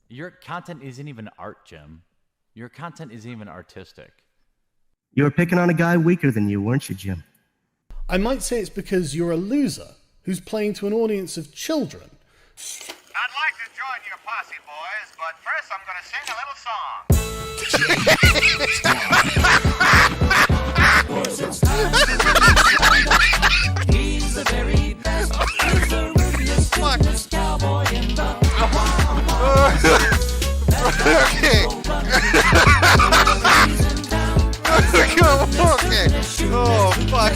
Your content isn't even art, Jim. Your content isn't even artistic. You were picking on a guy weaker than you, weren't you, Jim? I might say it's because you're a loser who's playing to an audience of children. I'd like to join your posse, boys, but first I'm going to sing a little song. He's the very best. He's the ruthless cowboy in the Okay. Okay. Oh, fuck.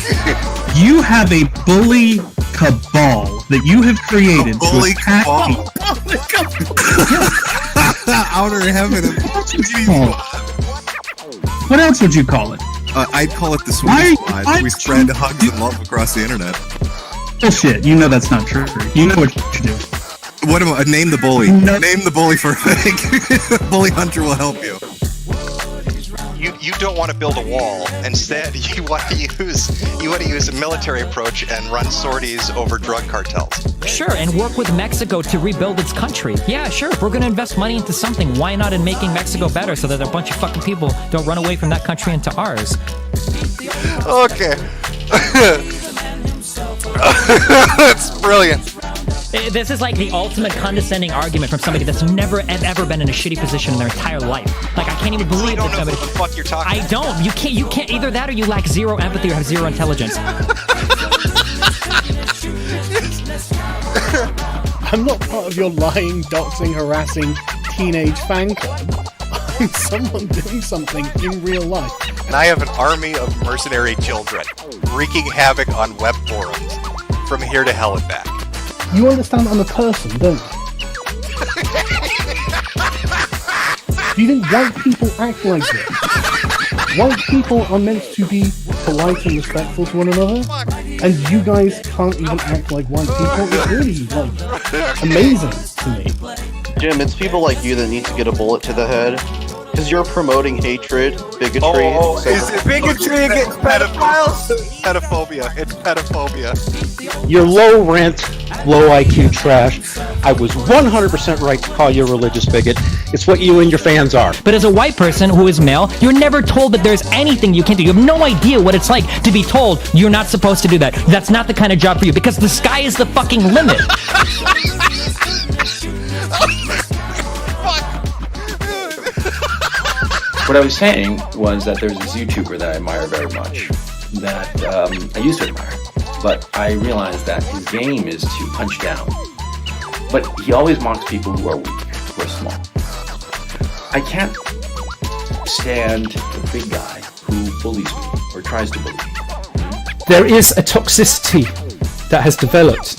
You have a bully cabal that you have created. A bully cabal? Outer heaven. What else would you call it? I'd call it the Swedish Squad. We spread hugs and love across the internet. Bullshit. You know that's not true. You know what you do. What am I? Name the bully. No. Name the bully for a thing. Bully Hunter will help you. You don't want to build a wall. Instead, you want to use a military approach and run sorties over drug cartels. Sure, and work with Mexico to rebuild its country. Yeah, sure. If we're going to invest money into something, why not in making Mexico better so that a bunch of fucking people don't run away from that country into ours? Okay. That's brilliant. This is like the ultimate condescending argument from somebody that's never ever been in a shitty position in their entire life. Like, I can't even believe that somebody. What the fuck you're talking. I don't. You can't. Either that or you lack zero empathy or have zero intelligence. I'm not part of your lying, doxing, harassing teenage fan club. I'm someone doing something in real life. And I have an army of mercenary children wreaking havoc on web forums from here to hell and back. You understand I'm a person, don't you? Do you think white people act like this? White people are meant to be polite and respectful to one another, and you guys can't even act like white people. It's really, amazing to me. Jim, it's people like you that need to get a bullet to the head. Because you're promoting hatred, bigotry... Is it bigotry against pedophiles? Pedophobia. It's pedophobia. You're low rent, low IQ trash. I was 100% right to call you a religious bigot. It's what you and your fans are. But as a white person who is male, you're never told that there's anything you can do. You have no idea what it's like to be told you're not supposed to do that. That's not the kind of job for you, because the sky is the fucking limit. What I was saying was that there's this YouTuber that I admire very much, that I used to admire, but I realized that his game is to punch down. But he always mocks people who are weak, who are small. I can't stand the big guy who bullies me, or tries to bully me. There is a toxicity that has developed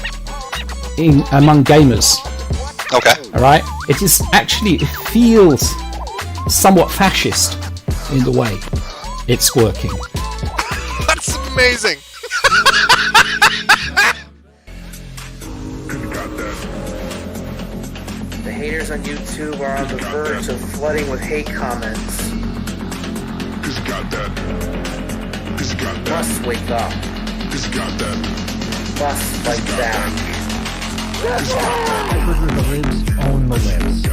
among gamers. Okay. Alright? It feels somewhat fascist in the way it's working. That's amazing. The haters on YouTube are on the verge of flooding with hate comments. Must wake up. Must fight back. The libs own the libs.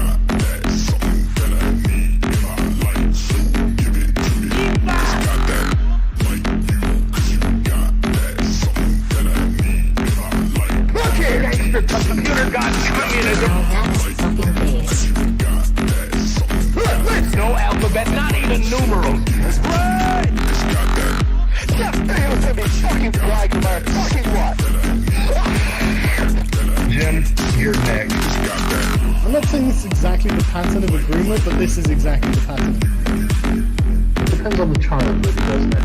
Computer got communism. No alphabet, not even numerals. Right! Just fail to be fucking flag my fucking what? Jim, you're next. I'm not saying this is exactly the pattern of agreement, but this is exactly the pattern. It depends on the child, doesn't it?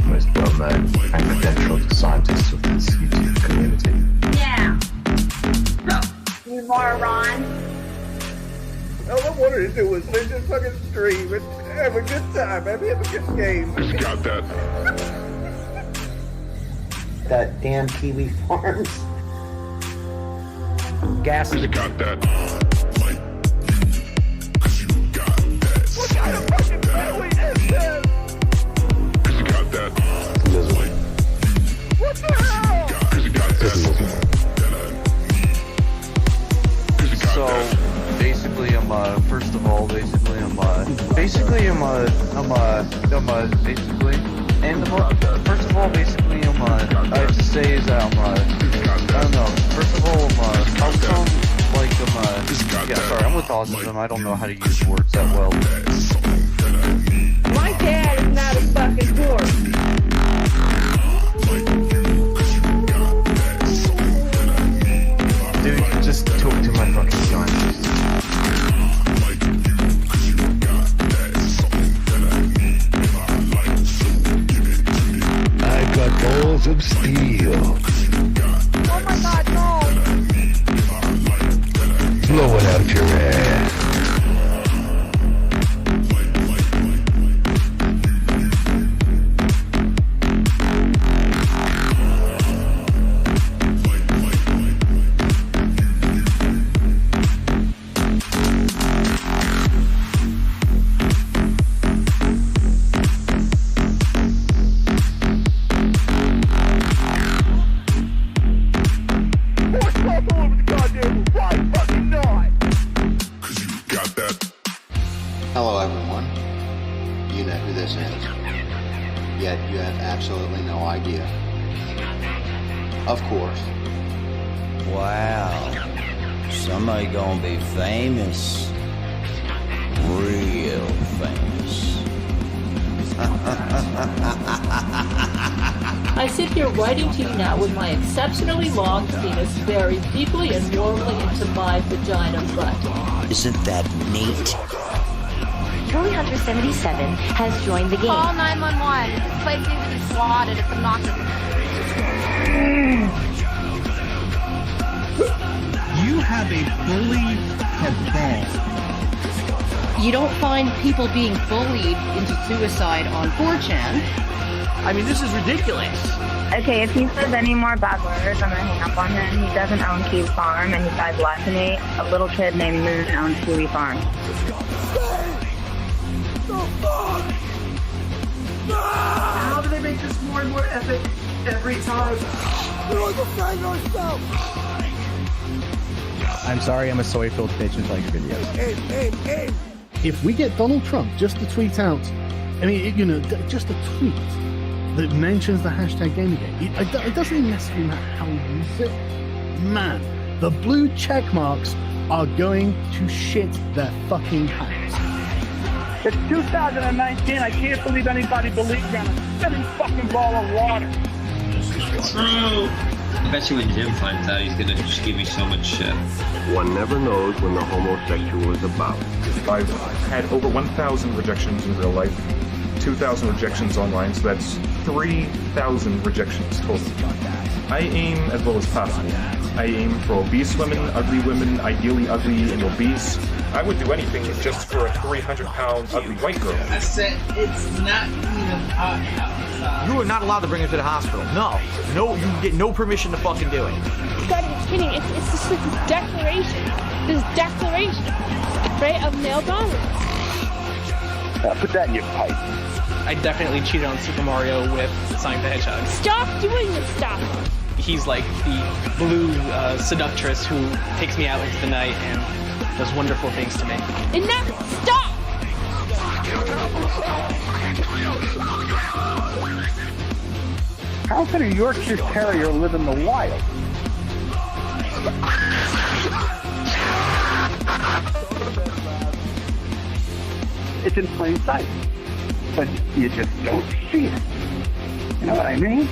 Most well-known and credentialed scientists of this YouTube community. Yeah. You moron. All I wanted to do was just fucking stream and have a good time, have a good game. Who's got that? That damn Kiwi Farms. Gas is got that. What kind of fucking family is this? Who's got that? What the hell? Who's got that? So... Basically, first of all, basically, and first of all, basically, I have to say is that, I don't know, first of all, how come, like, yeah, sorry, I'm with autism, I don't know how to use words that well. My dad is not a fucking dork. Dude, just talk to my fucking scientist. I've got balls of steel. Oh my god, no! Blow it out your ass. Hello everyone. You know who this is. Yet you have absolutely no idea. Of course. Wow. Somebody gonna be famous. Real famous. I sit here writing to you now with my exceptionally long penis buried deeply and warmly into my vagina butt. Isn't that neat? Tony Hunter 77 has joined the game. Call 911. This place needs to be swatted. It's obnoxious. You have a bully cabal. You don't find people being bullied into suicide on 4chan. I mean, this is ridiculous. Okay, if he says any more bad words, I'm gonna hang up on him. He doesn't own Kiwi Farm, and he died less than me. A little kid named Moon owns Kiwi Farm. How do they make this more and more epic every time? We're defend ourselves! I'm sorry, I'm a soy-filled bitch and like videos. Aim! If we get Donald Trump just to tweet out, I mean, you know, just a tweet that mentions the hashtag Gamergate, it doesn't even necessarily matter how we use it. Man, the blue check marks are going to shit their fucking pants. It's 2019. I can't believe anybody believes in a spinning fucking ball of water. True. I bet you when Jim finds out, he's gonna just give me so much shit. One never knows when the homosexual is about. I've had over 1,000 rejections in real life, 2,000 rejections online, so that's 3,000 rejections total. I aim as well as possible. I aim for obese women, ideally ugly and obese. I would do anything just for a 300-pound ugly white girl. I said it's not even hot outside. You are not allowed to bring her to the hospital. No, you get no permission to fucking do it. God, you're kidding. It's just like this declaration, right, of male dominance. Put that in your pipe. I definitely cheated on Super Mario with Sonic the Hedgehog. Stop doing this stuff. He's like the blue seductress who takes me out into the night and does wonderful things to me. Enough! Stop! How can a Yorkshire Terrier live in the wild? It's in plain sight, but you just don't see it. You know what I mean?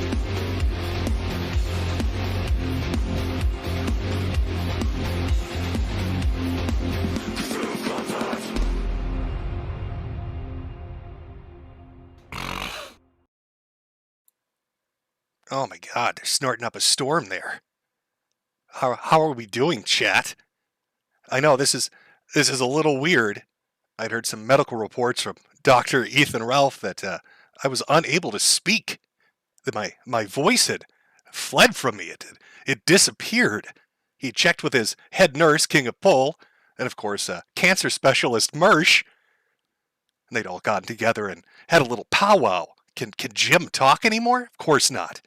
Oh my God, they're snorting up a storm there. How are we doing, chat? I know this is a little weird. I'd heard some medical reports from Dr. Ethan Ralph that I was unable to speak. That my voice had fled from me. It disappeared. He checked with his head nurse, King of Pole, and of course cancer specialist Mersh. And they'd all gotten together and had a little powwow. Can Jim talk anymore? Of course not.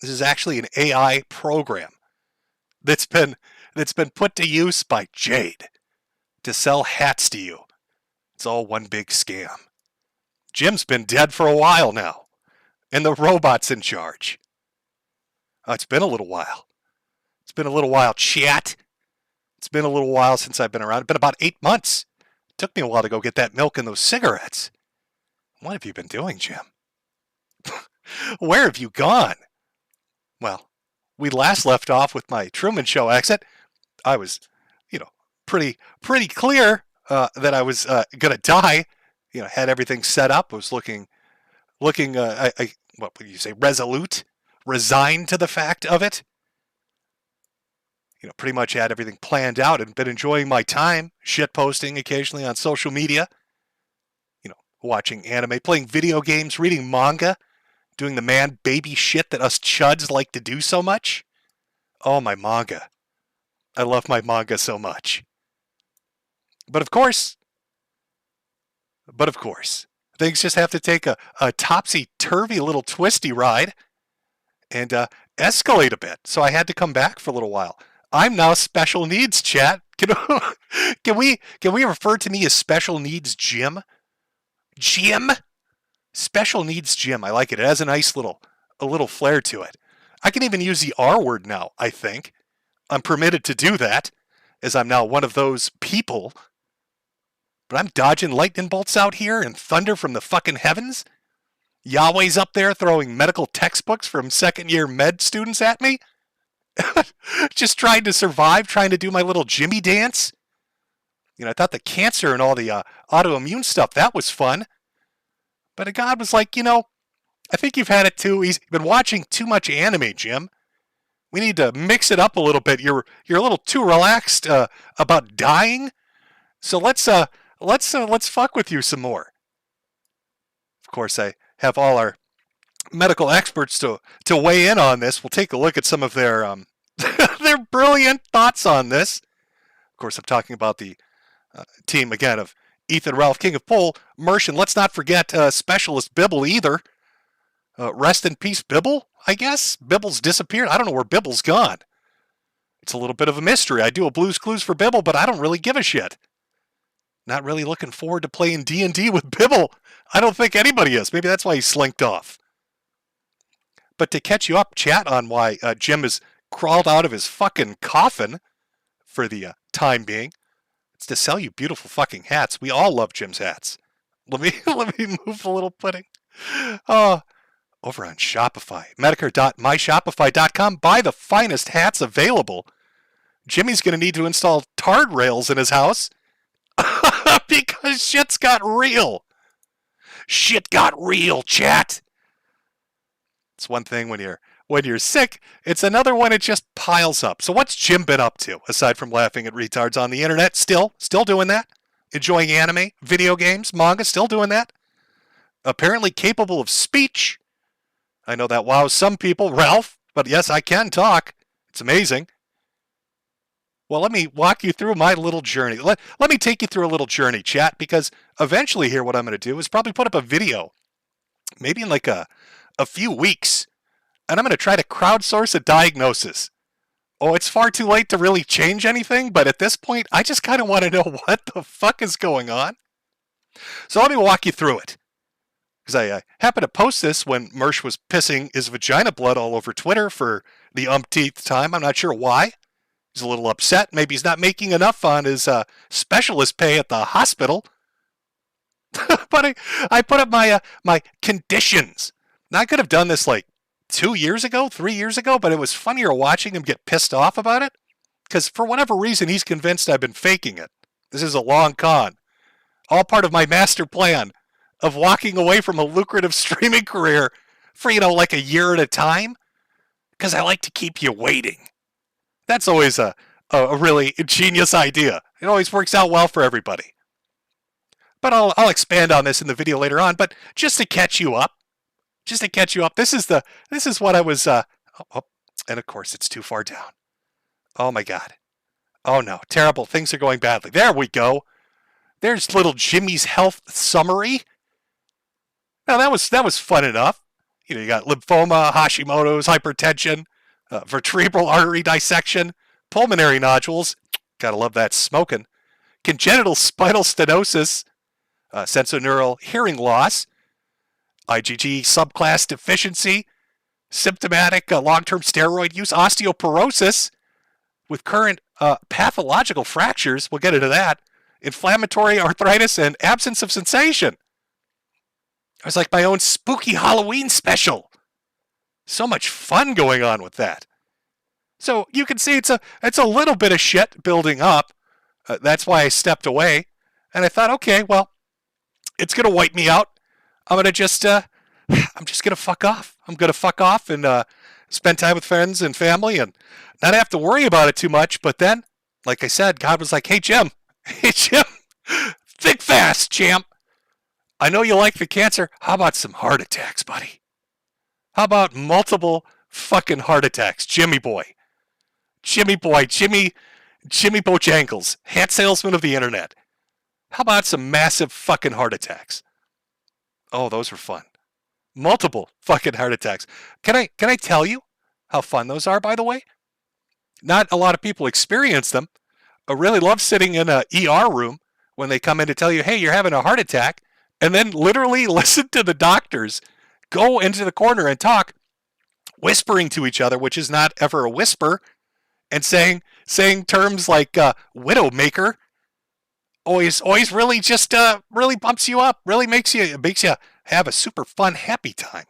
This is actually an AI program that's been put to use by Jade. to sell hats to you. It's all one big scam. Jim's been dead for a while now, and the robot's in charge. It's been a little while. It's been a little while, chat. It's been a little while since I've been around. It's been about 8 months. It took me a while to go get that milk and those cigarettes. What have you been doing, Jim? Where have you gone? Well, we last left off with my Truman Show exit. I was, pretty clear that I was gonna die. Had everything set up. I was looking, what would you say, resolute, resigned to the fact of it. Pretty much had everything planned out and been enjoying my time, shit posting occasionally on social media. Watching anime, playing video games, reading manga, doing the man-baby shit that us chuds like to do so much. Oh, my manga. I love my manga so much. But of course, things just have to take a topsy-turvy little twisty ride and escalate a bit. So I had to come back for a little while. I'm now special needs, chat. Can we refer to me as special needs Jim? Jim? Special needs Jim. I like it. It has a nice little flair to it. I can even use the R word now, I think. I'm permitted to do that, as I'm now one of those people. But I'm dodging lightning bolts out here and thunder from the fucking heavens. Yahweh's up there throwing medical textbooks from second-year med students at me. Just trying to survive, trying to do my little Jimmy dance. I thought the cancer and all the autoimmune stuff, that was fun. But God was like, I think you've had it too. He's been watching too much anime, Jim. We need to mix it up a little bit. You're a little too relaxed about dying. So let's fuck with you some more. Of course, I have all our medical experts to weigh in on this. We'll take a look at some of their their brilliant thoughts on this. Of course, I'm talking about the team again of Ethan, Ralph, King of Pole, Mersh, and let's not forget Specialist Bibble either. Rest in peace, Bibble, I guess. Bibble's disappeared. I don't know where Bibble's gone. It's a little bit of a mystery. I do a Blues Clues for Bibble, but I don't really give a shit. Not really looking forward to playing D&D with Bibble. I don't think anybody is. Maybe that's why he slinked off. But to catch you up, chat, on why Jim has crawled out of his fucking coffin for the time being, it's to sell you beautiful fucking hats. We all love Jim's hats. Let me move a little pudding. Over on Shopify, Metokur.myshopify.com. Buy the finest hats available. Jimmy's going to need to install tard rails in his house because shit's got real. Shit got real, chat. It's one thing when you're sick. It's another when it just piles up. So what's Jim been up to, aside from laughing at retards on the internet? Still doing that? Enjoying anime, video games, manga, still doing that? Apparently capable of speech. I know that wows some people, Ralph, but yes, I can talk. It's amazing. Well, let me walk you through my little journey. Let me take you through a little journey, chat, because eventually here what I'm going to do is probably put up a video, maybe in like a few weeks, and I'm going to try to crowdsource a diagnosis. Oh, it's far too late to really change anything, but at this point, I just kind of want to know what the fuck is going on. So let me walk you through it. Because I happened to post this when Mersh was pissing his vagina blood all over Twitter for the umpteenth time. I'm not sure why. He's a little upset. Maybe he's not making enough on his specialist pay at the hospital. But I put up my conditions. Now, I could have done this like 2 years ago, 3 years ago, but it was funnier watching him get pissed off about it. Because for whatever reason, he's convinced I've been faking it. This is a long con. All part of my master plan of walking away from a lucrative streaming career for, like a year at a time. Because I like to keep you waiting. That's always a really ingenious idea. It always works out well for everybody. But I'll expand on this in the video later on. But just to catch you up, this is what I was, and of course it's too far down. Oh my God. Oh no, terrible. Things are going badly. There we go. There's little Jimmy's health summary. Now that was fun enough. You got lymphoma, Hashimoto's, hypertension, vertebral artery dissection, pulmonary nodules. Gotta love that smoking. congenital spinal stenosis, sensorineural hearing loss, IgG subclass deficiency, symptomatic long-term steroid use, osteoporosis with current pathological fractures, we'll get into that, inflammatory arthritis, and absence of sensation. It was like my own spooky Halloween special. So much fun going on with that. So you can see it's a little bit of shit building up. That's why I stepped away. And I thought, okay, well, it's going to wipe me out. I'm going to just, I'm just going to fuck off. I'm going to fuck off and spend time with friends and family and not have to worry about it too much. But then, like I said, God was like, hey, Jim, think fast, champ. I know you like the cancer. How about some heart attacks, buddy? How about multiple fucking heart attacks? Jimmy boy, Jimmy Bojangles, hat salesman of the internet. How about some massive fucking heart attacks? Oh, those were fun. Multiple fucking heart attacks. Can I tell you how fun those are, by the way? Not a lot of people experience them. I really love sitting in an ER room when they come in to tell you, hey, you're having a heart attack, and then literally listen to the doctors go into the corner and talk, whispering to each other, which is not ever a whisper, and saying terms like widowmaker. Always really just really bumps you up, really makes you have a super fun, happy time.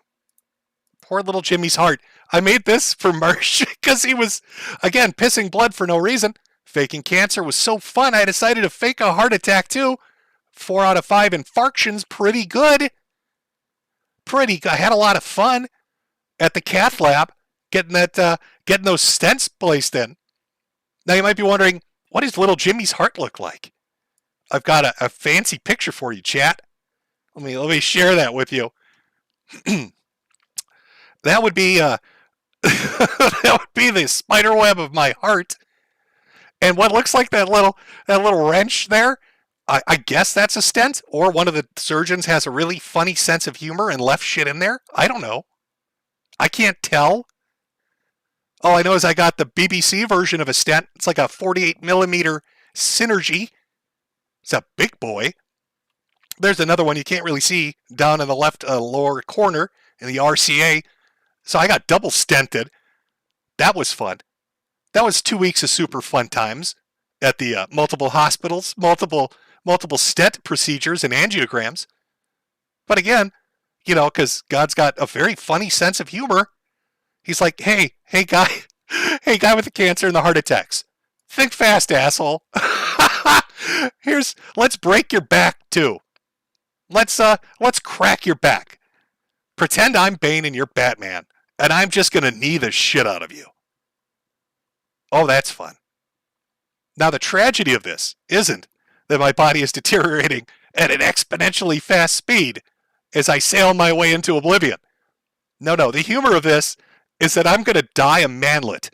Poor little Jimmy's heart. I made this for Marsh because he was, again, pissing blood for no reason. Faking cancer was so fun, I decided to fake a heart attack too. 4 out of 5 infarctions, pretty good. I had a lot of fun at the cath lab getting those stents placed in. Now you might be wondering, what does little Jimmy's heart look like? I've got a fancy picture for you, chat. Let me share that with you. That would be that would be the spider web of my heart. And what looks like that little wrench there, I guess that's a stent, or one of the surgeons has a really funny sense of humor and left shit in there. I don't know. I can't tell. All I know is I got the BBC version of a stent. It's like a 48 millimeter Synergy. It's a big boy. There's another one you can't really see down in the left lower corner in the RCA. So I got double stented. That was fun. That was 2 weeks of super fun times at the multiple hospitals, multiple stent procedures and angiograms. But again, because God's got a very funny sense of humor. He's like, hey guy with the cancer and the heart attacks. Think fast, asshole. Let's break your back too. Let's crack your back. Pretend I'm Bane and you're Batman, and I'm just gonna knee the shit out of you. Oh, that's fun. Now the tragedy of this isn't that my body is deteriorating at an exponentially fast speed as I sail my way into oblivion. No, the humor of this is that I'm gonna die a manlet.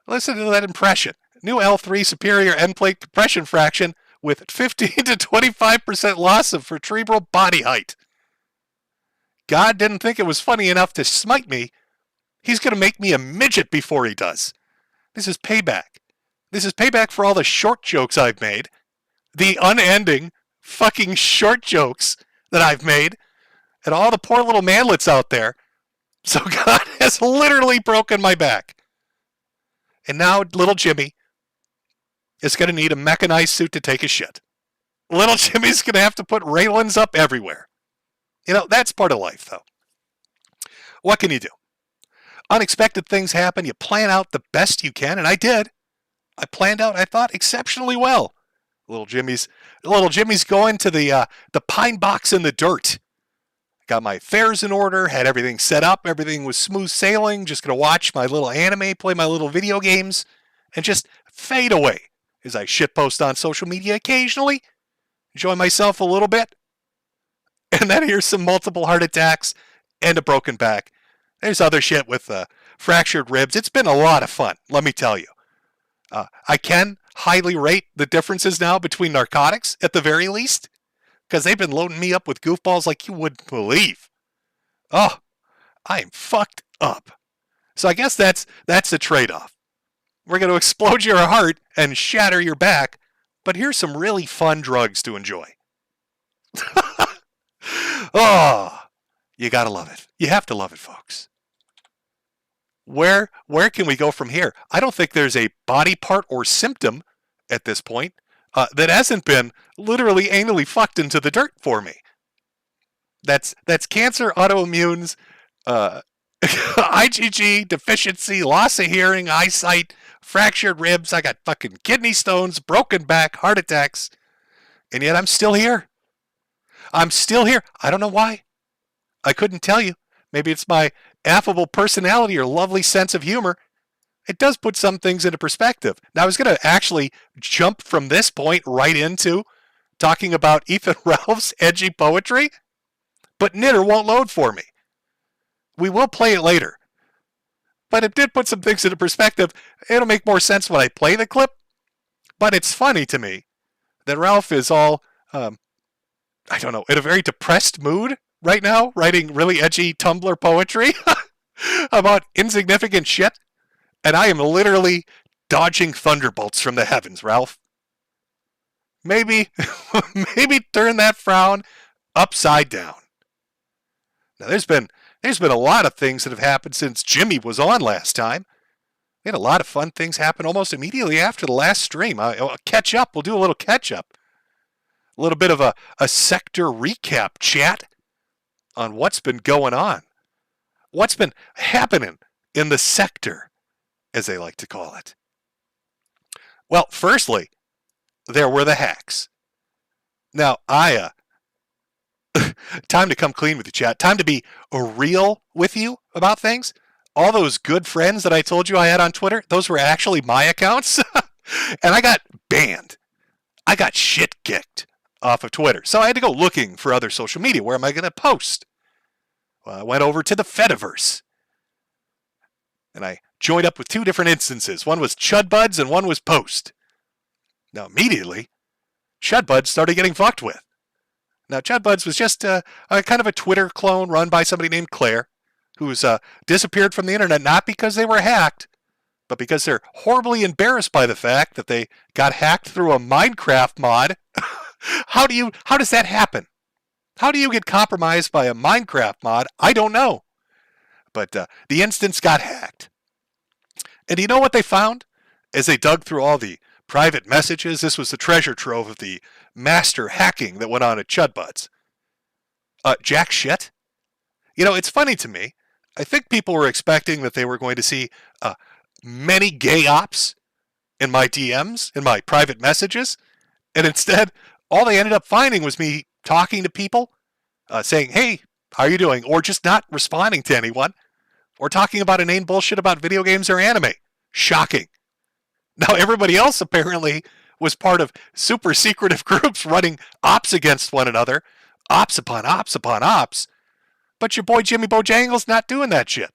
Listen to that impression. New L3 superior end plate compression fraction with 15 to 25% loss of vertebral body height. God didn't think it was funny enough to smite me. He's going to make me a midget before he does. This is payback. This is payback for all the short jokes I've made. The unending fucking short jokes that I've made. And all the poor little manlets out there. So God has literally broken my back. And now little Jimmy is going to need a mechanized suit to take a shit. Little Jimmy's going to have to put railings up everywhere. That's part of life, though. What can you do? Unexpected things happen. You plan out the best you can, and I did. I planned out, I thought, exceptionally well. Little Jimmy's going to the pine box in the dirt. Got my affairs in order, had everything set up, everything was smooth sailing, just going to watch my little anime, play my little video games, and just fade away as I shitpost on social media occasionally, enjoy myself a little bit, and then here's some multiple heart attacks and a broken back. There's other shit with fractured ribs. It's been a lot of fun, let me tell you. I can highly rate the differences now between narcotics, at the very least, because they've been loading me up with goofballs like you wouldn't believe. Oh, I am fucked up. So I guess that's the trade-off. We're going to explode your heart and shatter your back, but here's some really fun drugs to enjoy. Oh, you gotta love it. You have to love it, folks. Where can we go from here? I don't think there's a body part or symptom at this point that hasn't been literally anally fucked into the dirt for me. That's cancer, autoimmunes, IgG deficiency, loss of hearing, eyesight, fractured ribs. I got fucking kidney stones, broken back, heart attacks, and yet I'm still here. I'm still here. I don't know why. I couldn't tell you. Maybe it's my affable personality or lovely sense of humor. It does put some things into perspective. Now, I was going to actually jump from this point right into talking about Ethan Ralph's edgy poetry, but Knitter won't load for me. We will play it later. But it did put some things into perspective. It'll make more sense when I play the clip. But it's funny to me that Ralph is all, I don't know, in a very depressed mood right now, writing really edgy Tumblr poetry about insignificant shit. And I am literally dodging thunderbolts from the heavens, Ralph. Maybe turn that frown upside down. Now, there's been a lot of things that have happened since Jimmy was on last time. We had a lot of fun things happen almost immediately after the last stream. I'll catch up. We'll do a little catch up. A little bit of a sector recap chat on what's been going on. What's been happening in the sector, as they like to call it. Well, firstly, there were the hacks. Now, time to come clean with you, chat. Time to be real with you about things. All those good friends that I told you I had on Twitter, those were actually my accounts. And I got banned. I got shit kicked off of Twitter. So I had to go looking for other social media. Where am I going to post? Well, I went over to the Fediverse. And I joined up with two different instances. One was Chudbuds and one was Post. Now, immediately, Chudbuds started getting fucked with. Now, Chudbuds was just a kind of a Twitter clone run by somebody named Claire, who's disappeared from the internet not because they were hacked, but because they're horribly embarrassed by the fact that they got hacked through a Minecraft mod. How does that happen? How do you get compromised by a Minecraft mod? I don't know. But the instance got hacked. And do you know what they found? As they dug through all the private messages, this was the treasure trove of the master hacking that went on at Chudbuds. Jack shit. You know, it's funny to me. I think people were expecting that they were going to see many gay ops in my DMs, in my private messages. And instead, all they ended up finding was me talking to people, saying, hey, how are you doing? Or just not responding to anyone. Or talking about inane bullshit about video games or anime. Shocking. Now, everybody else apparently was part of super secretive groups running ops against one another. Ops upon ops upon ops. But your boy Jimmy Bojangles not doing that shit.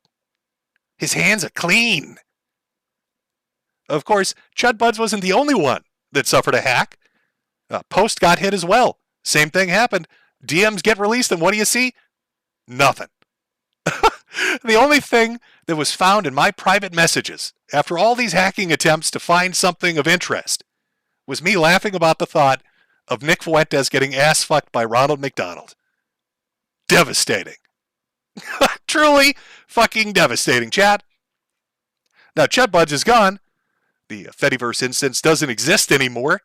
His hands are clean. Of course, Chudbuds wasn't the only one that suffered a hack. Post got hit as well. Same thing happened. DMs get released, and what do you see? Nothing. The only thing that was found in my private messages, after all these hacking attempts to find something of interest, was me laughing about the thought of Nick Fuentes getting ass fucked by Ronald McDonald. Devastating. Truly fucking devastating, chat. Now, Chudbuds is gone. The Fediverse instance doesn't exist anymore.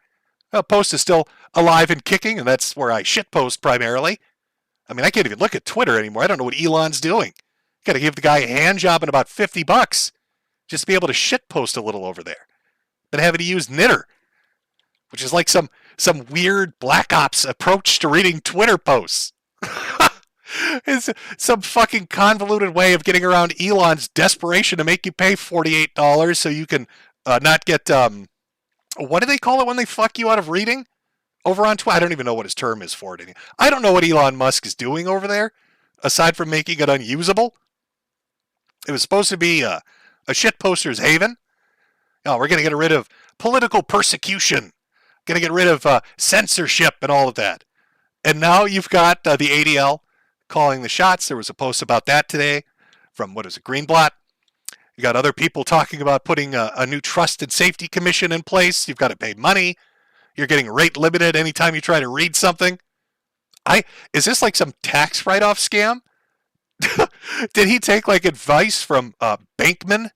Post is still alive and kicking, and that's where I shitpost primarily. I mean, I can't even look at Twitter anymore. I don't know what Elon's doing. Got to give the guy a hand job and about $50 just to be able to shitpost a little over there. Then having to use Knitter, which is like some weird Black Ops approach to reading Twitter posts. It's some fucking convoluted way of getting around Elon's desperation to make you pay $48 so you can not get, what do they call it when they fuck you out of reading? Over on Twitter, I don't even know what his term is for it. I don't know what Elon Musk is doing over there, aside from making it unusable. It was supposed to be a shitposter's haven. Oh, we're going to get rid of political persecution. Going to get rid of censorship and all of that. And now you've got the ADL calling the shots. There was a post about that today from, Greenblatt. You got other people talking about putting a new trust and safety commission in place. You've got to pay money. You're getting rate limited anytime you try to read something. Is this like some tax write-off scam? Did he take like advice from Bankman?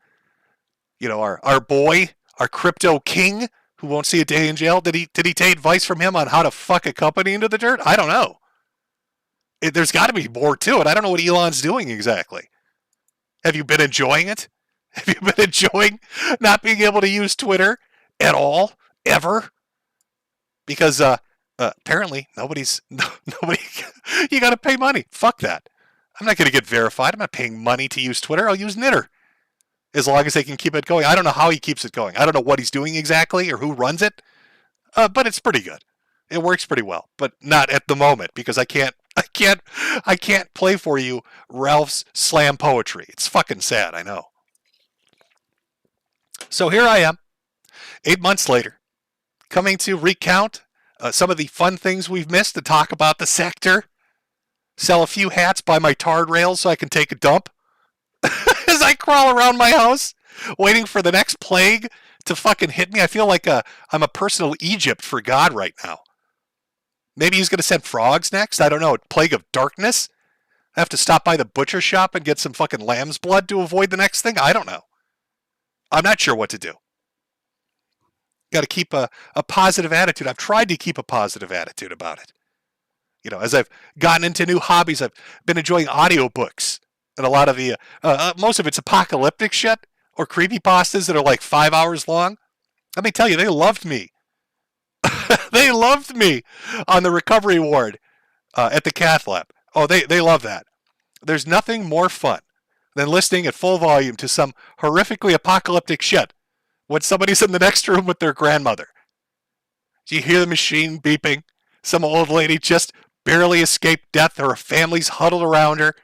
You know, our boy, our crypto king, who won't see a day in jail. Did he take advice from him on how to fuck a company into the dirt? I don't know. There's got to be more to it. I don't know what Elon's doing exactly. Have you been enjoying it? Have you been enjoying not being able to use Twitter at all, ever? Because apparently nobody. You got to pay money. Fuck that. I'm not going to get verified. I'm not paying money to use Twitter. I'll use Knitter. As long as they can keep it going. I don't know how he keeps it going. I don't know what he's doing exactly or who runs it. But it's pretty good. It works pretty well. But not at the moment because I can't play for you Ralph's slam poetry. It's fucking sad, I know. So here I am, 8 months later, coming to recount some of the fun things we've missed, to talk about the sector, sell a few hats, buy my tarred rails so I can take a dump as I crawl around my house, waiting for the next plague to fucking hit me. I feel like I'm a personal Egypt for God right now. Maybe he's going to send frogs next. I don't know. Plague of darkness. I have to stop by the butcher shop and get some fucking lamb's blood to avoid the next thing. I don't know. I'm not sure what to do. Got to keep a positive attitude. I've tried to keep a positive attitude about it. You know, as I've gotten into new hobbies, I've been enjoying audiobooks. And a lot of the, most of it's apocalyptic shit or creepypastas that are like 5 hours long. Let me tell you, they loved me. They loved me on the recovery ward at the cath lab. Oh, they love that. There's nothing more fun than listening at full volume to some horrifically apocalyptic shit when somebody's in the next room with their grandmother. Do you hear the machine beeping? Some old lady just barely escaped death. Her family's huddled around her.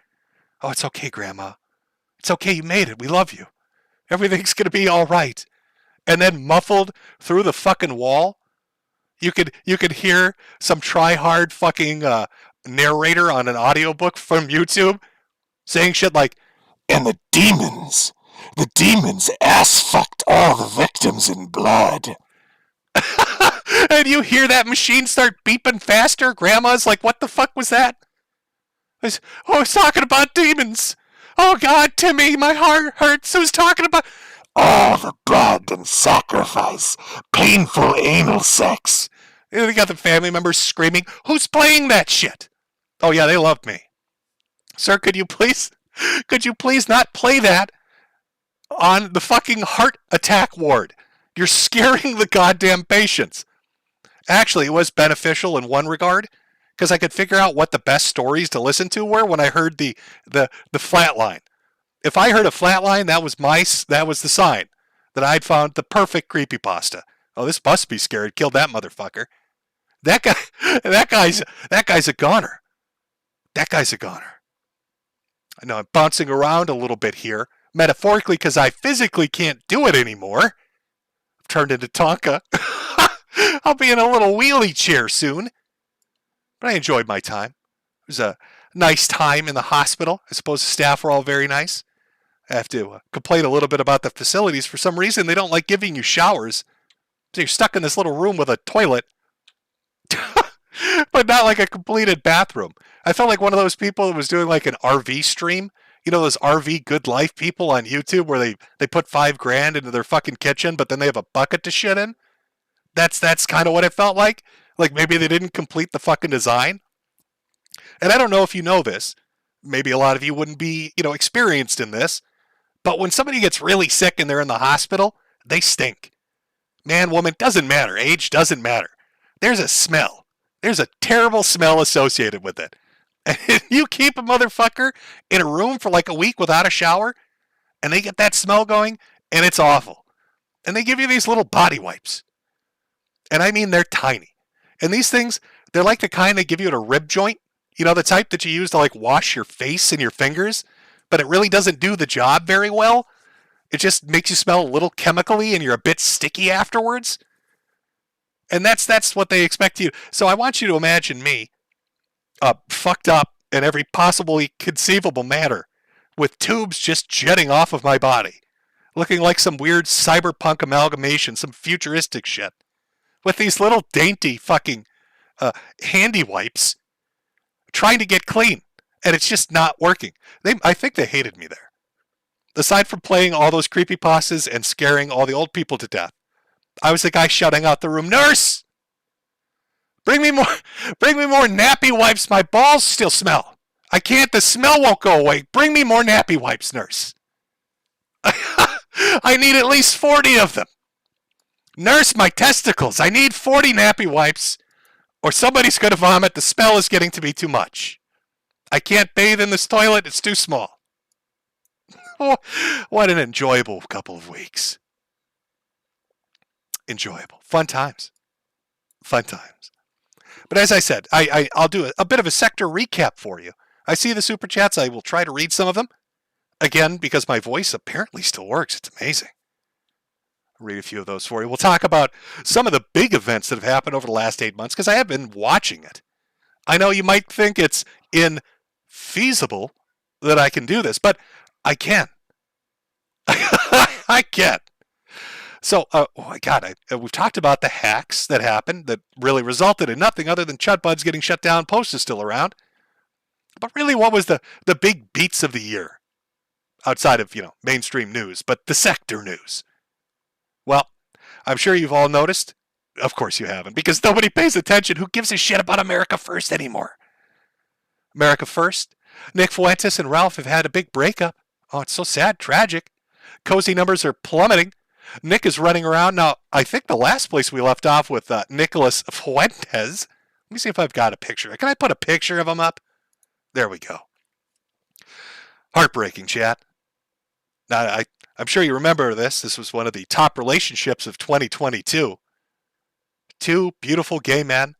Oh, it's okay, Grandma. It's okay, you made it. We love you. Everything's going to be all right. And then muffled through the fucking wall, you could hear some try-hard fucking narrator on an audiobook from YouTube saying shit like, and the demons ass-fucked all the victims in blood. And you hear that machine start beeping faster. Grandma's like, what the fuck was that? I was talking about demons. Oh, God, Timmy, my heart hurts. I was talking about all the blood and sacrifice, painful anal sex. And they got the family members screaming, who's playing that shit? Oh, yeah, they loved me. Sir, could you please not play that on the fucking heart attack ward? You're scaring the goddamn patients. Actually, it was beneficial in one regard, because I could figure out what the best stories to listen to were when I heard the flatline. If I heard a flatline, that was the sign that I'd found the perfect creepypasta. Oh, this must be scary. Killed that motherfucker. That guy's a goner. That guy's a goner. I know I'm bouncing around a little bit here, metaphorically, because I physically can't do it anymore. I've turned into Tonka. I'll be in a little wheelie chair soon. But I enjoyed my time. It was a nice time in the hospital. I suppose the staff were all very nice. I have to complain a little bit about the facilities. For some reason, they don't like giving you showers. So you're stuck in this little room with a toilet. But not like a completed bathroom. I felt like one of those people that was doing like an RV stream. You know those RV good life people on YouTube where they put $5,000 into their fucking kitchen, but then they have a bucket to shit in? That's kind of what it felt like. Like maybe they didn't complete the fucking design. And I don't know if you know this. Maybe a lot of you wouldn't be, experienced in this. But when somebody gets really sick and they're in the hospital, they stink. Man, woman, doesn't matter. Age doesn't matter. There's a smell. There's a terrible smell associated with it. And you keep a motherfucker in a room for like a week without a shower, and they get that smell going, and it's awful. And they give you these little body wipes. And I mean, they're tiny. And these things, they're like the kind they give you at a rib joint. You know, the type that you use to like wash your face and your fingers, but it really doesn't do the job very well. It just makes you smell a little chemically and you're a bit sticky afterwards. And that's what they expect you. So I want you to imagine me fucked up in every possibly conceivable manner with tubes just jetting off of my body, looking like some weird cyberpunk amalgamation, some futuristic shit. with these little dainty fucking handy wipes trying to get clean, and it's just not working. I think they hated me there. Aside from playing all those creepypastas and scaring all the old people to death, I was the guy shouting out the room, "Nurse! Bring me more nappy wipes. My balls still smell. I can't, the smell won't go away. Bring me more nappy wipes, nurse. I need at least 40 of them. Nurse, my testicles. I need 40 nappy wipes or somebody's going to vomit. The smell is getting to be too much. I can't bathe in this toilet. It's too small." What an enjoyable couple of weeks. Enjoyable. Fun times. Fun times. But as I said, I'll do a bit of a sector recap for you. I see the super chats. I will try to read some of them. Again, because my voice apparently still works. It's amazing. I'll read a few of those for you. We'll talk about some of the big events that have happened over the last 8 months, because I have been watching it. I know you might think it's infeasible that I can do this, but I can. I can. So, oh my God, we've talked about the hacks that happened that really resulted in nothing other than Chudbuds getting shut down. Post is still around. But really, what was the big beats of the year? Outside of, mainstream news, but the sector news. Well, I'm sure you've all noticed. Of course you haven't, because nobody pays attention. Who gives a shit about America First anymore? America First? Nick Fuentes and Ralph have had a big breakup. Oh, it's so sad, tragic. Cozy numbers are plummeting. Nick is running around. Now, I think the last place we left off with Nicholas Fuentes. Let me see if I've got a picture. Can I put a picture of him up? There we go. Heartbreaking, chat. Now, I'm sure you remember this. This was one of the top relationships of 2022. Two beautiful gay men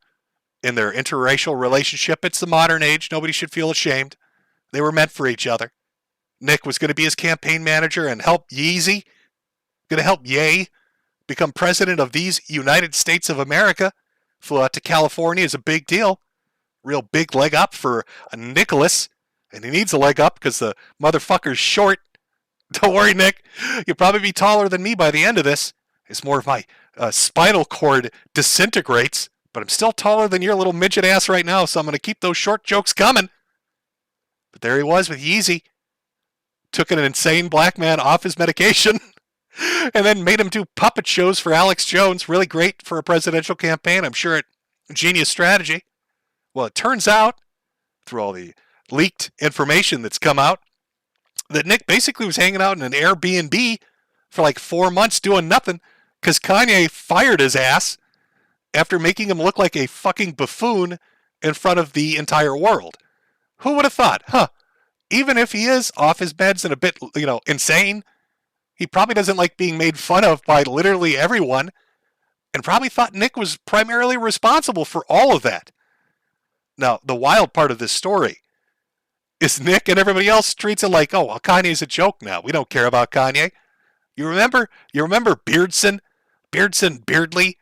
in their interracial relationship. It's the modern age. Nobody should feel ashamed. They were meant for each other. Nick was going to be his campaign manager and help Yeezy, going to help Ye become president of these United States of America. Flew out to California is a big deal. Real big leg up for Nicholas. And he needs a leg up because the motherfucker's short. Don't worry, Nick. You'll probably be taller than me by the end of this. It's more of my spinal cord disintegrates. But I'm still taller than your little midget ass right now, so I'm going to keep those short jokes coming. But there he was with Yeezy. Took an insane black man off his medication. And then made him do puppet shows for Alex Jones. Really great for a presidential campaign. I'm sure a genius strategy. Well, it turns out, through all the leaked information that's come out, that Nick basically was hanging out in an Airbnb for like 4 months doing nothing because Kanye fired his ass after making him look like a fucking buffoon in front of the entire world. Who would have thought? Even if he is off his meds and a bit, insane, he probably doesn't like being made fun of by literally everyone, and probably thought Nick was primarily responsible for all of that. Now, the wild part of this story is Nick and everybody else treats it like, oh, well, Kanye's a joke now. We don't care about Kanye. You remember Beardson Beardley,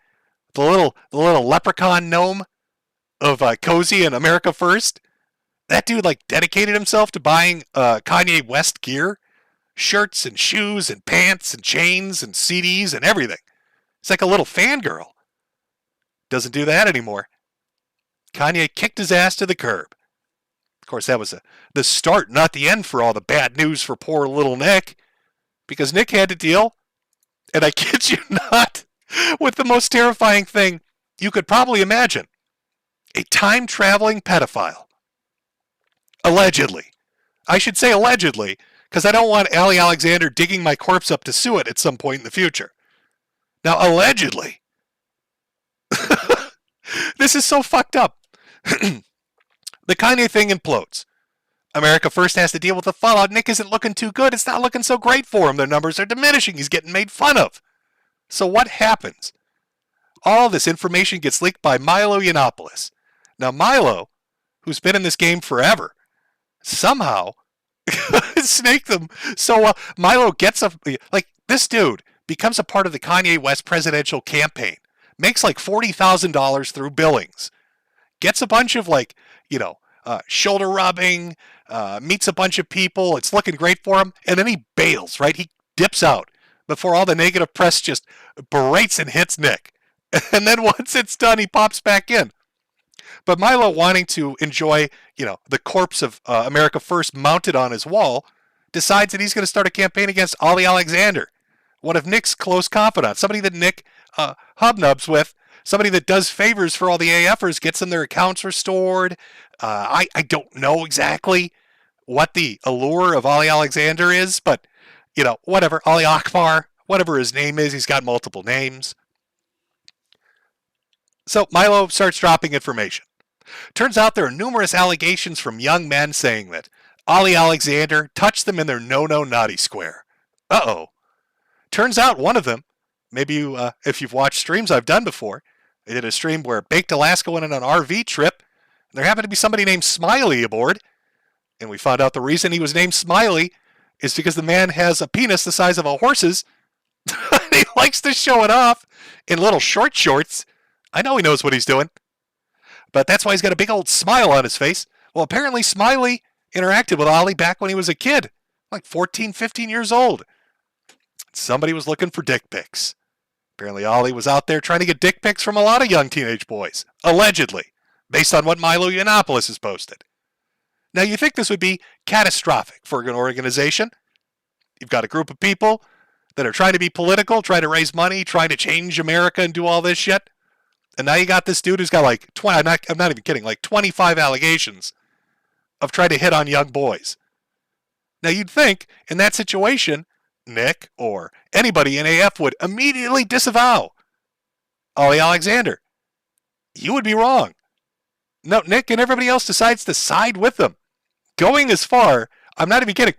the little leprechaun gnome of Cozy and America First? That dude dedicated himself to buying Kanye West gear, shirts and shoes and pants and chains and CDs and everything. It's like a little fangirl. Doesn't do that anymore. Kanye kicked his ass to the curb. Of course, that was the start, not the end for all the bad news for poor little Nick, because Nick had to deal, and I kid you not, with the most terrifying thing you could probably imagine. A time-traveling pedophile. Allegedly. I should say allegedly, because I don't want Ali Alexander digging my corpse up to sue it at some point in the future. Now, allegedly. This is so fucked up. The Kanye thing implodes. America First has to deal with the fallout. Nick isn't looking too good. It's not looking so great for him. Their numbers are diminishing. He's getting made fun of. So what happens? All this information gets leaked by Milo Yiannopoulos. Now Milo, who's been in this game forever, somehow snaked them. So Milo gets this dude becomes a part of the Kanye West presidential campaign, makes like $40,000 through billings, gets a bunch of shoulder rubbing, meets a bunch of people. It's looking great for him. And then he bails, right? He dips out before all the negative press just berates and hits Nick. And then once it's done, he pops back in. But Milo, wanting to enjoy, the corpse of America First mounted on his wall, decides that he's going to start a campaign against Ollie Alexander, one of Nick's close confidants, somebody that Nick hubnubs with, somebody that does favors for all the AFers, gets them their accounts restored. I don't know exactly what the allure of Ollie Alexander is, but, whatever. Ali Akbar, whatever his name is, he's got multiple names. So Milo starts dropping information. Turns out there are numerous allegations from young men saying that Ollie Alexander touched them in their no-no naughty square. Uh-oh. Turns out one of them, maybe you, if you've watched streams I've done before, I did a stream where Baked Alaska went on an RV trip, and there happened to be somebody named Smiley aboard, and we found out the reason he was named Smiley is because the man has a penis the size of a horse's, and he likes to show it off in little short shorts. I know he knows what he's doing, but that's why he's got a big old smile on his face. Well, apparently Smiley interacted with Ollie back when he was a kid, like 14, 15 years old. Somebody was looking for dick pics. Apparently Ollie was out there trying to get dick pics from a lot of young teenage boys, allegedly, based on what Milo Yiannopoulos has posted. Now, you think this would be catastrophic for an organization? You've got a group of people that are trying to be political, trying to raise money, trying to change America and do all this shit. And now you got this dude who's got like 20, I'm not even kidding, like 25 allegations of trying to hit on young boys. Now, you'd think in that situation, Nick or anybody in AF would immediately disavow Ollie Alexander. You would be wrong. No, Nick and everybody else decides to side with them. Going as far, I'm not even kidding,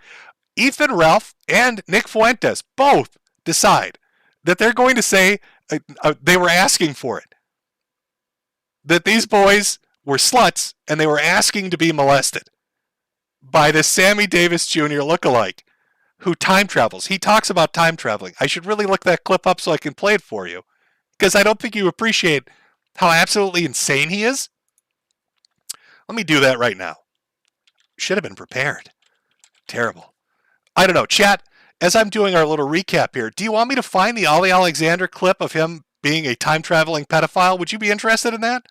Ethan Ralph and Nick Fuentes both decide that they're going to say they were asking for it. That these boys were sluts and they were asking to be molested by this Sammy Davis Jr. lookalike who time travels. He talks about time traveling. I should really look that clip up so I can play it for you, because I don't think you appreciate how absolutely insane he is. Let me do that right now. Should have been prepared. Terrible. I don't know. Chat, as I'm doing our little recap here, do you want me to find the Ollie Alexander clip of him being a time-traveling pedophile? Would you be interested in that?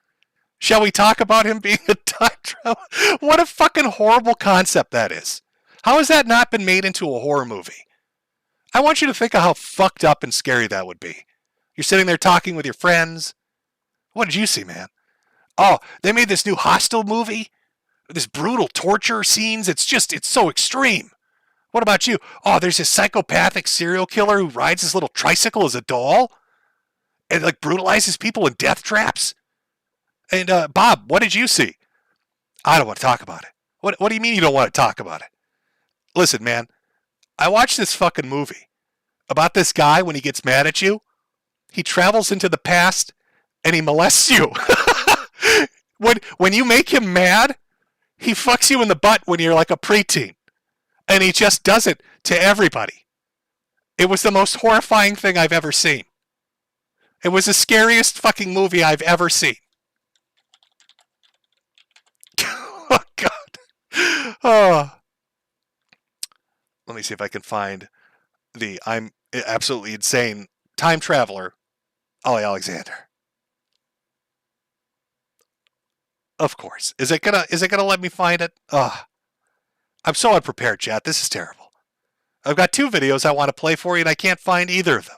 Shall we talk about him being a time traveler? What a fucking horrible concept that is. How has that not been made into a horror movie? I want you to think of how fucked up and scary that would be. You're sitting there talking with your friends. What did you see, man? Oh, they made this new Hostel movie? This brutal torture scenes. It's so extreme. What about you? Oh, there's this psychopathic serial killer who rides his little tricycle as a doll and like brutalizes people in death traps. And Bob, what did you see? I don't want to talk about it. What do you mean you don't want to talk about it? Listen, man, I watched this fucking movie about this guy when he gets mad at you. He travels into the past and he molests you. When you make him mad, he fucks you in the butt when you're like a preteen. And he just does it to everybody. It was the most horrifying thing I've ever seen. It was the scariest fucking movie I've ever seen. Oh, God. Oh. Let me see if I can find the I'm absolutely insane time traveler, Ollie Alexander. Of course. Is it gonna let me find it? I'm so unprepared, chat. This is terrible. I've got two videos I want to play for you, and I can't find either of them.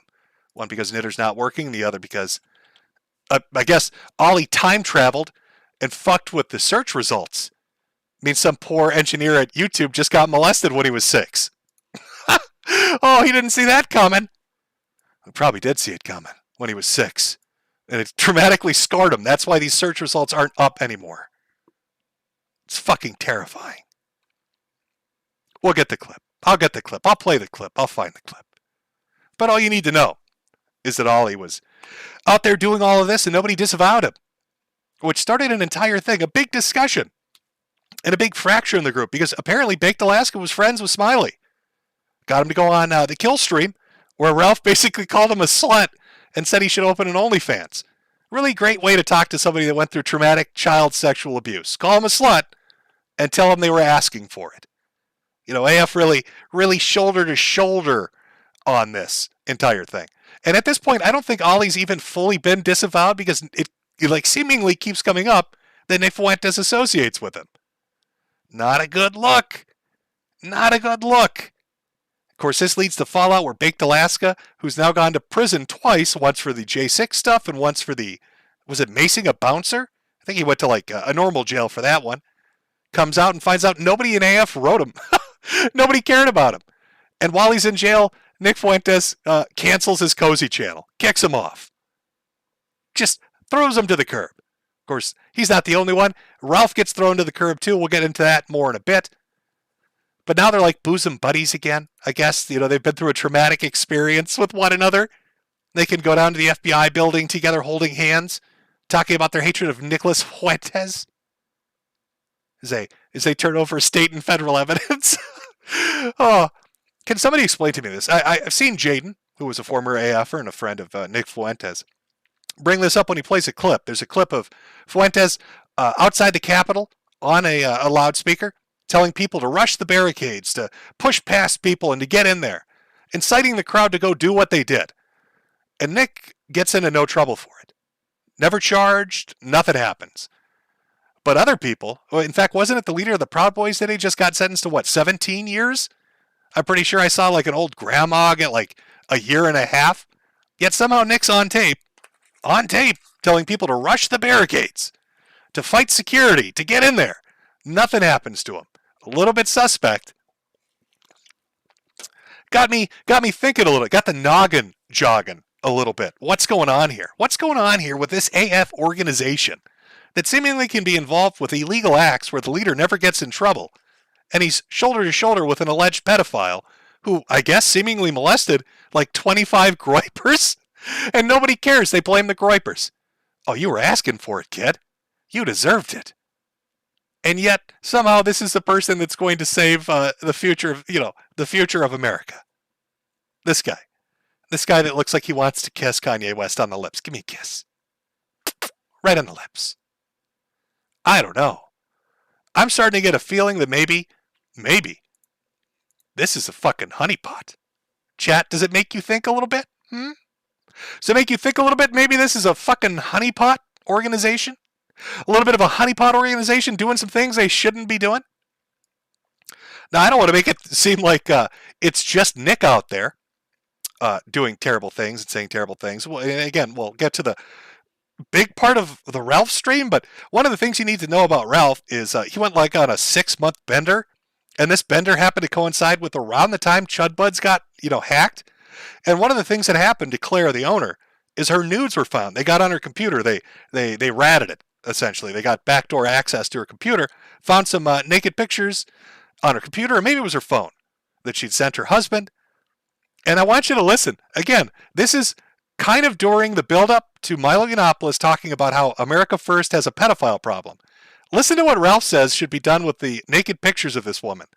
One because Knitter's not working, the other because I guess Ollie time traveled and fucked with the search results. I mean, some poor engineer at YouTube just got molested when he was 6. Oh, he didn't see that coming. He probably did see it coming when he was 6. And it dramatically scarred him. That's why these search results aren't up anymore. It's fucking terrifying. We'll get the clip. I'll get the clip. I'll play the clip. I'll find the clip. But all you need to know is that Ollie was out there doing all of this and nobody disavowed him. Which started an entire thing, a big discussion. And a big fracture in the group, because apparently Baked Alaska was friends with Smiley. Got him to go on the kill stream, where Ralph basically called him a slut and said he should open an OnlyFans. Really great way to talk to somebody that went through traumatic child sexual abuse. Call him a slut and tell him they were asking for it. You know, AF really shoulder to shoulder on this entire thing. And at this point, I don't think Ollie's even fully been disavowed because it like seemingly keeps coming up that Nick Fuentes associates with him. Not a good look. Not a good look. Of course, this leads to fallout where Baked Alaska, who's now gone to prison twice, once for the J6 stuff and once for the, was it macing a bouncer? I think he went to like a normal jail for that one. Comes out and finds out nobody in AF wrote him. Nobody cared about him. And while he's in jail, Nick Fuentes cancels his Cozy channel, kicks him off. Just throws him to the curb. Of course, he's not the only one. Ralph gets thrown to the curb too. We'll get into that more in a bit. But now they're like bosom buddies again. I guess, they've been through a traumatic experience with one another. They can go down to the FBI building together holding hands, talking about their hatred of Nicholas Fuentes. As they turn over state and federal evidence. Oh, can somebody explain to me this? I've seen Jaden, who was a former AFer and a friend of Nick Fuentes, bring this up when he plays a clip. There's a clip of Fuentes outside the Capitol on a loudspeaker telling people to rush the barricades, to push past people and to get in there, inciting the crowd to go do what they did. And Nick gets into no trouble for it. Never charged, nothing happens. But other people, in fact, wasn't it the leader of the Proud Boys that he just got sentenced to, 17 years? I'm pretty sure I saw like an old grandma get like a year and a half. Yet somehow Nick's on tape, telling people to rush the barricades, to fight security, to get in there. Nothing happens to him. A little bit suspect. Got me thinking a little bit. Got the noggin jogging a little bit. What's going on here? What's going on here with this AF organization that seemingly can be involved with illegal acts where the leader never gets in trouble, and he's shoulder to shoulder with an alleged pedophile who, I guess, seemingly molested like 25 groypers, and nobody cares. They blame the groypers. Oh, you were asking for it, kid. You deserved it. And yet, somehow, this is the person that's going to save the future of America. This guy that looks like he wants to kiss Kanye West on the lips. Give me a kiss. Right on the lips. I don't know. I'm starting to get a feeling that maybe, this is a fucking honeypot. Chat, does it make you think a little bit? Does it make you think a little bit? Maybe this is a fucking honeypot organization? A little bit of a honeypot organization doing some things they shouldn't be doing? Now, I don't want to make it seem like it's just Nick out there doing terrible things and saying terrible things. Well, and again, we'll get to the big part of the Ralph stream, but one of the things you need to know about Ralph is he went like on a 6-month bender, and this bender happened to coincide with around the time Chud Buds got, hacked. And one of the things that happened to Claire, the owner, is her nudes were found. They got on her computer. They ratted it, essentially. They got backdoor access to her computer, found some naked pictures on her computer, or maybe it was her phone, that she'd sent her husband. And I want you to listen. Again, this is kind of during the build-up to Milo Yiannopoulos talking about how America First has a pedophile problem. Listen to what Ralph says should be done with the naked pictures of this woman.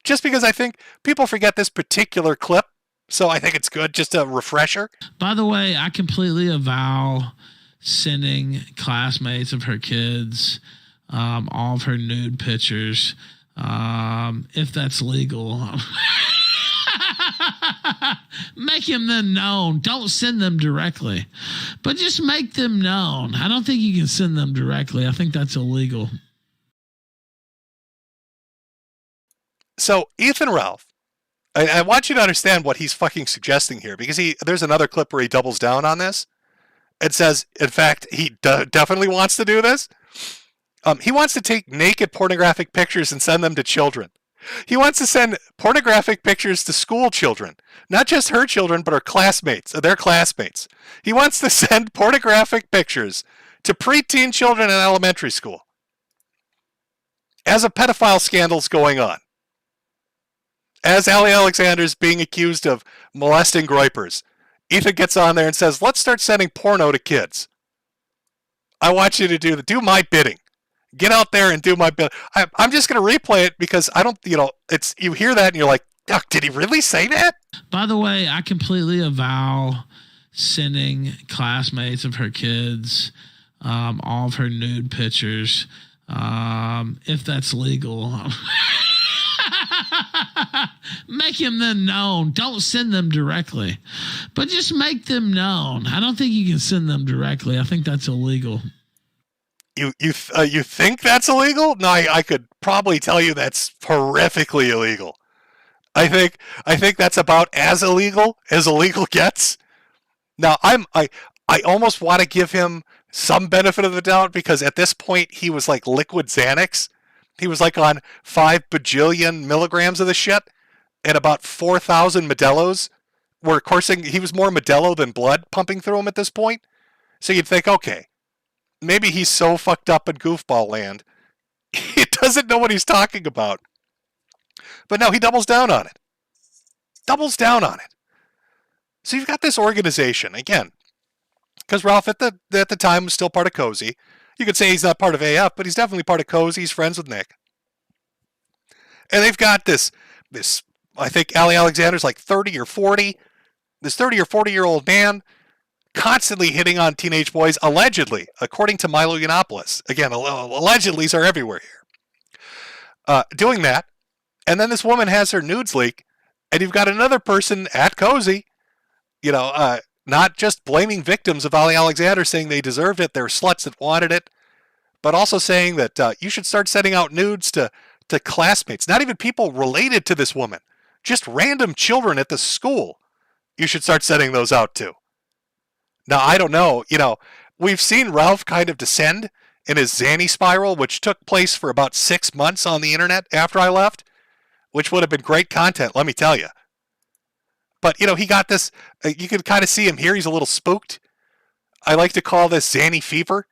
Just because I think people forget this particular clip, so I think it's good, just a refresher. By the way, I completely avow sending classmates of her kids all of her nude pictures, if that's legal. Making them known. Don't send them directly, but just make them known. I don't think you can send them directly. I think that's illegal. So Ethan Ralph, I want you to understand what he's fucking suggesting here, because there's another clip where he doubles down on this and says, in fact, he definitely wants to do this. He wants to take naked pornographic pictures and send them to children. He wants to send pornographic pictures to school children, not just her children, but her classmates, their classmates. He wants to send pornographic pictures to preteen children in elementary school as a pedophile scandal's going on. As Ali Alexander's being accused of molesting groypers, Ethan gets on there and says, let's start sending porno to kids. I want you to do my bidding. Get out there and do my bidding. I'm just going to replay it because I don't, you hear that and you're like, did he really say that? By the way, I completely avow sending classmates of her kids all of her nude pictures, if that's legal. Making them known. Don't send them directly, but just make them known. I don't think you can send them directly. I think that's illegal. You think that's illegal? No, I could probably tell you that's horrifically illegal. I think that's about as illegal gets. Now I almost want to give him some benefit of the doubt because at this point he was like liquid Xanax. He was like on 5 bajillion milligrams of the shit and about 4,000 Modelo's were coursing. He was more Modelo than blood pumping through him at this point. So you'd think, okay, maybe he's so fucked up in goofball land, he doesn't know what he's talking about. But no, he doubles down on it. So you've got this organization, again, because Ralph at the time was still part of Cozy. You could say he's not part of AF, but he's definitely part of Cozy. He's friends with Nick. And they've got this I think Ali Alexander's like 30 or 40. This 30 or 40-year-old man constantly hitting on teenage boys, allegedly, according to Milo Yiannopoulos. Again, allegedlys are everywhere here. Doing that. And then this woman has her nudes leak. And you've got another person at Cozy, not just blaming victims of Ali Alexander, saying they deserved it, they're sluts that wanted it, but also saying that you should start sending out nudes to classmates, not even people related to this woman, just random children at the school. You should start sending those out to. Now, I don't know, we've seen Ralph kind of descend in his Zanny spiral, which took place for about 6 months on the internet after I left, which would have been great content, let me tell you. But, he got this, you can kind of see him here. He's a little spooked. I like to call this Zanny fever.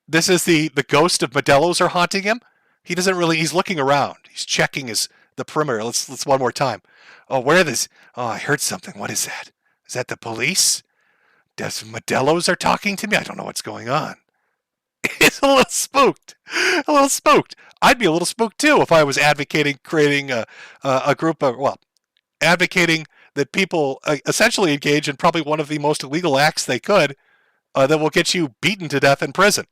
This is the ghost of Modelo's are haunting him. He doesn't really, he's looking around. He's checking the perimeter. Let's one more time. Oh, I heard something. What is that? Is that the police? Does Modelo's are talking to me? I don't know what's going on. He's a little spooked. I'd be a little spooked too if I was advocating creating a group of, advocating that people essentially engage in probably one of the most illegal acts they could that will get you beaten to death in prison.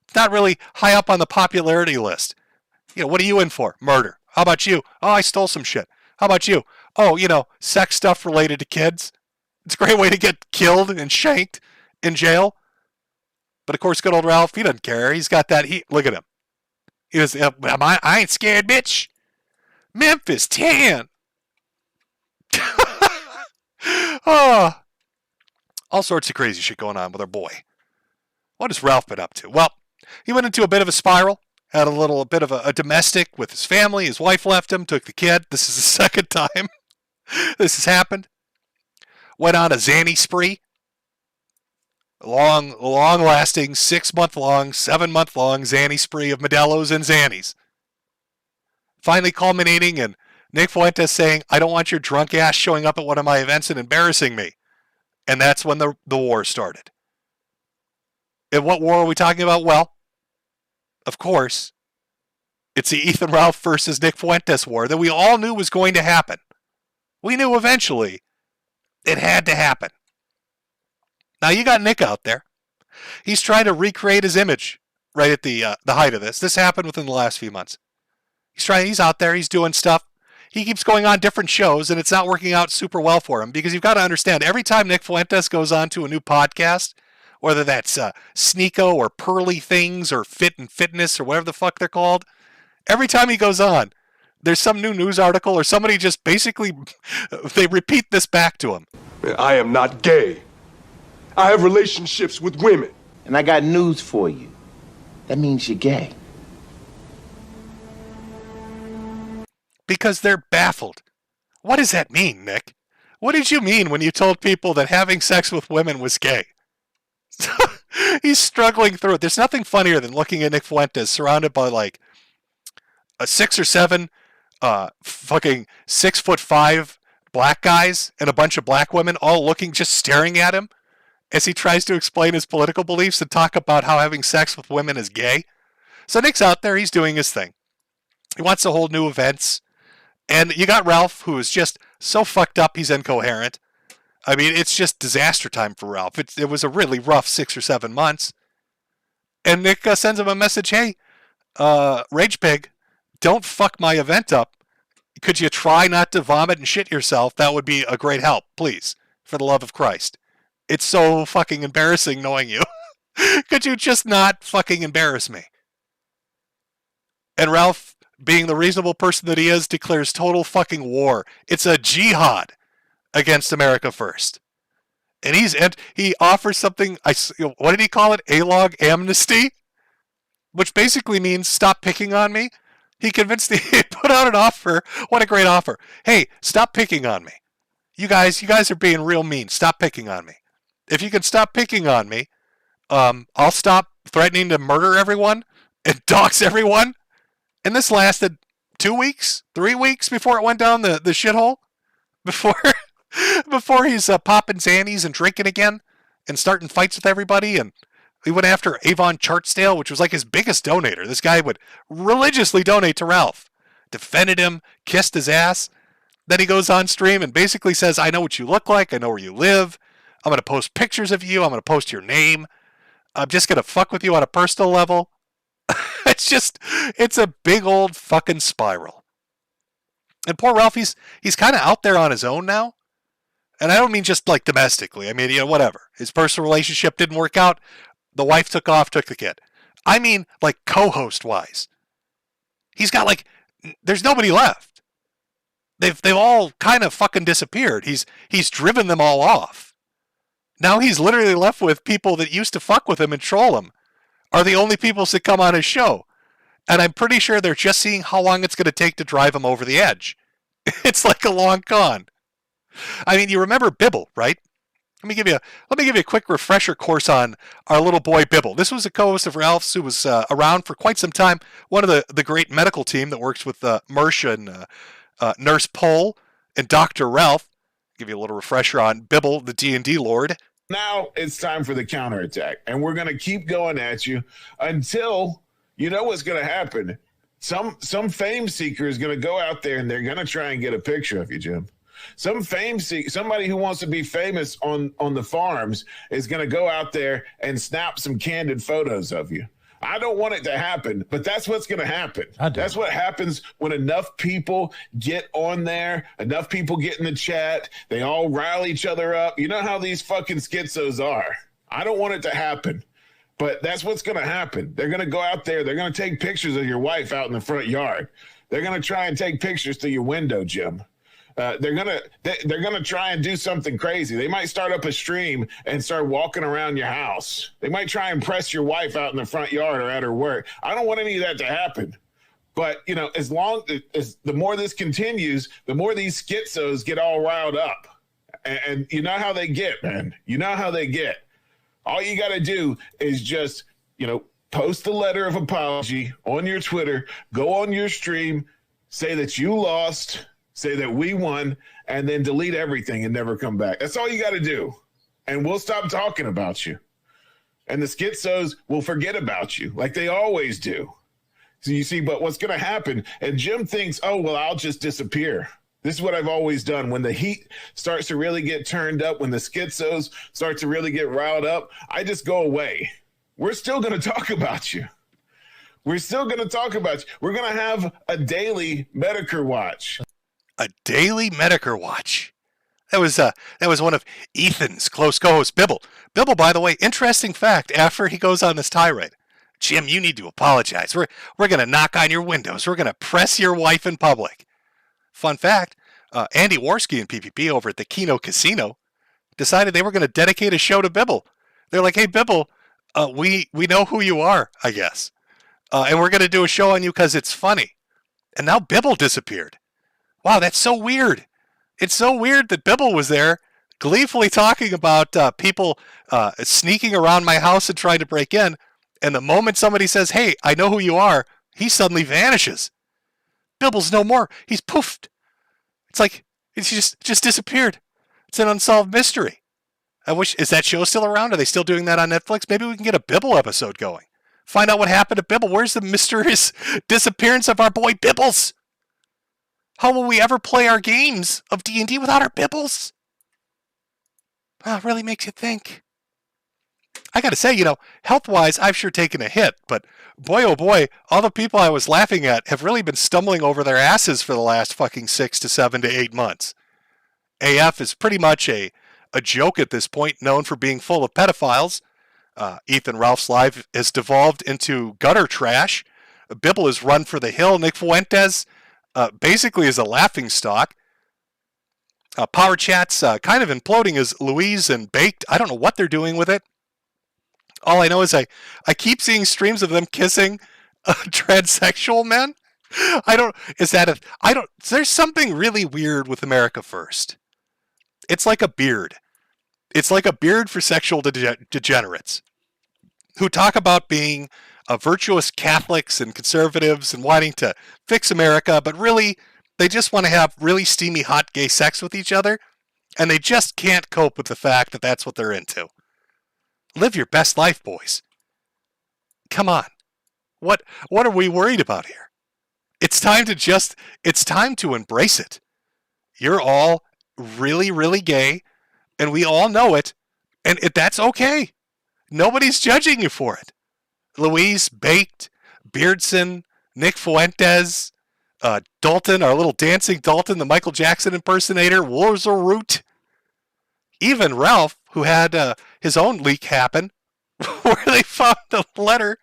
It's not really high up on the popularity list. What are you in for? Murder. How about you? Oh, I stole some shit. How about you? Oh, sex stuff related to kids. It's a great way to get killed and shanked in jail. But of course, good old Ralph, he doesn't care. He's got that heat. Look at him. He was, I ain't scared, bitch. Memphis 10. Oh, all sorts of crazy shit going on with our boy. What has Ralph been up to? Well, he went into a bit of a spiral, had a little bit of a domestic with his family. His wife left him, took the kid. This is the second time this has happened. Went on a Zanny spree. Long-lasting, 6-month-long, 7-month-long Zanny spree of Modelo's and Zannies. Finally culminating in Nick Fuentes saying, I don't want your drunk ass showing up at one of my events and embarrassing me. And that's when the war started. And what war are we talking about? Well, of course, it's the Ethan Ralph versus Nick Fuentes war that we all knew was going to happen. We knew eventually it had to happen. Now you got Nick out there. He's trying to recreate his image right at the height of this. This happened within the last few months. He's out there, he's doing stuff. He keeps going on different shows, and it's not working out super well for him because you've got to understand, every time Nick Fuentes goes on to a new podcast, whether that's Sneeko or Pearly Things or Fit and Fitness or whatever the fuck they're called, every time he goes on, there's some new news article or somebody just basically, they repeat this back to him. I am not gay. I have relationships with women. And I got news for you. That means you're gay. Because they're baffled. What does that mean, Nick? What did you mean when you told people that having sex with women was gay? He's struggling through it. There's nothing funnier than looking at Nick Fuentes surrounded by like a 6 or 7 fucking 6'5" black guys and a bunch of black women all looking, just staring at him as he tries to explain his political beliefs and talk about how having sex with women is gay. So Nick's out there, he's doing his thing. He wants to hold new events. And you got Ralph, who is just so fucked up he's incoherent. I mean, it's just disaster time for Ralph. It was a really rough 6 or 7 months. And Nick sends him a message, hey, Rage Pig, don't fuck my event up. could you try not to vomit and shit yourself? That would be a great help, please, for the love of Christ. It's so fucking embarrassing knowing you. Could you just not fucking embarrass me? And Ralph, being the reasonable person that he is, declares total fucking war. It's a jihad against America First. And he offers something, what did he call it? A-log amnesty? Which basically means stop picking on me. He put out an offer. What a great offer. Hey, stop picking on me. You guys are being real mean. Stop picking on me. If you can stop picking on me, I'll stop threatening to murder everyone and dox everyone. And this lasted 2 weeks, 3 weeks before it went down the shithole. Before he's popping Xannies and drinking again and starting fights with everybody. And he went after Avon Chartsdale, which was like his biggest donator. This guy would religiously donate to Ralph. Defended him, kissed his ass. Then he goes on stream and basically says, I know what you look like. I know where you live. I'm going to post pictures of you. I'm going to post your name. I'm just going to fuck with you on a personal level. It's a big old fucking spiral. And poor Ralph, he's kind of out there on his own now. And I don't mean just like domestically. I mean, whatever. His personal relationship didn't work out. The wife took the kid. I mean, like co-host wise. He's got there's nobody left. They've all kind of fucking disappeared. He's driven them all off. Now he's literally left with people that used to fuck with him and troll him are the only people that come on his show. And I'm pretty sure they're just seeing how long it's going to take to drive him over the edge. It's like a long con. I mean, you remember Bibble, right? Let me give you a quick refresher course on our little boy Bibble. This was a co-host of Ralph's who was around for quite some time. One of the great medical team that works with Mersh and Nurse Pole and Dr. Ralph. Give you a little refresher on Bibble, the D&D Lord. Now it's time for the counterattack, and we're going to keep going at you until you know what's going to happen. Some fame seeker is going to go out there and they're going to try and get a picture of you, Jim. Somebody who wants to be famous on the farms is going to go out there and snap some candid photos of you. I don't want it to happen, but that's what's going to happen. That's what happens when enough people get on there, enough people get in the chat, they all rile each other up. You know how these fucking schizos are. I don't want it to happen, but that's what's going to happen. They're going to go out there. They're going to take pictures of your wife out in the front yard. They're going to try and take pictures through your window, Jim. They're gonna try and do something crazy. They might start up a stream and start walking around your house. They might try and press your wife out in the front yard or at her work. I don't want any of that to happen. But as long as the more this continues, the more these schizos get all riled up. And you know how they get, man. You know how they get. All you got to do is just post a letter of apology on your Twitter, go on your stream, say that you lost. Say that we won, and then delete everything and never come back. That's all you got to do. And we'll stop talking about you. And the schizos will forget about you like they always do. So you see, but what's going to happen, and Jim thinks, oh, well, I'll just disappear. This is what I've always done. When the heat starts to really get turned up, when the schizos start to really get riled up, I just go away. We're still going to talk about you. We're still going to talk about you. We're going to have a daily Metokur watch. A daily Metokur watch. That was one of Ethan's close co-hosts, Bibble. Bibble, by the way, interesting fact, after he goes on this tirade, Jim, you need to apologize. We're going to knock on your windows. We're going to press your wife in public. Fun fact, Andy Warski and PPP over at the Keno Casino decided they were going to dedicate a show to Bibble. They're like, hey, Bibble, we know who you are, I guess. And we're going to do a show on you because it's funny. And now Bibble disappeared. Wow, that's so weird. It's so weird that Bibble was there gleefully talking about people sneaking around my house and trying to break in. And the moment somebody says, hey, I know who you are, he suddenly vanishes. Bibble's no more. He's poofed. It's like, it's just disappeared. It's an unsolved mystery. Is that show still around? Are they still doing that on Netflix? Maybe we can get a Bibble episode going. Find out what happened to Bibble. Where's the mysterious disappearance of our boy Bibbles? How will we ever play our games of D&D without our Bibbles? Well, it really makes you think. I got to say, health-wise, I've sure taken a hit, but boy, oh boy, all the people I was laughing at have really been stumbling over their asses for the last fucking 6 to 7 to 8 months. AF is pretty much a joke at this point, known for being full of pedophiles. Ethan Ralph's live has devolved into gutter trash. Bibble is run for the hill. Nick Fuentes basically is a laughingstock. Power Chat's kind of imploding as Louise and Baked. I don't know what they're doing with it. All I know is I keep seeing streams of them kissing transsexual men. There's something really weird with America First. It's like a beard. It's like a beard for sexual degenerates who talk about being virtuous Catholics and conservatives and wanting to fix America, but really they just want to have really steamy, hot gay sex with each other, and they just can't cope with the fact that that's what they're into. Live your best life, boys. Come on. What are we worried about here? It's time to embrace it. You're all really, really gay, and we all know it, and that's okay. Nobody's judging you for it. Louise, Baked, Beardson, Nick Fuentes, Dalton, our little dancing Dalton, the Michael Jackson impersonator, Root. Even Ralph, who had his own leak happen, where they found a letter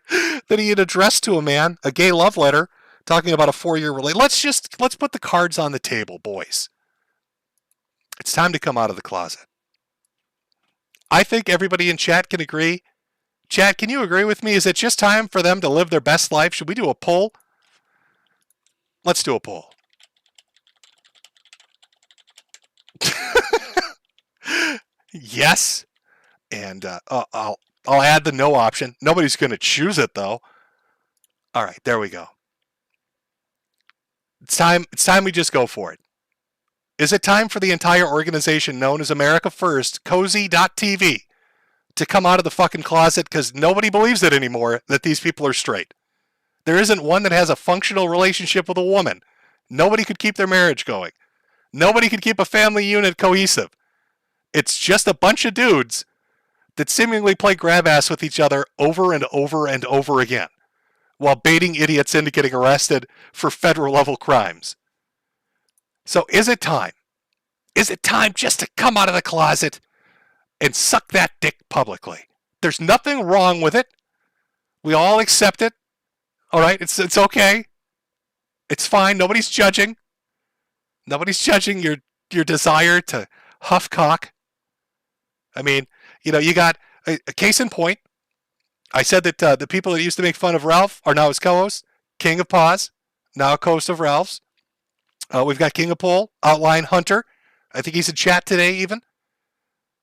that he had addressed to a man, a gay love letter, talking about a 4-year relationship. Let's put the cards on the table, boys. It's time to come out of the closet. I think everybody in chat can agree. Chat, can you agree with me? Is it just time for them to live their best life? Should we do a poll? Let's do a poll. Yes. And I'll add the no option. Nobody's going to choose it, though. All right, there we go. It's time we just go for it. Is it time for the entire organization known as America First, Cozy.tv, to come out of the fucking closet because nobody believes it anymore that these people are straight? There isn't one that has a functional relationship with a woman. Nobody could keep their marriage going. Nobody could keep a family unit cohesive. It's just a bunch of dudes that seemingly play grab ass with each other over and over and over again while baiting idiots into getting arrested for federal level crimes. So is it time? Is it time just to come out of the closet and suck that dick publicly? There's nothing wrong with it. We all accept it. All right, it's okay. It's fine. Nobody's judging. Nobody's judging your desire to huff cock. I mean, you got a case in point. I said that the people that used to make fun of Ralph are now his co-hosts. King of Paws, now a co-host of Ralph's. We've got King of Pole, Outline Hunter. I think he's in chat today even.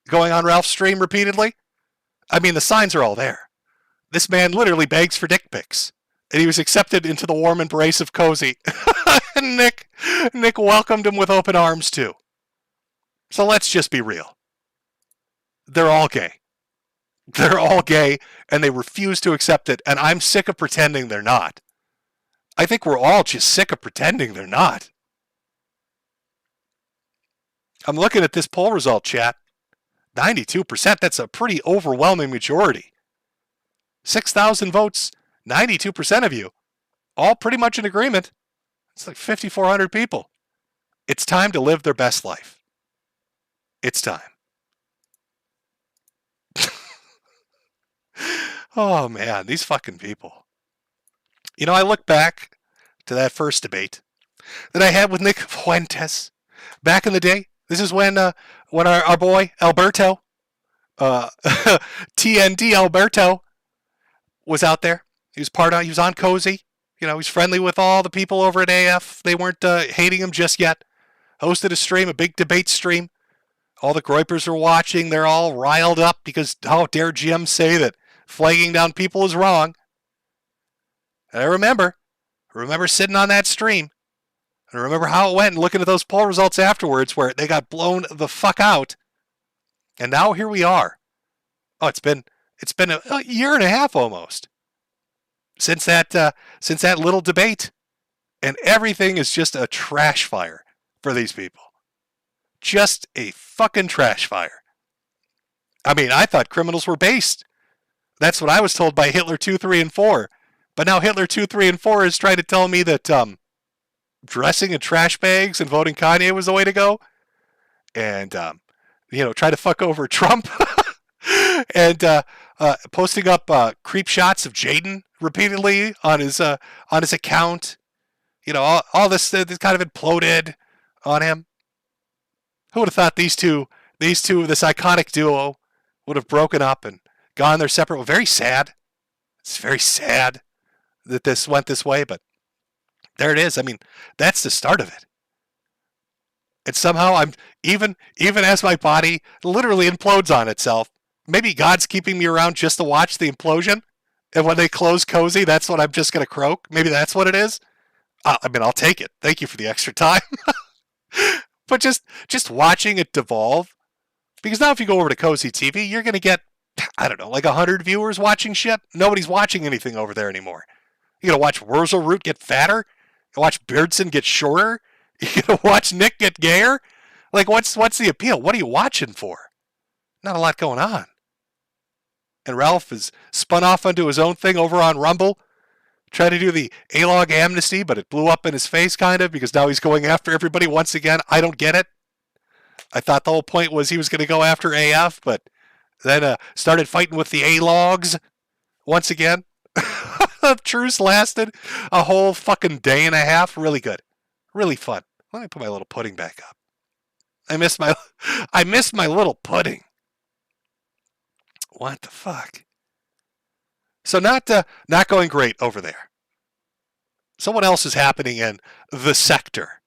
Going on Ralph's stream repeatedly. I mean, the signs are all there. This man literally begs for dick pics. And he was accepted into the warm embrace of Cozy. And Nick welcomed him with open arms too. So let's just be real. They're all gay. They're all gay, and they refuse to accept it, and I'm sick of pretending they're not. I think we're all just sick of pretending they're not. I'm looking at this poll result, chat. 92%, that's a pretty overwhelming majority. 6,000 votes, 92% of you, all pretty much in agreement. It's like 5,400 people. It's time to live their best life. It's time. Oh, man, these fucking people. I look back to that first debate that I had with Nick Fuentes back in the day. This is when our boy Alberto, TND Alberto, was out there. He was on Cozy. He's friendly with all the people over at AF. They weren't hating him just yet. Hosted a stream, a big debate stream. All the Groypers are watching. They're all riled up because how dare Jim say that flagging down people is wrong. And I remember sitting on that stream. And I remember how it went and looking at those poll results afterwards where they got blown the fuck out. And now here we are. Oh, it's been a year and a half almost since that little debate. And everything is just a trash fire for these people. Just a fucking trash fire. I mean, I thought criminals were based That's what I was told by Hitler 2, 3, and 4. But now Hitler 2, 3, and 4 is trying to tell me that dressing in trash bags and voting Kanye was the way to go. And, try to fuck over Trump. And posting up creep shots of Jaden repeatedly on his account. All this kind of imploded on him. Who would have thought these two, this iconic duo, would have broken up and gone their separate? Very sad. It's very sad that this went this way, but there it is. I mean, that's the start of it. And somehow I'm even as my body literally implodes on itself. Maybe God's keeping me around just to watch the implosion. And when they close Cozy, that's when I'm just going to croak. Maybe that's what it is. I'll take it. Thank you for the extra time. But just watching it devolve. Because now if you go over to Cozy TV, you're going to get, I don't know, like 100 viewers watching shit. Nobody's watching anything over there anymore. You're going to watch Wurzelroot get fatter. You watch Beardson get shorter. You're going to watch Nick get gayer. Like, what's the appeal? What are you watching for? Not a lot going on. And Ralph has spun off onto his own thing over on Rumble. Tried to do the A-log amnesty, but it blew up in his face, kind of, because now he's going after everybody once again. I don't get it. I thought the whole point was he was going to go after AF, but then started fighting with the A-logs once again. The truce lasted a whole fucking day and a half. Really good. Really fun. Let me put my little pudding back up. I missed my little pudding. What the fuck? So not going great over there. So what else is happening in the sector?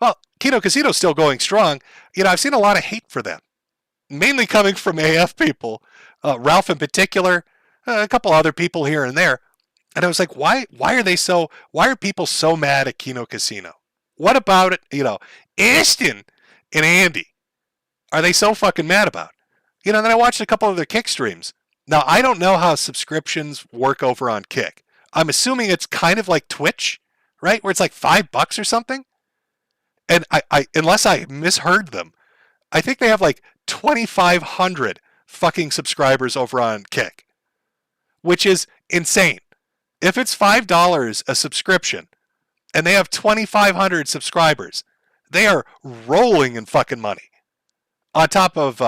Well, Kino Casino's still going strong. I've seen a lot of hate for them. Mainly coming from AF people. Ralph in particular. A couple other people here and there. And I was like, why are people so mad at Kino Casino? What about it, Ashton and Andy? Are they so fucking mad about? Then I watched a couple of their Kick streams. Now, I don't know how subscriptions work over on Kick. I'm assuming it's kind of like Twitch, right? Where it's like $5 or something. And I unless I misheard them, I think they have like 2,500 fucking subscribers over on Kick, which is insane. If it's $5 a subscription and they have 2,500 subscribers, they are rolling in fucking money. On top of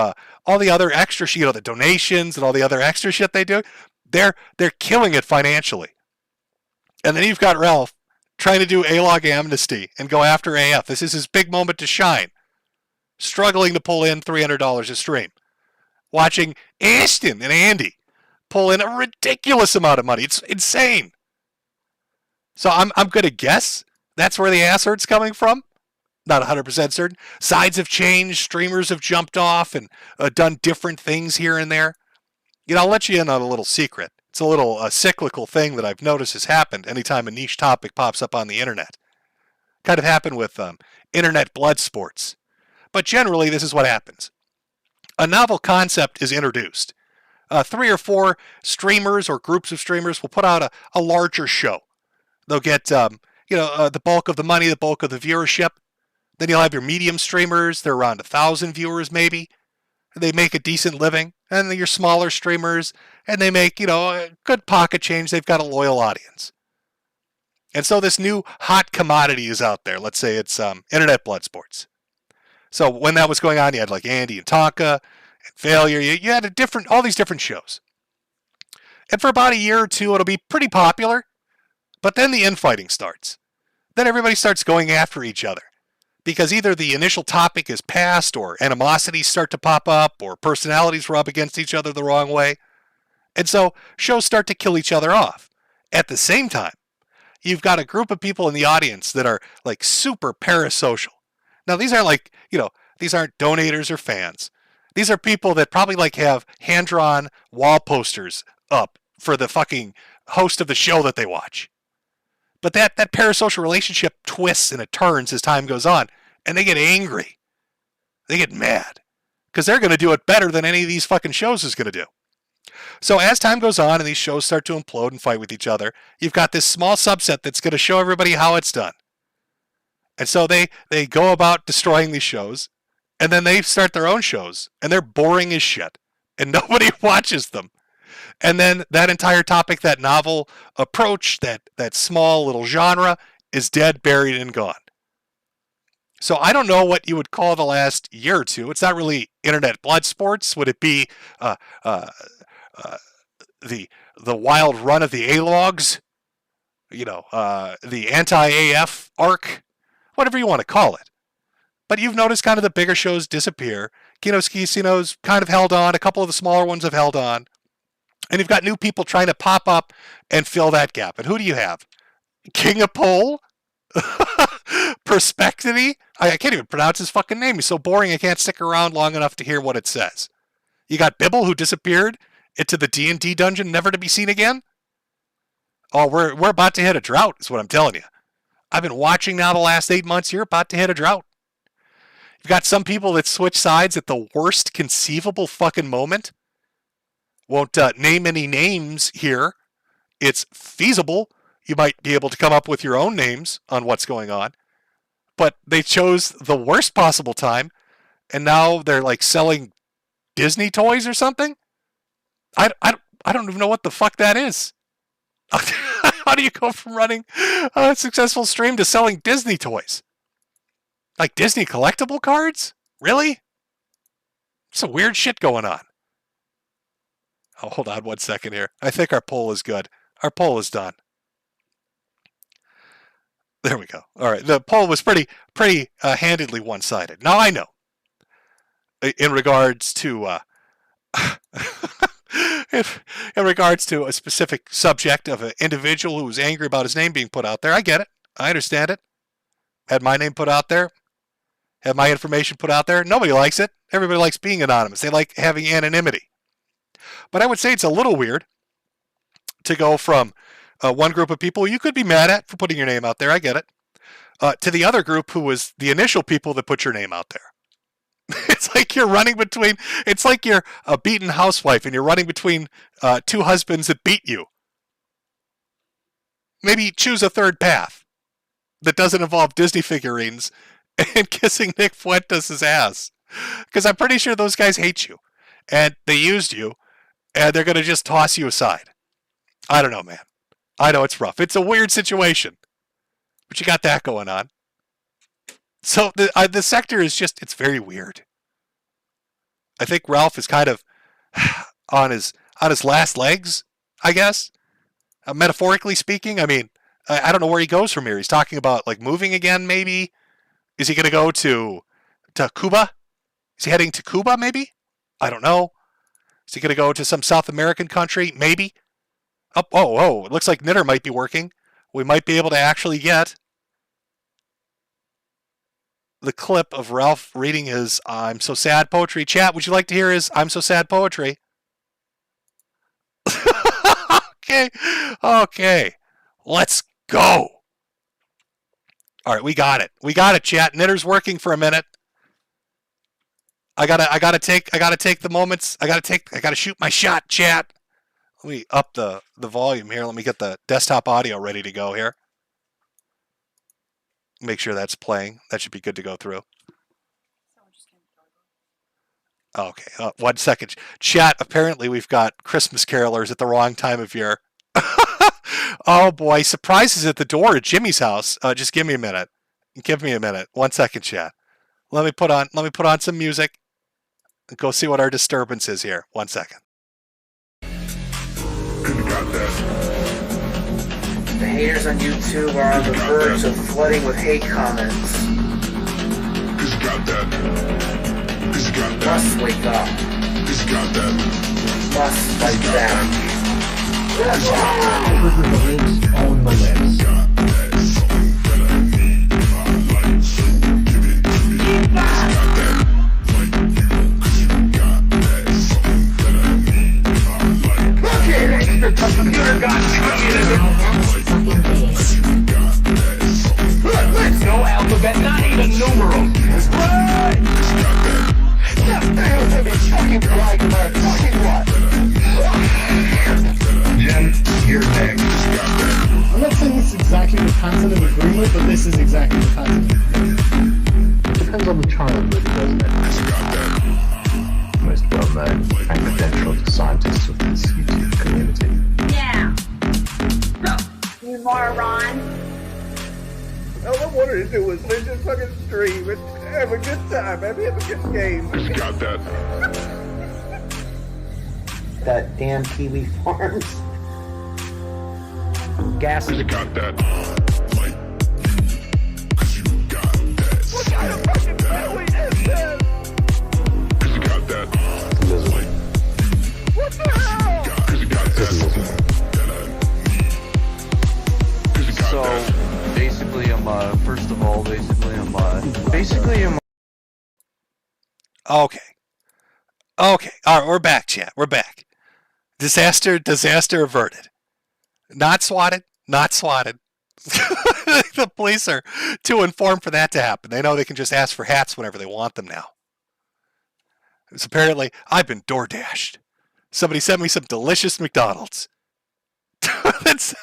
all the other extra shit, the donations and all the other extra shit they do, they're killing it financially. And then you've got Ralph trying to do A-log amnesty and go after AF. This is his big moment to shine. Struggling to pull in $300 a stream. Watching Ashton and Andy pull in a ridiculous amount of money. It's insane. So I'm going to guess that's where the ass hurt's coming from. Not 100% certain. Sides have changed. Streamers have jumped off and done different things here and there. I'll let you in on a little secret. It's a little cyclical thing that I've noticed has happened anytime a niche topic pops up on the internet. Kind of happened with internet blood sports. But generally, this is what happens. A novel concept is introduced. 3 or 4 streamers or groups of streamers will put out a larger show. They'll get the bulk of the money, the bulk of the viewership. Then you'll have your medium streamers. They're around 1,000 viewers maybe. They make a decent living. And then your smaller streamers, and they make, a good pocket change. They've got a loyal audience. And so this new hot commodity is out there. Let's say it's internet blood sports. So when that was going on, you had like Andy and Tonka and Failure. You had all these different shows. And for about a year or two, it'll be pretty popular. But then the infighting starts. Then everybody starts going after each other. Because either the initial topic is passed, or animosities start to pop up, or personalities rub against each other the wrong way. And so shows start to kill each other off. At the same time, you've got a group of people in the audience that are like super parasocial. Now these aren't these aren't donators or fans. These are people that probably like have hand-drawn wall posters up for the fucking host of the show that they watch. But that parasocial relationship twists and it turns as time goes on. And they get angry. They get mad. Because they're going to do it better than any of these fucking shows is going to do. So as time goes on and these shows start to implode and fight with each other, you've got this small subset that's going to show everybody how it's done. And so they go about destroying these shows. And then they start their own shows. And they're boring as shit. And nobody watches them. And then that entire topic, that novel approach, that small little genre is dead, buried, and gone. So I don't know what you would call the last year or two. It's not really internet blood sports. Would it be the wild run of the A-logs? The anti-AF arc? Whatever you want to call it. But you've noticed kind of the bigger shows disappear. Kino's Casino's kind of held on. A couple of the smaller ones have held on. And you've got new people trying to pop up and fill that gap. And who do you have? King of Pole? Perspective? I can't even pronounce his fucking name. He's so boring I can't stick around long enough to hear what it says. You got Bibble, who disappeared into the D&D dungeon, never to be seen again. Oh, we're about to hit a drought, is what I'm telling you. I've been watching now the last 8 months. You're about to hit a drought. You've got some people that switch sides at the worst conceivable fucking moment. Won't name any names here. It's feasible. You might be able to come up with your own names on what's going on. But they chose the worst possible time, and now they're like selling Disney toys or something? I don't even know what the fuck that is. How do you go from running a successful stream to selling Disney toys? Like Disney collectible cards? Really? Some weird shit going on. Oh, hold on 1 second here. I think our poll is good. Our poll is done. There we go. All right. The poll was pretty handedly one-sided. Now I know. In regards to in regards to a specific subject of an individual who was angry about his name being put out there, I get it. I understand it. Had my name put out there. Had my information put out there. Nobody likes it. Everybody likes being anonymous. They like having anonymity. But I would say it's a little weird to go from one group of people you could be mad at for putting your name out there, I get it, to the other group who was the initial people that put your name out there. It's like you're running between, it's like you're a beaten housewife and you're running between two husbands that beat you. Maybe choose a third path that doesn't involve Disney figurines and kissing Nick Fuentes' ass. Because I'm pretty sure those guys hate you. And they used you. And they're going to just toss you aside. I don't know, man. I know it's rough. It's a weird situation. But you got that going on. So the sector is just, it's very weird. I think Ralph is kind of on his last legs, I guess. Metaphorically speaking. I mean, I don't know where he goes from here. He's talking about like moving again, maybe. Is he going to go to Cuba? Is he heading to Cuba, maybe? I don't know. Is he going to go to some South American country? Maybe. Oh, it looks like Knitter might be working. We might be able to actually get the clip of Ralph reading his I'm So Sad poetry. Chat, would you like to hear his I'm So Sad poetry? Okay. Let's go. All right, we got it. We got it, chat. Knitter's working for a minute. I gotta take the moments. I gotta shoot my shot, chat. Let me up the volume here. Let me get the desktop audio ready to go here. Make sure that's playing. That should be good to go through. Okay, 1 second. Chat, apparently we've got Christmas carolers at the wrong time of year. Oh boy, surprises at the door at Jimmy's house. Just give me a minute. Give me a minute. 1 second, chat. Let me put on some music and go see what our disturbance is here. 1 second. The haters on YouTube are on the verge of flooding with hate comments. Must wake up. Must fight back. Over the lips, on the lips. The computer got communism. No alphabet, not even numerals. Right. Jim, you're next. I'm not saying this is exactly the pattern of agreement, but this is exactly the pattern of agreement. It depends on the child, really, doesn't it? Most well-known and credentialed scientists of this YouTube community moron. All I wanted to do was live this fucking stream and have a good time, have a good game. Got that. That damn Kiwi Farms. Gas. Got that. What kind of fucking belly is this? Got that. What the hell? So basically, I'm first of all, basically I'm. Okay. All right, we're back, chat. We're back. Disaster averted. Not swatted. The police are too informed for that to happen. They know they can just ask for hats whenever they want them now. It's apparently, I've been door dashed. Somebody sent me some delicious McDonald's. That's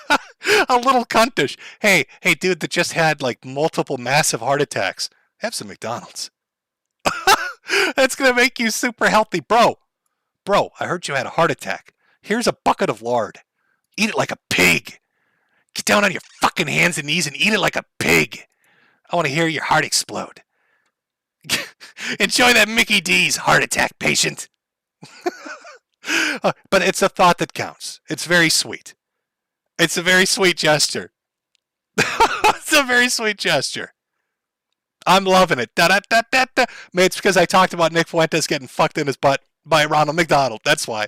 a little cuntish. Hey, dude that just had like multiple massive heart attacks. Have some McDonald's. That's going to make you super healthy. Bro, I heard you had a heart attack. Here's a bucket of lard. Eat it like a pig. Get down on your fucking hands and knees and eat it like a pig. I want to hear your heart explode. Enjoy that Mickey D's, heart attack patient. But it's a thought that counts. It's very sweet. It's a very sweet gesture. It's a very sweet gesture. I'm loving it. Da-da-da-da-da. Maybe it's because I talked about Nick Fuentes getting fucked in his butt by Ronald McDonald. That's why.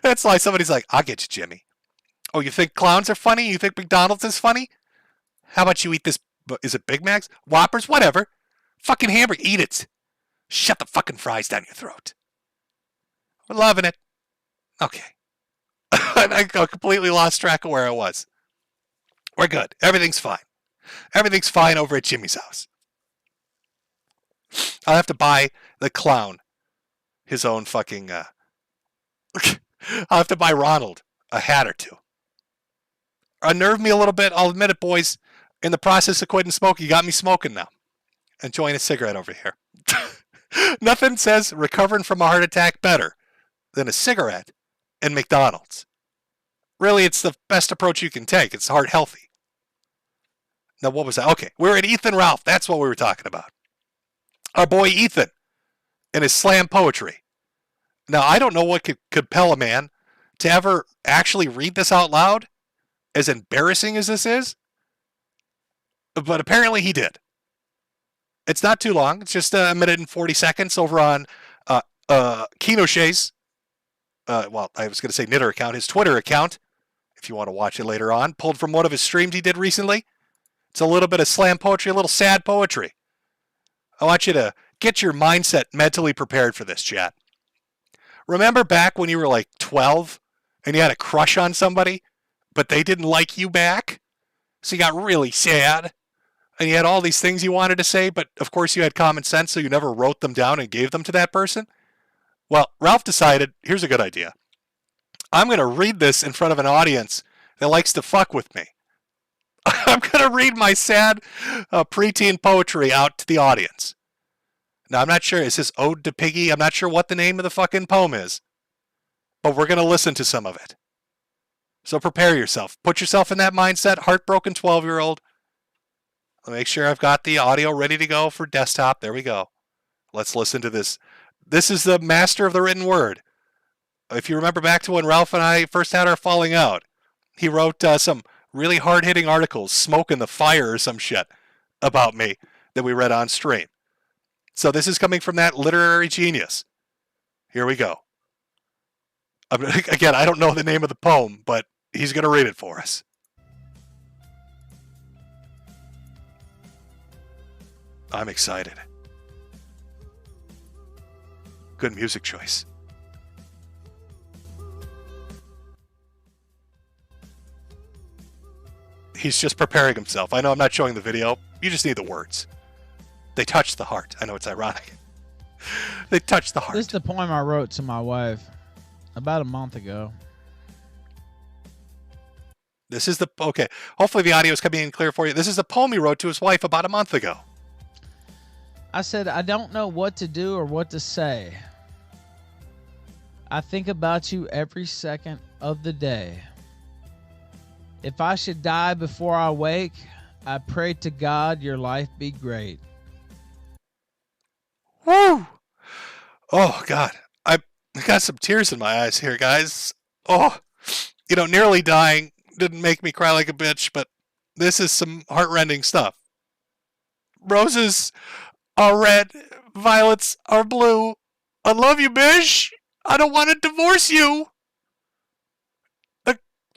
That's why somebody's like, I'll get you, Jimmy. Oh, you think clowns are funny? You think McDonald's is funny? How about you eat this? Is it Big Macs? Whoppers? Whatever. Fucking hamburger. Eat it. Shut the fucking fries down your throat. We're loving it. Okay. I completely lost track of where I was. We're good. Everything's fine. Everything's fine over at Jimmy's house. I'll have to buy the clown his own fucking... I'll have to buy Ronald a hat or two. Unnerved me a little bit. I'll admit it, boys. In the process of quitting smoking, you got me smoking now. Enjoying a cigarette over here. Nothing says recovering from a heart attack better than a cigarette and McDonald's. Really, it's the best approach you can take. It's heart healthy. Now, what was that? Okay, we're at Ethan Ralph. That's what we were talking about. Our boy Ethan and his slam poetry. Now, I don't know what could compel a man to ever actually read this out loud, as embarrassing as this is, but apparently he did. It's not too long. It's just a minute and 40 seconds over on Kinoshay's, well, I was going to say Knitter account, his Twitter account, if you want to watch it later on, pulled from one of his streams he did recently. It's a little bit of slam poetry, a little sad poetry. I want you to get your mindset mentally prepared for this, chat. Remember back when you were like 12 and you had a crush on somebody, but they didn't like you back? So you got really sad and you had all these things you wanted to say, but of course you had common sense, so you never wrote them down and gave them to that person? Well, Ralph decided, here's a good idea. I'm going to read this in front of an audience that likes to fuck with me. I'm going to read my sad preteen poetry out to the audience. Now, I'm not sure, is this Ode to Piggy? I'm not sure what the name of the fucking poem is, but we're going to listen to some of it. So prepare yourself. Put yourself in that mindset, heartbroken 12-year-old. I'll make sure I've got the audio ready to go for desktop. There we go. Let's listen to this. This is the master of the written word. If you remember back to when Ralph and I first had our falling out, he wrote some really hard-hitting articles, Smoke in the Fire or some shit, about me that we read on stream. So this is coming from that literary genius. Here we go. Again, I don't know the name of the poem, but he's going to read it for us. I'm excited. Good music choice. He's just preparing himself. I know I'm not showing the video. You just need the words. They touch the heart. I know it's ironic. They touch the heart. This is the poem I wrote to my wife about a month ago. This is the... Okay. Hopefully the audio is coming in clear for you. This is the poem he wrote to his wife about a month ago. I said, I don't know what to do or what to say. I think about you every second of the day. If I should die before I wake, I pray to God your life be great. Woo! Oh, God. I got some tears in my eyes here, guys. Oh, nearly dying didn't make me cry like a bitch, but this is some heartrending stuff. Roses are red, violets are blue. I love you, Bish. I don't want to divorce you.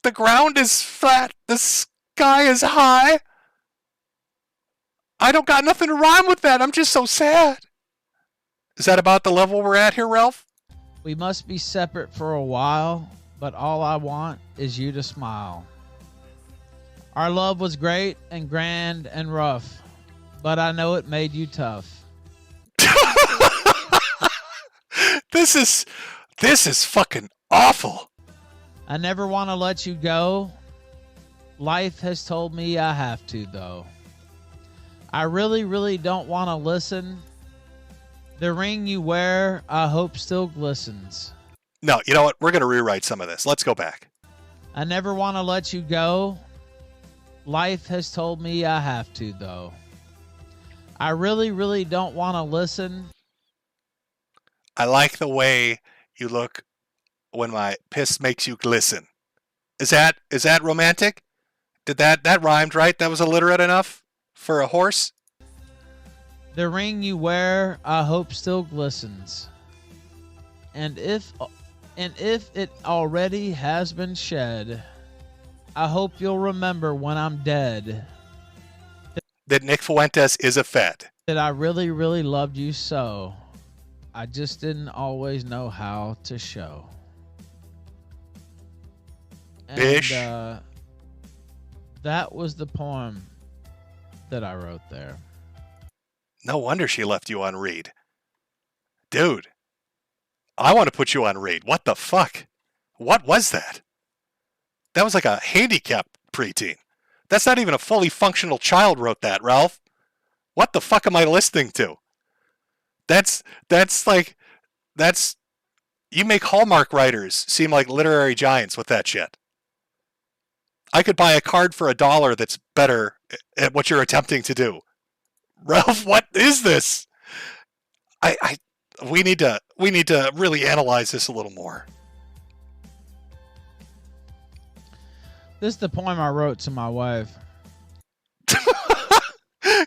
The ground is flat, the sky is high. I don't got nothing to rhyme with that. I'm just so sad. Is that about the level we're at here, Ralph? We must be separate for a while, but all I want is you to smile. Our love was great and grand and rough, but I know it made you tough. This is fucking awful. I never want to let you go. Life has told me I have to, though. I really, really don't want to listen. The ring you wear, I hope still glistens. No, you know what? We're going to rewrite some of this. Let's go back. I never want to let you go. Life has told me I have to, though. I really, really don't want to listen. I like the way you look when my piss makes you glisten. Is that romantic? Did that rhymed, right? That was alliterate enough for a horse? The ring you wear, I hope still glistens. And if it already has been shed, I hope you'll remember when I'm dead that Nick Fuentes is a Fed. That I really, really loved you so. I just didn't always know how to show. Bish. And, that was the poem that I wrote there. No wonder she left you on read. Dude, I want to put you on read. What the fuck? What was that? That was like a handicapped preteen. That's not even a fully functional child wrote that, Ralph. What the fuck am I listening to? That's you make Hallmark writers seem like literary giants with that shit. I could buy a card for $1 that's better at what you're attempting to do. Ralph, what is this? We need to really analyze this a little more. This is the poem I wrote to my wife.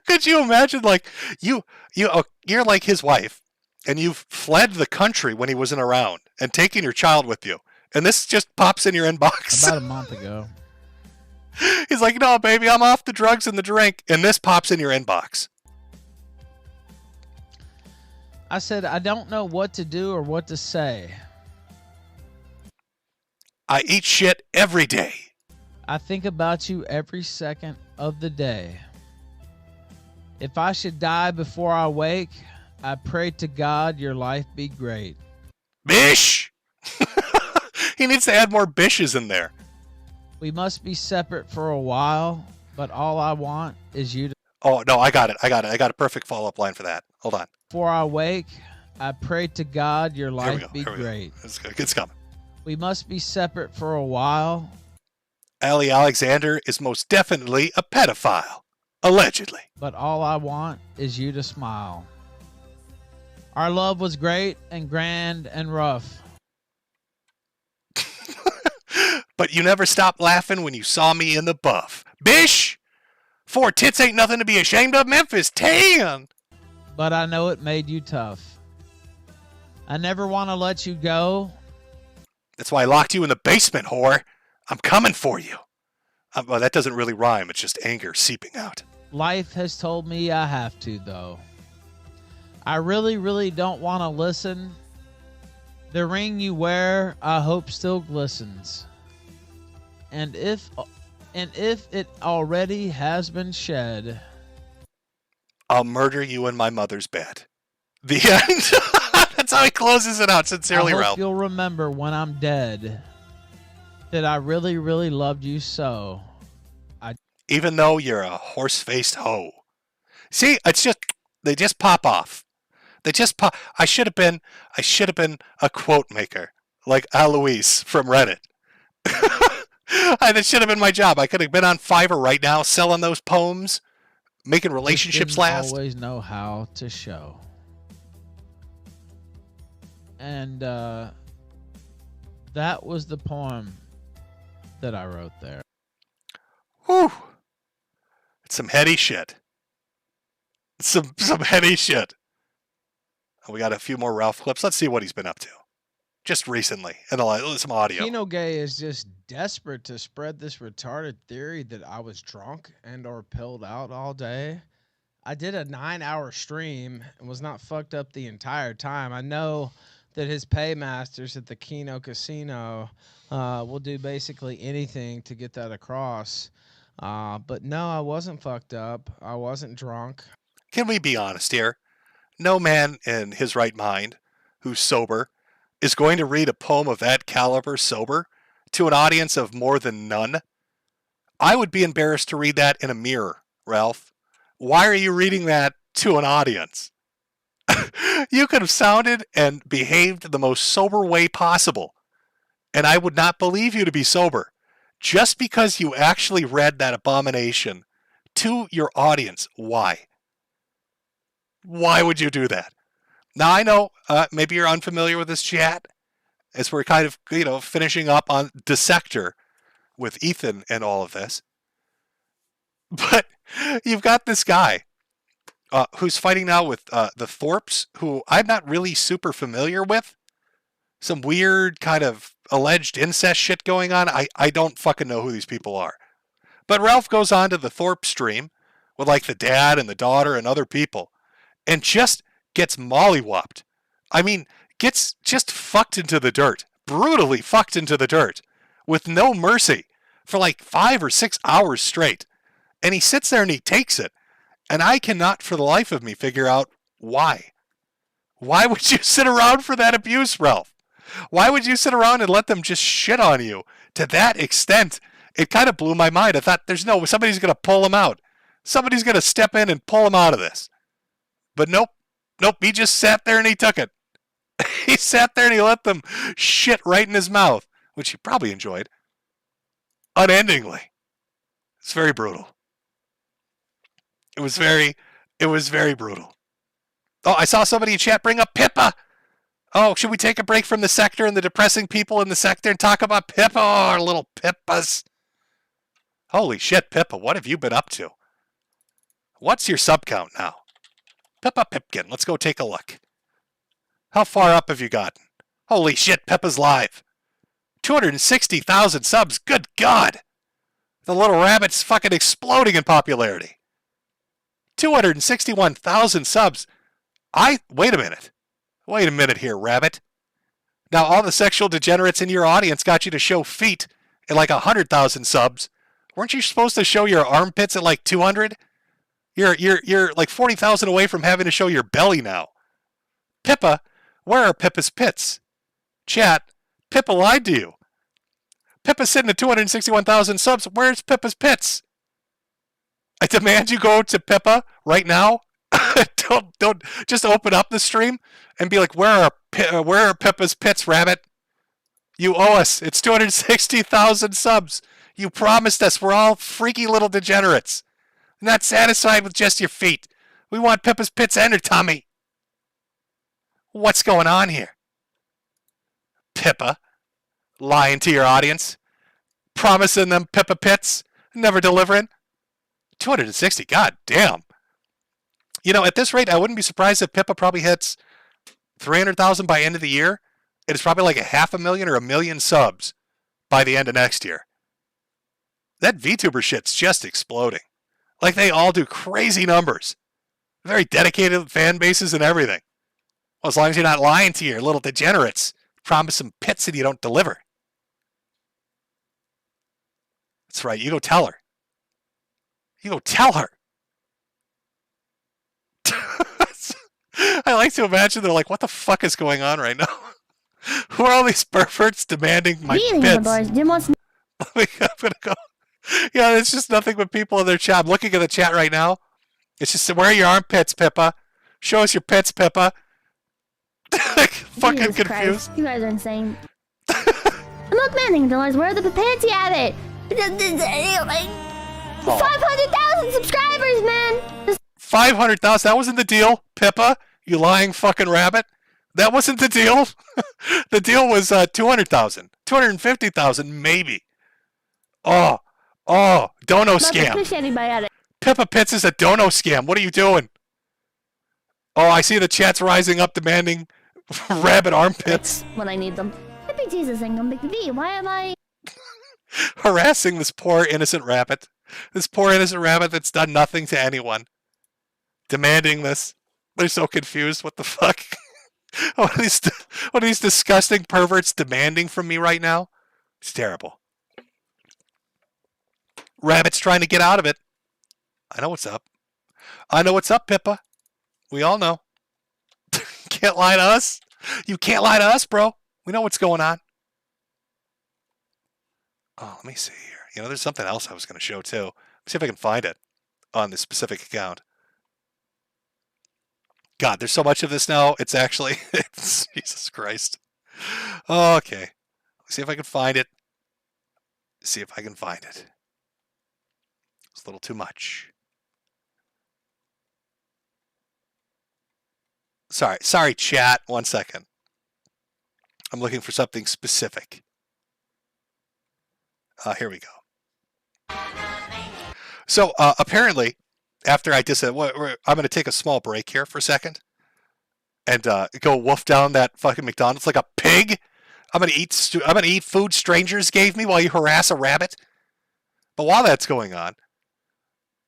Could you imagine, like, you're like his wife, and you've fled the country when he wasn't around, and taking your child with you, and this just pops in your inbox? About a month ago. He's like, no, baby, I'm off the drugs and the drink, and this pops in your inbox. I said, I don't know what to do or what to say. I eat shit every day. I think about you every second of the day. If I should die before I wake, I pray to God your life be great. Bish! He needs to add more bishes in there. We must be separate for a while, but all I want is you to... Oh, no, I got it. I got a perfect follow-up line for that. Hold on. Before I wake, I pray to God your life be great. It's coming. We must be separate for a while. Ali Alexander is most definitely a pedophile. Allegedly. But all I want is you to smile. Our love was great and grand and rough. But you never stopped laughing when you saw me in the buff. Bish! 4 tits ain't nothing to be ashamed of. Memphis 10! But I know it made you tough. I never want to let you go. That's why I locked you in the basement, whore. I'm coming for you. Well, that doesn't really rhyme. It's just anger seeping out. Life has told me I have to, though. I really, really don't want to listen. The ring you wear, I hope still glistens. And if it already has been shed, I'll murder you in my mother's bed. The end. That's how he closes it out. Sincerely, Ralph. I hope you'll remember when I'm dead that I really, really loved you so. Even though you're a horse-faced hoe. See, it's just they just pop off. They just pop. I should have been a quote maker like Aloise from Reddit. That should have been my job. I could have been on Fiverr right now selling those poems, making relationships Didn't last. Always know how to show. And that was the poem that I wrote there. Whew. It's some heady shit. Some heady shit. We got a few more Ralph clips. Let's see what he's been up to. Just recently. And some audio. Kino Gay is just desperate to spread this retarded theory that I was drunk and or pilled out all day. I did a 9-hour stream and was not fucked up the entire time. I know that his paymasters at the Kino Casino will do basically anything to get that across. But no, I wasn't fucked up. I wasn't drunk. Can we be honest here? No man in his right mind who's sober is going to read a poem of that caliber sober to an audience of more than none. I would be embarrassed to read that in a mirror, Ralph. Why are you reading that to an audience? You could have sounded and behaved the most sober way possible, and I would not believe you to be sober just because you actually read that abomination to your audience. Why? Why would you do that? Now, I know maybe you're unfamiliar with this chat as we're kind of, finishing up on Dissector with Ethan and all of this. But you've got this guy who's fighting now with the Thorpes, who I'm not really super familiar with. Some weird kind of alleged incest shit going on. I don't fucking know who these people are. But Ralph goes on to the Thorpe stream with like the dad and the daughter and other people and just gets mollywopped. I mean, gets just fucked into the dirt. Brutally fucked into the dirt. With no mercy. For like 5 or 6 hours straight. And he sits there and he takes it. And I cannot for the life of me figure out why. Why would you sit around for that abuse, Ralph? Why would you sit around and let them just shit on you to that extent? It kind of blew my mind. I thought, somebody's going to pull him out. Somebody's going to step in and pull him out of this. But nope, he just sat there and he took it. He sat there and he let them shit right in his mouth, which he probably enjoyed, unendingly. It's very brutal. It was very brutal. Oh, I saw somebody in chat bring up Pippa. Oh, should we take a break from the sector and the depressing people in the sector and talk about Pippa? Oh, our little Pippas. Holy shit, Pippa, what have you been up to? What's your sub count now? Pippa Pipkin, let's go take a look. How far up have you gotten? Holy shit, Pippa's live. 260,000 subs, good God. The little rabbit's fucking exploding in popularity. 261,000 subs. Wait a minute here, rabbit. Now all the sexual degenerates in your audience got you to show feet at like 100,000 subs. Weren't you supposed to show your armpits at like 200? You're like 40,000 away from having to show your belly now. Pippa, where are Pippa's pits? Chat, Pippa lied to you. Pippa's sitting at 261,000 subs. Where's Pippa's pits? I demand you go to Pippa right now. Don't just open up the stream and be like, where are Pippa's pits, rabbit? You owe us. It's 260,000 subs. You promised us. We're all freaky little degenerates. Not satisfied with just your feet. We want Pippa's pits and her tummy. What's going on here? Pippa, lying to your audience, promising them Pippa pits, never delivering. 260, god damn. At this rate, I wouldn't be surprised if Pippa probably hits 300,000 by end of the year. It's probably like 500,000 or 1 million subs by the end of next year. That VTuber shit's just exploding. Like they all do crazy numbers. Very dedicated fan bases and everything. Well, as long as you're not lying to your little degenerates, promise some pits and you don't deliver. That's right, you go tell her. You go tell her. I like to imagine they're like, what the fuck is going on right now? Who are all these perverts demanding my bits? I'm gonna go. Yeah, it's just nothing but people in their chat. I'm looking at the chat right now. It's just, where are your armpits, Pippa? Show us your pits, Pippa. Fucking Jesus confused. Christ, you guys are insane. I'm not demanding dollars. Where are the paparazzi at it? 500,000 subscribers, man. 500,000. That wasn't the deal, Pippa. You lying fucking rabbit. That wasn't the deal. The deal was 200,000, 250,000, maybe. Oh, dono scam. Push anybody at it. Pippa Pitts is a dono scam. What are you doing? Oh, I see the chat's rising up demanding rabbit armpits. When I need them. Happy Jesus and come back to me. Why am I Harassing this poor innocent rabbit. This poor innocent rabbit that's done nothing to anyone. Demanding this. They're so confused. What the fuck? What are these disgusting perverts demanding from me right now? It's terrible. Rabbit's trying to get out of it. I know what's up. I know what's up, Pippa. We all know. Can't lie to us. You can't lie to us, bro. We know what's going on. Oh, let me see here. You know, there's something else I was going to show too. Let's see if I can find it on this specific account. God, there's so much of this now. It's actually, Jesus Christ. Okay. Let's see if I can find it. See if I can find it. It's a little too much. Sorry, chat. 1 second. I'm looking for something specific. Here we go. So apparently, after I just said, I'm going to take a small break here for a second, and go wolf down that fucking McDonald's like a pig. I'm going to eat food strangers gave me while you harass a rabbit. But while that's going on,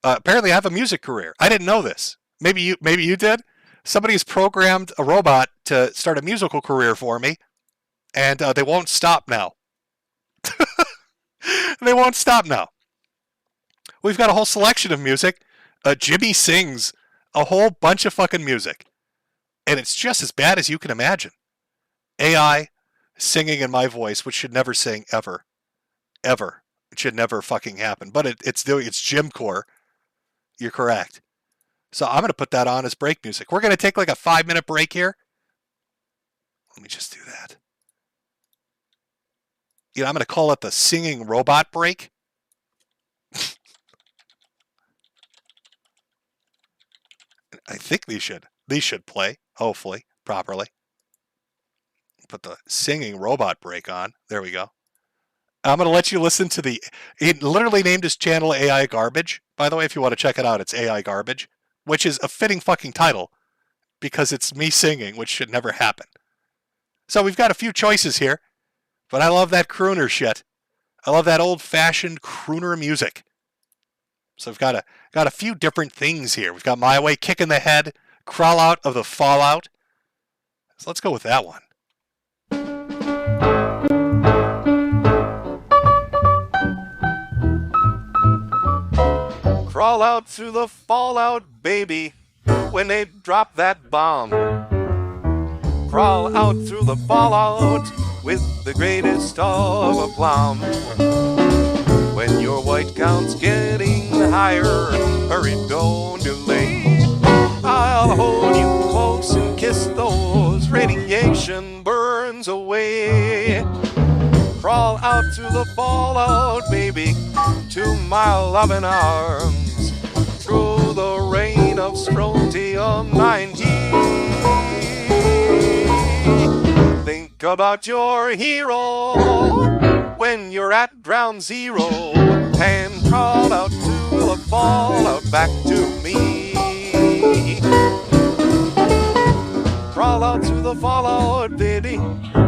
apparently I have a music career. I didn't know this. Maybe you did. Somebody has programmed a robot to start a musical career for me, and they won't stop now. They won't stop now. We've got a whole selection of music. Jimmy sings a whole bunch of fucking music, and it's just as bad as you can imagine. AI singing in my voice, which should never sing ever. Ever. It should never fucking happen. But it's Jimcore. You're correct. So I'm going to put that on as break music. We're going to take like a 5-minute break here. Let me just do that. You know, I'm going to call it the singing robot break. I think these should play, hopefully, properly. Put the singing robot break on. There we go. I'm going to let you listen to he literally named his channel AI Garbage. By the way, if you want to check it out, it's AI Garbage, which is a fitting fucking title because it's me singing, which should never happen. So we've got a few choices here, but I love that crooner shit. I love that old-fashioned crooner music. So we've got a few different things here. We've got My Way, Kick in the Head, Crawl Out of the Fallout. So let's go with that one. Crawl out to the fallout, baby, when they drop that bomb. Crawl out through the fallout with the greatest of aplomb. When your white count's getting higher, hurry, don't delay. I'll hold you close and kiss those radiation burns away. Crawl out to the fallout, baby, to my loving arms. Through the rain of strontium 90. Think about your hero when you're at ground zero, and crawl out to the fallout back to me. Crawl out to the fallout, baby,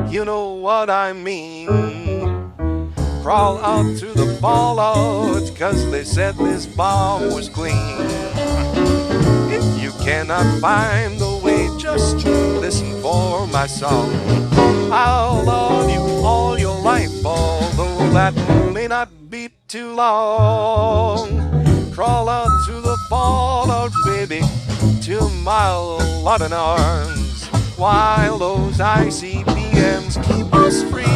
you know what I mean. Crawl out to the fallout, 'cause they said this bomb was clean. If you cannot find the way, just listen for my song. I'll love you all your life, although that may not be too long. Crawl out to the fallout, baby, to my loving arms, while those icy PMs keep us free.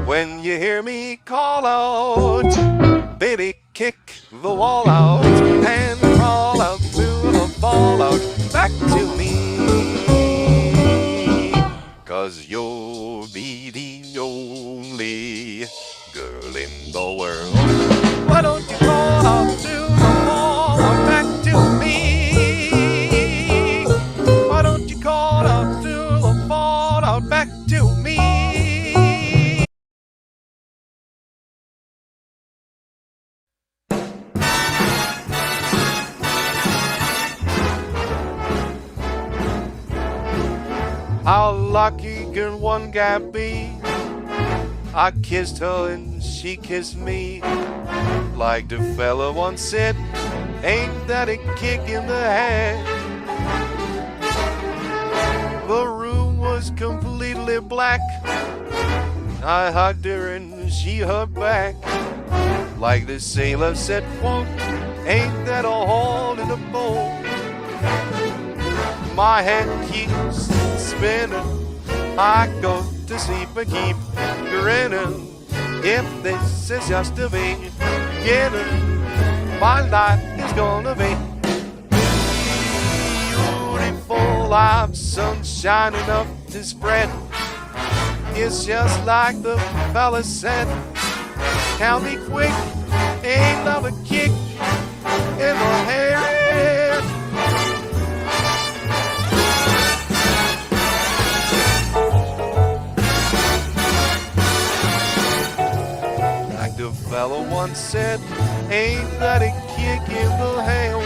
When you hear me call out, baby, kick the wall out and crawl out through the fallout back to me. 'Cause you'll the world. Why don't you call out to the fall out back to me? Why don't you call out to the fall out back to me? How lucky can one guy be? I kissed her and she kissed me. Like the fella once said, ain't that a kick in the head? The room was completely black. I hugged her and she hugged back. Like the sailor said, quote, ain't that a hole in the boat? My head keeps spinning. I go to sleep and keep grinning. If this is just the beginning, my life is gonna be beautiful. I'm sunshine enough to spread. It's just like the fella said. Count me quick, ain't another kick in the head. The fellow once said, ain't that a kick in the hand?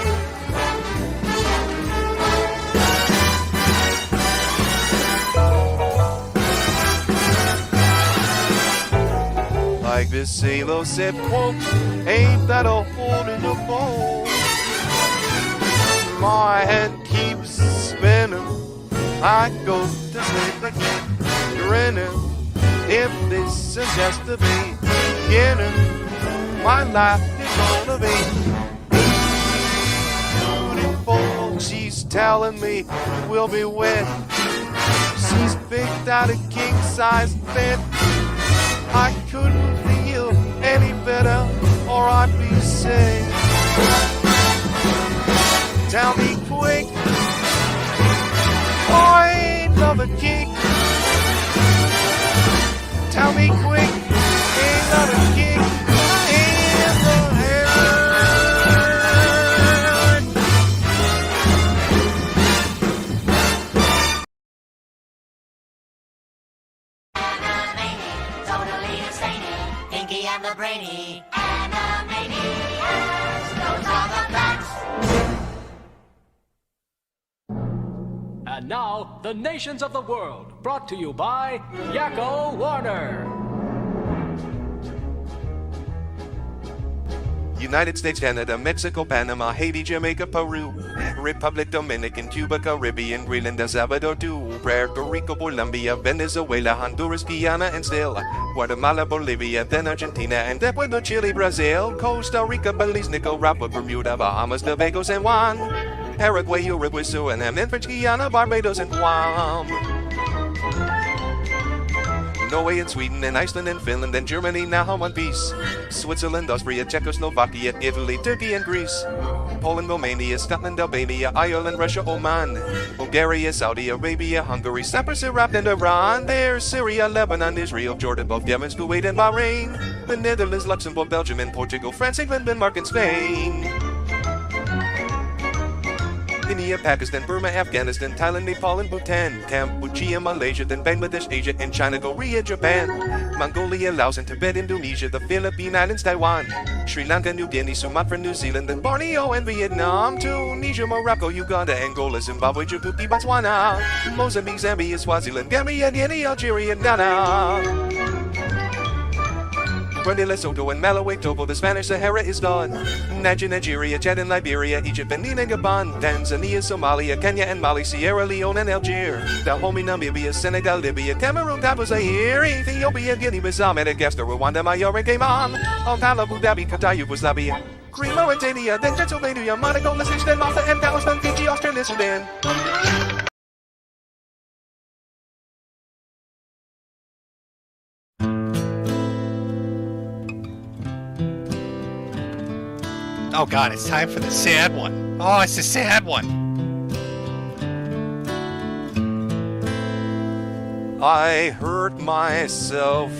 Like this sailor said, quote, ain't that a hole in the bone? My head keeps spinning. I go to sleep and keep grinning. If this is just the beginning, my life is gonna be beautiful. She's telling me we'll be wed. She's picked out a king-size bed. I couldn't feel any better, or I'd be sick. Tell me quick, or ain't another kick. Tell me quick, ain't another kick in the head. Totally insane, Pinky and the Brainy, Animaniacs, those are the facts. And now, the nations of the world, brought to you by Yakko Warner. United States, Canada, Mexico, Panama, Haiti, Jamaica, Peru, Republic Dominican, Cuba, Caribbean, Greenland, El Salvador, Puerto Rico, Colombia, Venezuela, Honduras, Guyana, and still Guatemala, Bolivia, then Argentina, and Ecuador, Chile, Brazil, Costa Rica, Belize, Nicaragua, Bermuda, Bahamas, Tobago, San Juan, Paraguay, Uruguay, Suriname, and French Guiana, Barbados, and Guam. Norway and Sweden and Iceland and Finland and Germany now one piece. Switzerland, Austria, Czechoslovakia, Italy, Turkey and Greece. Poland, Romania, Scotland, Albania, Ireland, Russia, Oman. Bulgaria, Saudi Arabia, Hungary, Cyprus, Iraq and Iran. There's Syria, Lebanon, Israel, Jordan, both Yemen, Kuwait and Bahrain. The Netherlands, Luxembourg, Belgium and Portugal, France, England, Denmark and Spain. India, Pakistan, Burma, Afghanistan, Thailand, Nepal, and Bhutan, Cambodia, Malaysia, then Bangladesh, Asia, and China, Korea, Japan, Mongolia, Laos, and Tibet, Indonesia, the Philippine Islands, Taiwan, Sri Lanka, New Guinea, Sumatra, New Zealand, then Borneo and Vietnam, Tunisia, Morocco, Uganda, Angola, Zimbabwe, Djibouti, Botswana, Mozambique, Zambia, Swaziland, Gambia, Guinea, Algeria, and Ghana. Guinea, Lesotho, and Malawi, Togo, the Spanish Sahara is gone. Nigeria, Chad, and Liberia, Egypt, Benin, and Gabon, Tanzania, Somalia, Kenya, and Mali, Sierra Leone, and Algeria, Dahomey, Namibia, Senegal, Libya, Cameroon, Cabo, Zaire, Ethiopia, Guinea-Bissau, Madagascar, Rwanda, Mayotte, and Cayman, Alcala, Abu Dhabi, Qatar, Yugoslavia, Crete, Mauritania, then Pennsylvania, Monaco, Liechtenstein, Malta, and Talisman, Fiji, Australia, Sudan. Oh god, it's time for the sad one. Oh, it's the sad one. I hurt myself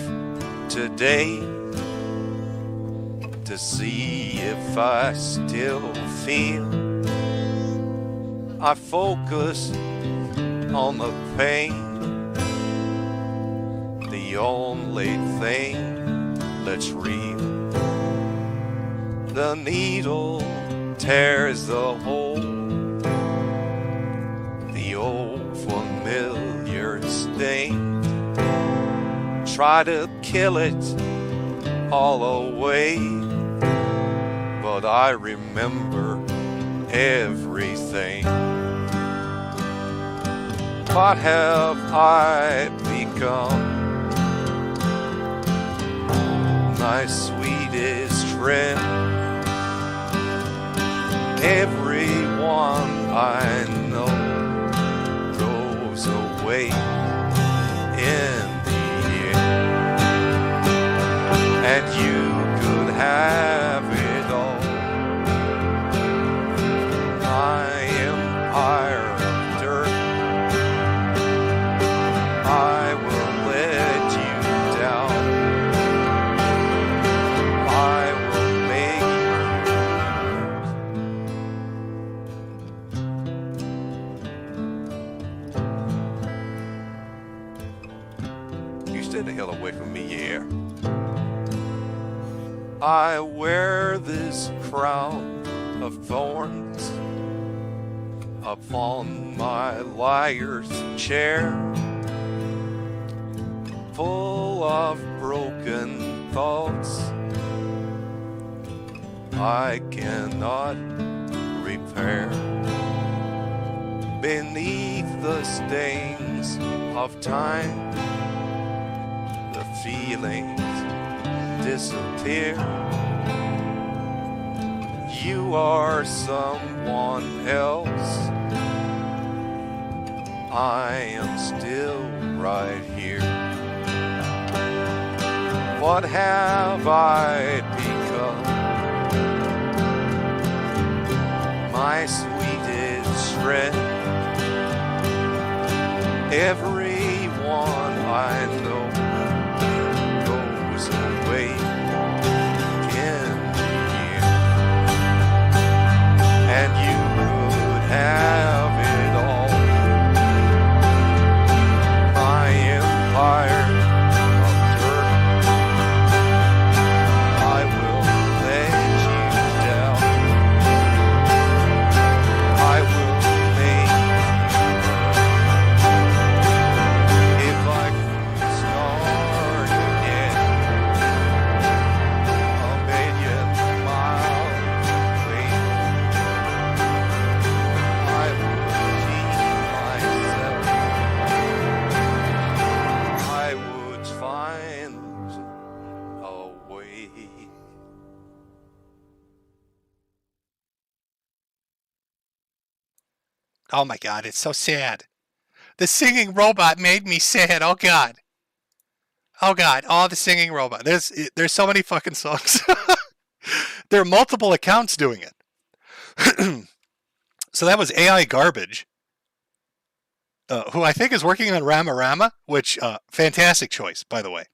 today. to see if I still feel. I focus on the pain, the only thing that's real. The needle tears the hole, the old familiar sting. Try to kill it all away, but I remember everything. What have I become? My sweetest friend. Everyone I know goes away in the end, and you could have it all. My empire of dirt, I will let you down. I will make you stay the hell away from me, yeah. I wear this crown of thorns upon my liar's chair, full of broken thoughts I cannot repair. Beneath the stains of time, the feelings disappear. You are someone else. I am still right here. What have I become? My sweetest friend. Everyone I know goes away in the year, and you could have it all. My empire of dirt, I will let you down. I will make you burn. If I could start again, a million miles away, I would keep myself. I would find a way. Oh my God, it's so sad. The singing robot made me sad. Oh God. Oh God. Oh, the singing robot. There's so many fucking songs. There are multiple accounts doing it. So that was AI Garbage, who I think is working on Rama Rama, which fantastic choice, by the way.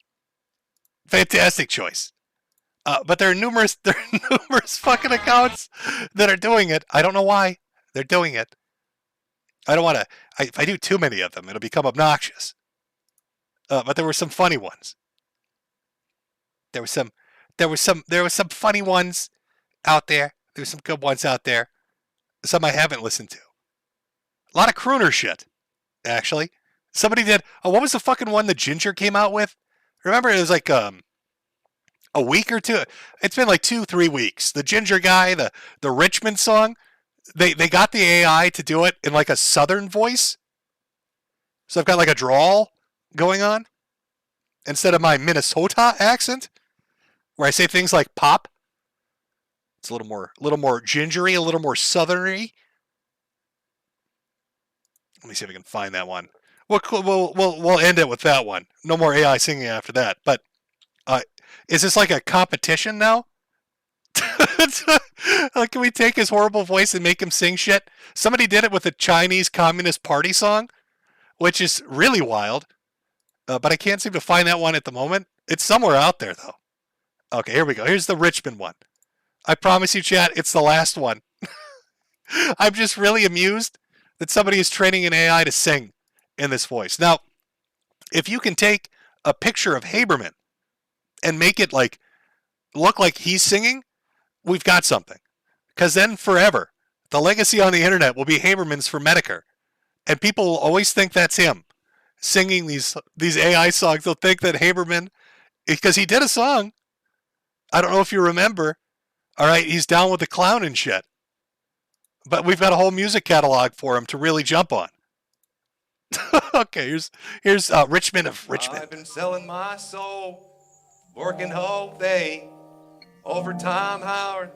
Fantastic choice. But there are numerous fucking accounts that are doing it. I don't know why they're doing it. I don't want to. If I do too many of them, it'll become obnoxious. But there were some funny ones. There were some funny ones out there. There were some good ones out there. Some I haven't listened to. A lot of crooner shit, actually. Somebody did. Oh, what was the fucking one that Ginger came out with? Remember, it was like a week or two. It's been like 2-3 weeks. The Ginger guy, the Richmond song. They got the AI to do it in like a southern voice. So I've got like a drawl going on instead of my Minnesota accent, where I say things like pop. It's a little more gingery, a little more southerny. Let me see if I can find that one. We'll end it with that one. No more AI singing after that. But is this like a competition now? Can we take his horrible voice and make him sing shit? Somebody did it with a Chinese Communist Party song, which is really wild. But I can't seem to find that one at the moment. It's somewhere out there, though. Okay, here we go. Here's the Richmond one. I promise you, chat, it's the last one. I'm just really amused that somebody is training an AI to sing in this voice. Now, if you can take a picture of Haberman and make it like look like he's singing, we've got something. Because then forever, the legacy on the internet will be Haberman's for Metokur. And people will always think that's him singing these AI songs. They'll think that Haberman, because he did a song. I don't know if you remember. All right, he's down with the clown and shit. But we've got a whole music catalog for him to really jump on. Okay, here's Richmond of Richmond. I've been selling my soul, working all day, overtime hours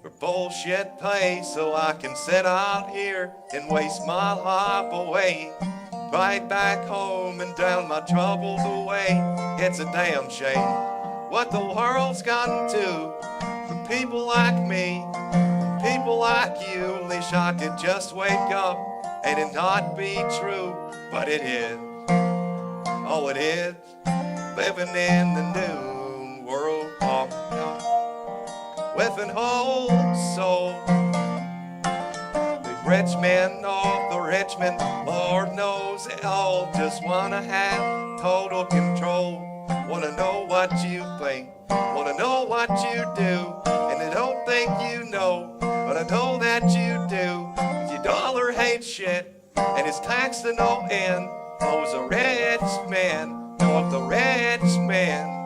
for bullshit pay, so I can sit out here and waste my life away. Right back home and down my troubled way. It's a damn shame what the world's gotten to for people like me, people like you. Wish I could just wake up and it not be true, but it is. Oh, it is. Living in the new world with an whole soul. The rich men of the rich men, Lord knows they all just wanna have total control. Wanna know what you think, wanna know what you do, and I don't think you know, but I know that you do. 'Cause your dollar hates shit, and it's taxed to no end. Knows a rich man, know of the rich man.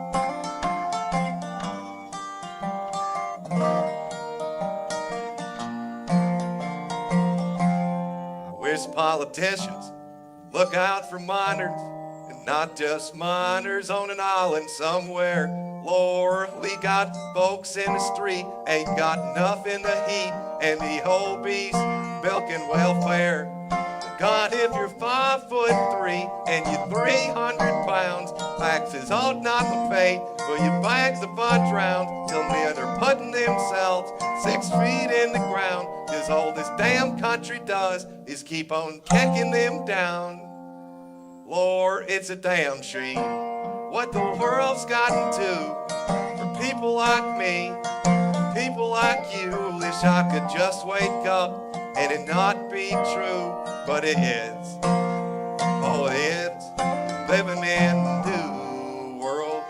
Where's politicians? Look out for minors, and not just minors on an island somewhere. Lord, we got folks in the street, ain't got nothing to eat, and the whole beast milking welfare. God, if you're 5'3" and you're 300 pounds, taxes ought not to pay for your bags of fudge round till men are putting themselves 6 feet in the ground. 'Cause all this damn country does is keep on kicking them down. Lord, it's a damn shame what the world's gotten to for people like me, people like you. Wish I could just wake up and it not be true, but it is. Oh, it is. Living in the new world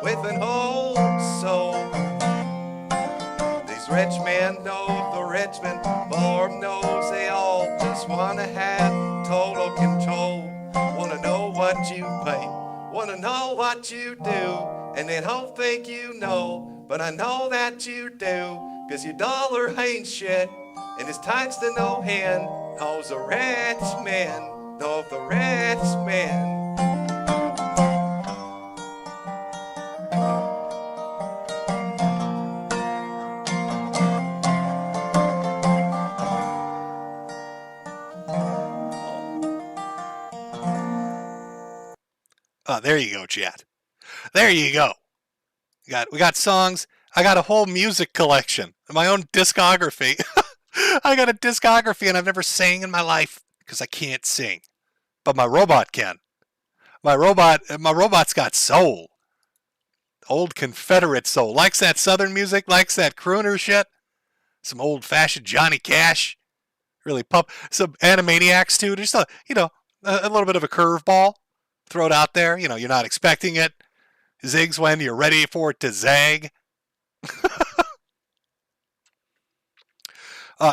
with an old soul. These rich men know the rich men, Lord knows they all just wanna have total control. Wanna know what you pay, wanna know what you do, and they don't think you know, but I know that you do. 'Cause your dollar ain't shit, and it's taxed to no end. Knows a rich man, know the rich man. Oh, there you go, chat. There you go. We got songs. I got a whole music collection, my own discography. I got a discography, and I've never sang in my life because I can't sing, but my robot can. My robot's got soul, old Confederate soul. Likes that Southern music, likes that crooner shit. Some old-fashioned Johnny Cash, really pump. Some Animaniacs too. Just a little bit of a curveball. Throw it out there. You know, you're not expecting it. Zigs when you're ready for it to zag.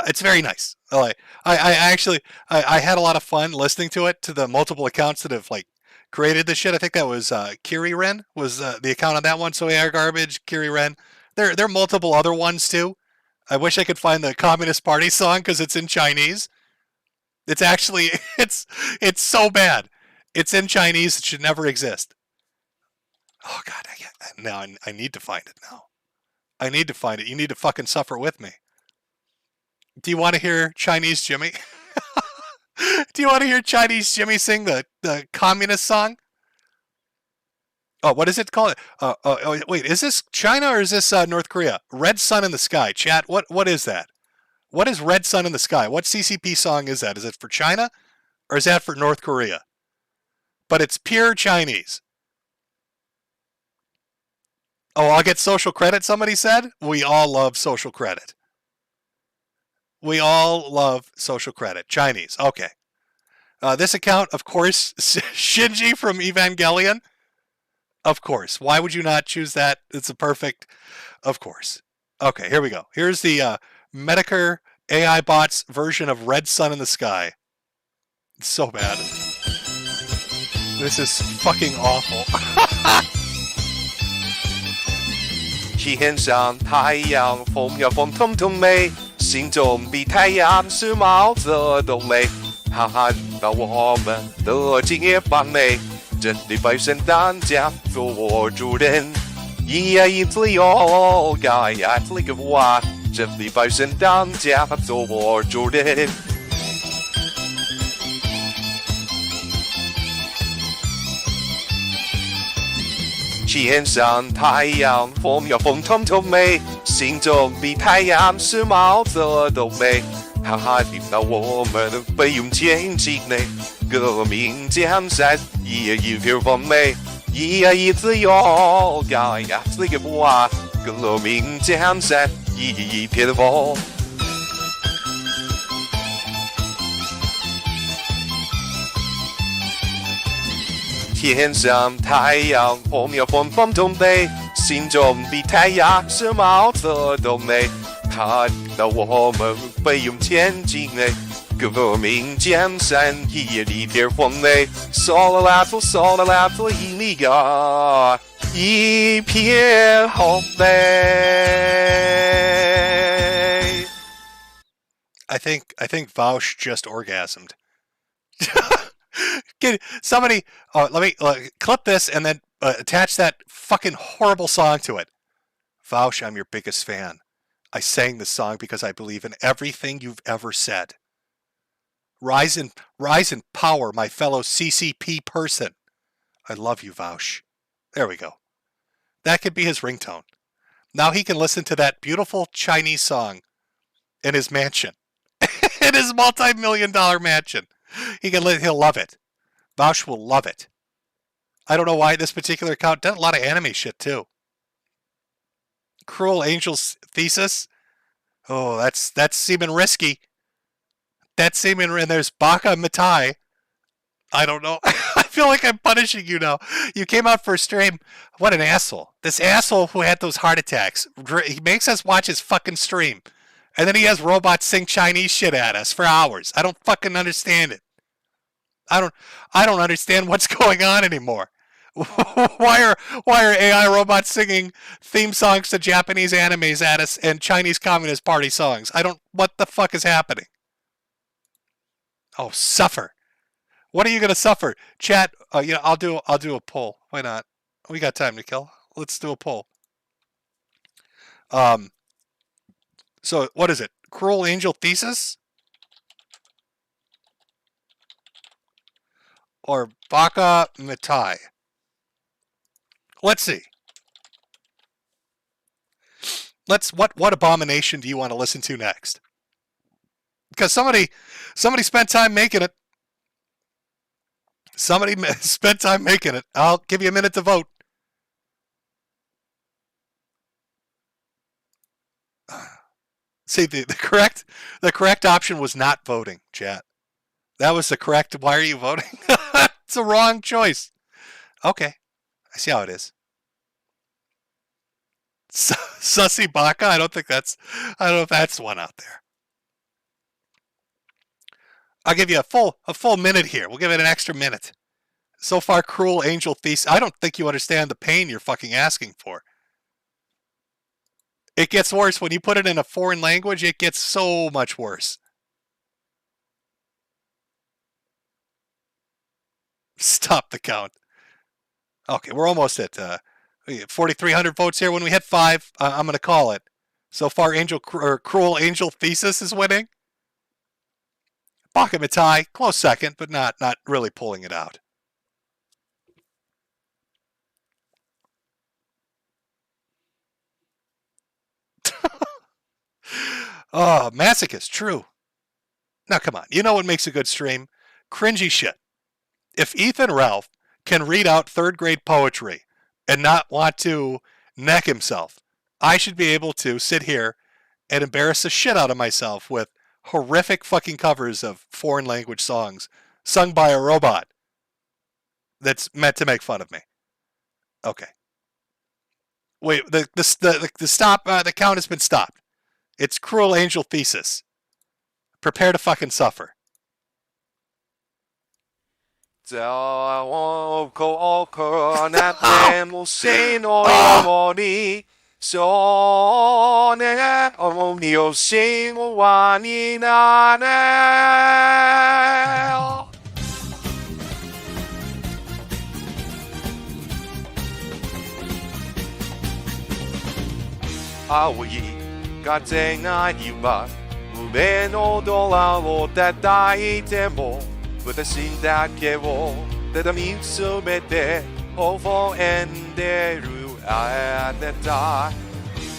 It's very nice. I actually had a lot of fun listening to it, to the multiple accounts that have like created this shit. I think that was Kiri Ren was the account on that one. So Air Garbage, Kiri Ren. There are multiple other ones too. I wish I could find the Communist Party song because it's in Chinese. It's actually it's so bad. It's in Chinese. It should never exist. Oh God! I need to find it now. I need to find it. You need to fucking suffer with me. Do you want to hear Chinese Jimmy? Do you want to hear Chinese Jimmy sing the communist song? Oh, what is it called? Wait, is this China or is this North Korea? Red Sun in the Sky. Chat, what is that? What is Red Sun in the Sky? What CCP song is that? Is it for China or is that for North Korea? But it's pure Chinese. Oh, I'll get social credit, somebody said? We all love social credit. We all love social credit. Chinese. Okay. This account, of course, Shinji from Evangelion. Of course. Why would you not choose that? It's a perfect. Of course. Okay, here we go. Here's the Metokur AI bots version of Red Sun in the Sky. It's so bad. This is fucking awful. 天上太阳，风呀风通通美，心中比太阳是毛泽东美。哈哈，那我们的今夜般美，真的拜神当家做主人。一呀一自由，该呀这个我，真的拜神当家做主人。 天上太阳，风呀风通通美，心中比太阳是毛泽东美。哈哈，听到我们的飞涌前进内，革命江山一夜一片风美，一夜一自由，该呀这个我，革命江山一夜一片风。 天上太阳，风呀风风东北，心中比太阳是毛泽东美。看到我们飞涌前进嘞，革命江山一夜一片风嘞，嗦啦啦嗦一米高，一片红梅。 I think Vaush just orgasmed. Can somebody let me clip this and then attach that fucking horrible song to it. Vaush, I'm your biggest fan. I sang this song because I believe in everything you've ever said. Rise in power, my fellow CCP person. I love you, Vaush. There we go. That could be his ringtone. Now he can listen to that beautiful Chinese song in his mansion. In his multi-million-dollar mansion. He'll love it. Vaush will love it. I don't know why this particular account does a lot of anime shit too. Cruel Angel's Thesis. Oh, that's seeming risky. That's seeming, and there's Baka Mitai. I don't know. I feel like I'm punishing you now. You came out for a stream. What an asshole. This asshole who had those heart attacks. He makes us watch his fucking stream. And then he has robots sing Chinese shit at us for hours. I don't fucking understand it. I don't understand what's going on anymore. Why are AI robots singing theme songs to Japanese animes at us and Chinese Communist Party songs? What the fuck is happening? Oh, suffer. What are you gonna suffer? Chat, I'll do a poll. Why not? We got time to kill. Let's do a poll. So what is it? Cruel Angel Thesis? Or Baka Mitai? Let's see. What abomination do you want to listen to next? Because somebody spent time making it. Somebody spent time making it. I'll give you a minute to vote. See, the correct option was not voting, chat. That was the correct. Why are you voting? It's a wrong choice. Okay, I see how it is. Sussy Baka. I don't know if that's one out there. I'll give you a full minute here. We'll give it an extra minute. So far, Cruel Angel Thesis. I don't think you understand the pain you're fucking asking for. It gets worse when you put it in a foreign language. It gets so much worse. Stop the count. Okay, we're almost at 4,300 votes here. When we hit 5, I'm going to call it. So far, Cruel Angel Thesis is winning. Baka Mitai, close second, but not really pulling it out. Oh, Masochist, true. Now, come on. You know what makes a good stream? Cringy shit. If Ethan Ralph can read out third grade poetry and not want to neck himself. I should be able to sit here and embarrass the shit out of myself with horrific fucking covers of foreign language songs sung by a robot that's meant to make fun of me. Okay. Wait, the stop, the count has been stopped. It's Cruel Angel Thesis. Prepare to fucking suffer. 在我ここなってもしのようにそうね思いをしわになれ青い風が今胸のドアを叩いても私だけをただ見つめて微笑んでるあなた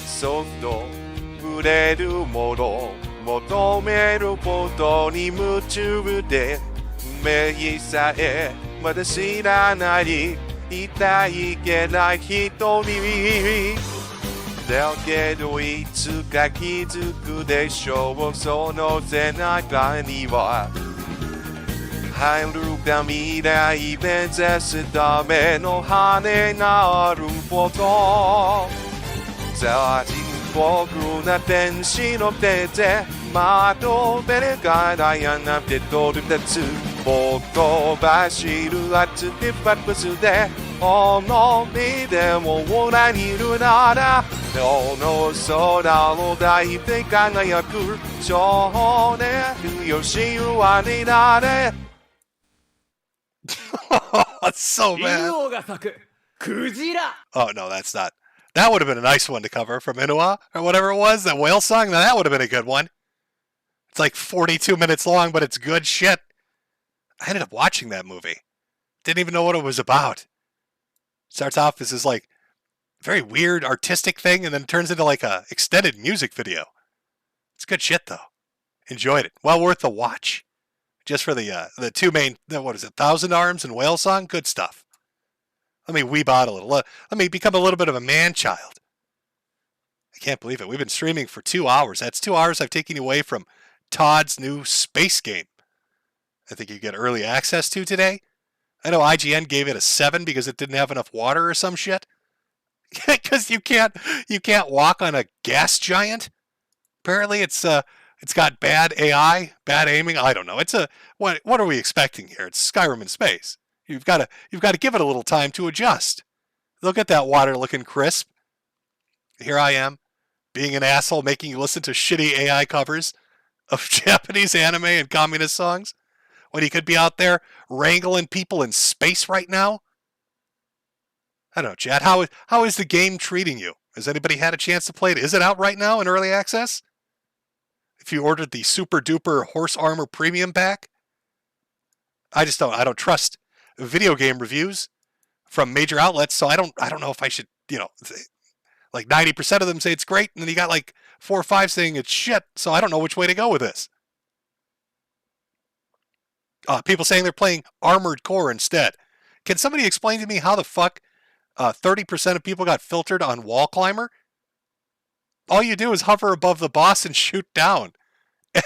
そっと触れるもの求めることに夢中で運命さえまだ知らない痛いけない瞳だけどいつか気づくでしょうその背中には遥か未来目指すための羽があること残酷な天使の手でまとめるからやなって取る立つぼっと走る熱いパップスで思いでも裏にいるなら今日の空を抱いて輝く少年よしわになれThat's so bad. Oh, no, that's not. That would have been a nice one to cover from Inua or whatever it was, that whale song. Now, that would have been a good one. It's like 42 minutes long, but it's good shit. I ended up watching that movie. Didn't even know what it was about. Starts off as this like very weird artistic thing and then turns into like a extended music video. It's good shit, though. Enjoyed it. Well worth the watch. Just for the two main, what is it, Thousand Arms and Whale Song? Good stuff. Let me weeb out a little. Let me become a little bit of a man-child. I can't believe it. We've been streaming for 2 hours. That's 2 hours I've taken away from Todd's new space game. I think you get early access to today. I know IGN gave it a 7 because it didn't have enough water or some shit. Because you can't walk on a gas giant. Apparently it's got bad AI, bad aiming. I don't know. What are we expecting here? It's Skyrim in space. You've got to give it a little time to adjust. Look at that water looking crisp. Here I am, being an asshole, making you listen to shitty AI covers of Japanese anime and communist songs, when you could be out there wrangling people in space right now. I don't know, Chad. How is the game treating you? Has anybody had a chance to play it? Is it out right now in early access? If you ordered the super duper horse armor premium pack, I don't trust video game reviews from major outlets, so I don't know if I should, like 90% of them say it's great, and then you got like 4 or 5 saying it's shit, so I don't know which way to go with this. People saying they're playing Armored Core instead. Can somebody explain to me how the fuck 30% of people got filtered on Wall Climber? All you do is hover above the boss and shoot down.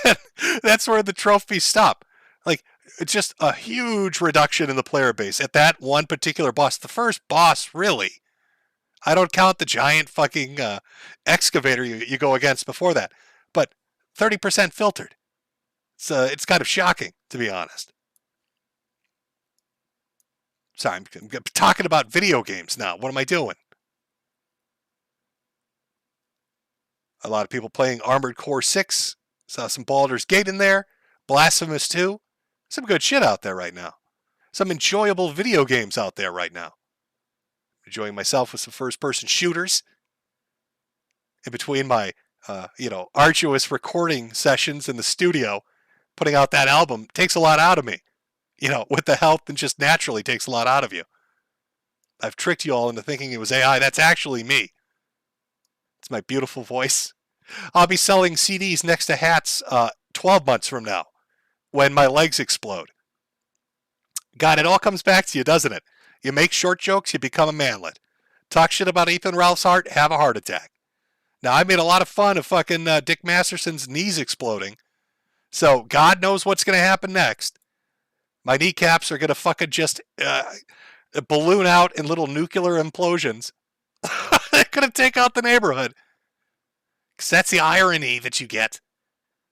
And that's where the trophies stop. Like, it's just a huge reduction in the player base at that one particular boss. The first boss, really. I don't count the giant fucking excavator you go against before that. But 30% filtered. It's kind of shocking, to be honest. Sorry, I'm talking about video games now. What am I doing? A lot of people playing Armored Core 6. Saw some Baldur's Gate in there. Blasphemous 2. Some good shit out there right now. Some enjoyable video games out there right now. Enjoying myself with some first-person shooters. In between my, arduous recording sessions in the studio, putting out that album takes a lot out of me. With the health, and just naturally takes a lot out of you. I've tricked you all into thinking it was AI. That's actually me. It's my beautiful voice. I'll be selling CDs next to hats 12 months from now, when my legs explode. God, it all comes back to you, doesn't it? You make short jokes, you become a manlet. talk shit about Ethan Ralph's heart, have a heart attack. Now, I made a lot of fun of fucking Dick Masterson's knees exploding. So, God knows what's going to happen next. My kneecaps are going to fucking just balloon out in little nuclear implosions. They're going to take out the neighborhood. Because that's the irony that you get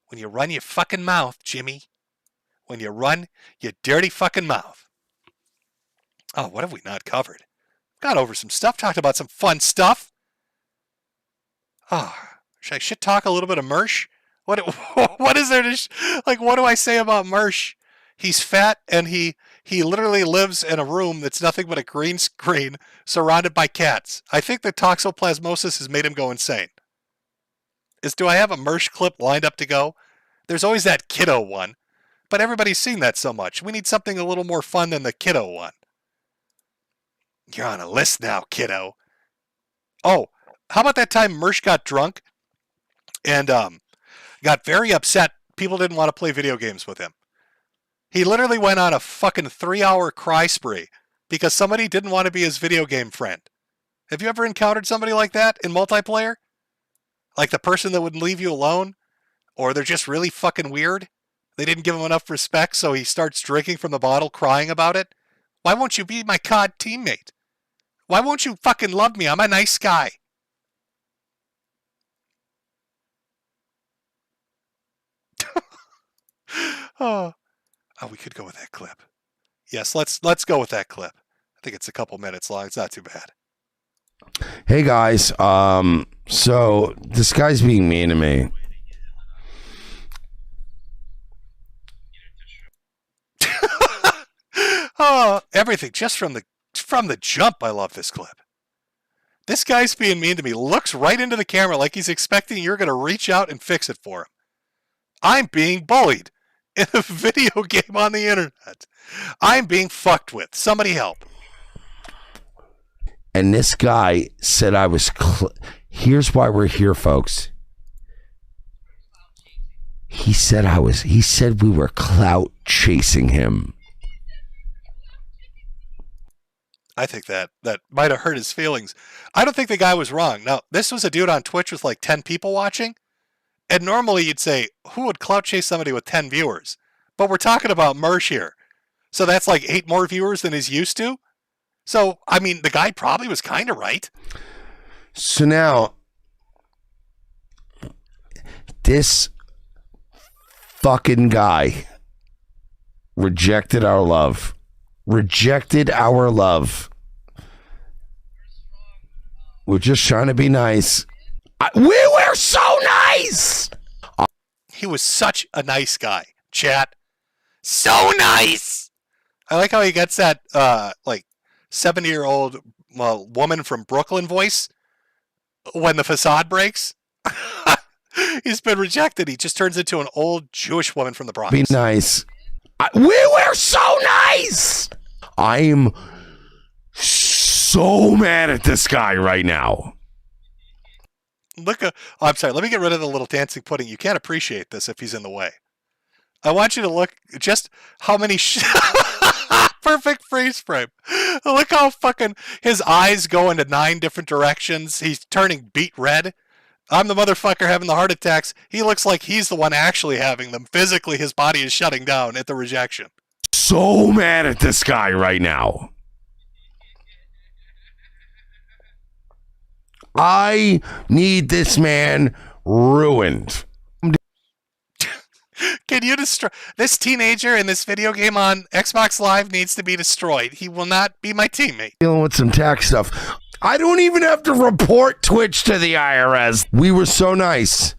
when you run your fucking mouth, Jimmy. When you run your dirty fucking mouth. Oh, what have we not covered? Got over some stuff, talked about some fun stuff. Oh, I should talk a little bit of Mersh. What is there to what do I say about Mersh? He's fat and he literally lives in a room that's nothing but a green screen surrounded by cats. I think the toxoplasmosis has made him go insane. Do I have a Mersh clip lined up to go? There's always that kiddo one, but everybody's seen that so much. We need something a little more fun than the kiddo one. You're on a list now, kiddo. Oh, how about that time Mersh got drunk and got very upset people didn't want to play video games with him? He literally went on a fucking 3-hour cry spree because somebody didn't want to be his video game friend. Have you ever encountered somebody like that in multiplayer? Like the person that would leave you alone? Or they're just really fucking weird? They didn't give him enough respect, so he starts drinking from the bottle, crying about it? Why won't you be my COD teammate? Why won't you fucking love me? I'm a nice guy. Oh, we could go with that clip. Yes, let's go with that clip. I think it's a couple minutes long. It's not too bad. Hey guys, so this guy's being mean to me. Oh, everything just from the jump. I love this clip. This guy's being mean to me. Looks right into the camera like he's expecting you're going to reach out and fix it for him. I'm being bullied in a video game on the internet. I'm being fucked with. Somebody help. And this guy said I was... Here's why we're here, folks. He said we were clout chasing him. I think that might have hurt his feelings. I don't think the guy was wrong. Now, this was a dude on Twitch with like 10 people watching. And normally you'd say, who would clout chase somebody with 10 viewers? But we're talking about Mersh here. So that's like 8 more viewers than he's used to. So, I mean, the guy probably was kind of right. So now, this fucking guy rejected our love. Rejected our love. We're just trying to be nice. We were so nice! He was such a nice guy. Chat. So nice! I like how he gets that, 70-year-old woman from Brooklyn voice when the facade breaks. He's been rejected. He just turns into an old Jewish woman from the Bronx. Be nice. We were so nice! I'm so mad at this guy right now. I'm sorry. Let me get rid of the little dancing pudding. You can't appreciate this if he's in the way. I want you to look just how many... Perfect freeze frame. Look how fucking his eyes go into 9 different directions. He's turning beet red. I'm the motherfucker having the heart attacks. He looks like he's the one actually having them. Physically, his body is shutting down at the rejection. So mad at this guy right now. I need this man ruined. Can you destroy this teenager in this video game on Xbox Live? Needs to be destroyed. He will not be my teammate. Dealing with some tax stuff. I don't even have to report Twitch to the IRS. We were so nice.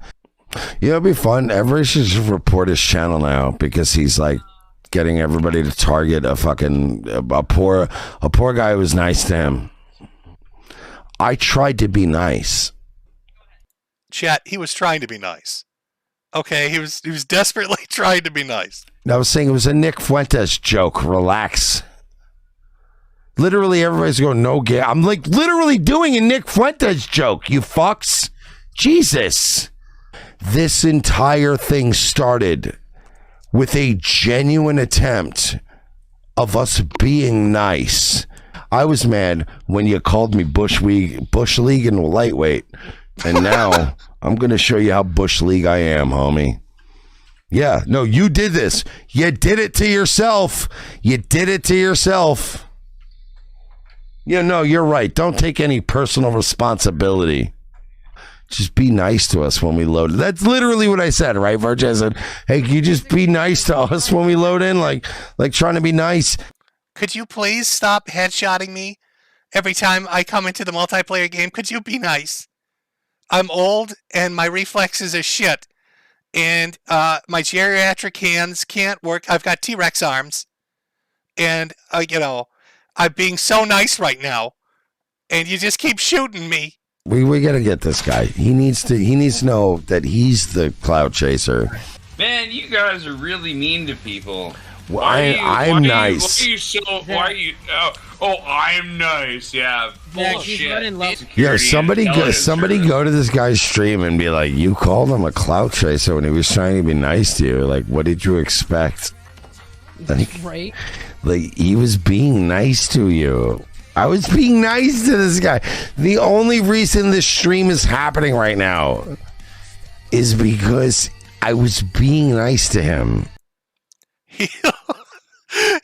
Yeah, it'll be fun. Everybody should just report his channel now because he's like getting everybody to target a poor guy who was nice to him. I tried to be nice. Chat, he was trying to be nice. Okay, he was desperately trying to be nice. I was saying it was a Nick Fuentes joke. Relax. Literally, everybody's going, no gay. I'm like literally doing a Nick Fuentes joke, you fucks. Jesus. This entire thing started with a genuine attempt of us being nice. I was mad when you called me Bush League and lightweight. And now I'm going to show you how Bush League I am, homie. Yeah, no, you did this. You did it to yourself. You did it to yourself. Yeah, no, you're right. Don't take any personal responsibility. Just be nice to us when we load. That's literally what I said, right, Virg? I said, hey, can you just be nice to us when we load in? Like trying to be nice. Could you please stop headshotting me every time I come into the multiplayer game? Could you be nice? I'm old and my reflexes are shit. And my geriatric hands can't work. I've got T-Rex arms. And, I'm being so nice right now. And you just keep shooting me. We got to get this guy. He needs to know that he's the cloud chaser. Man, you guys are really mean to people. Well, I'm nice. I'm nice. Yeah, bullshit. Yeah, somebody go to this guy's stream and be like, you called him a cloud chaser when he was trying to be nice to you. Like, what did you expect? Right. Like, he was being nice to you. I was being nice to this guy. The only reason this stream is happening right now is because I was being nice to him.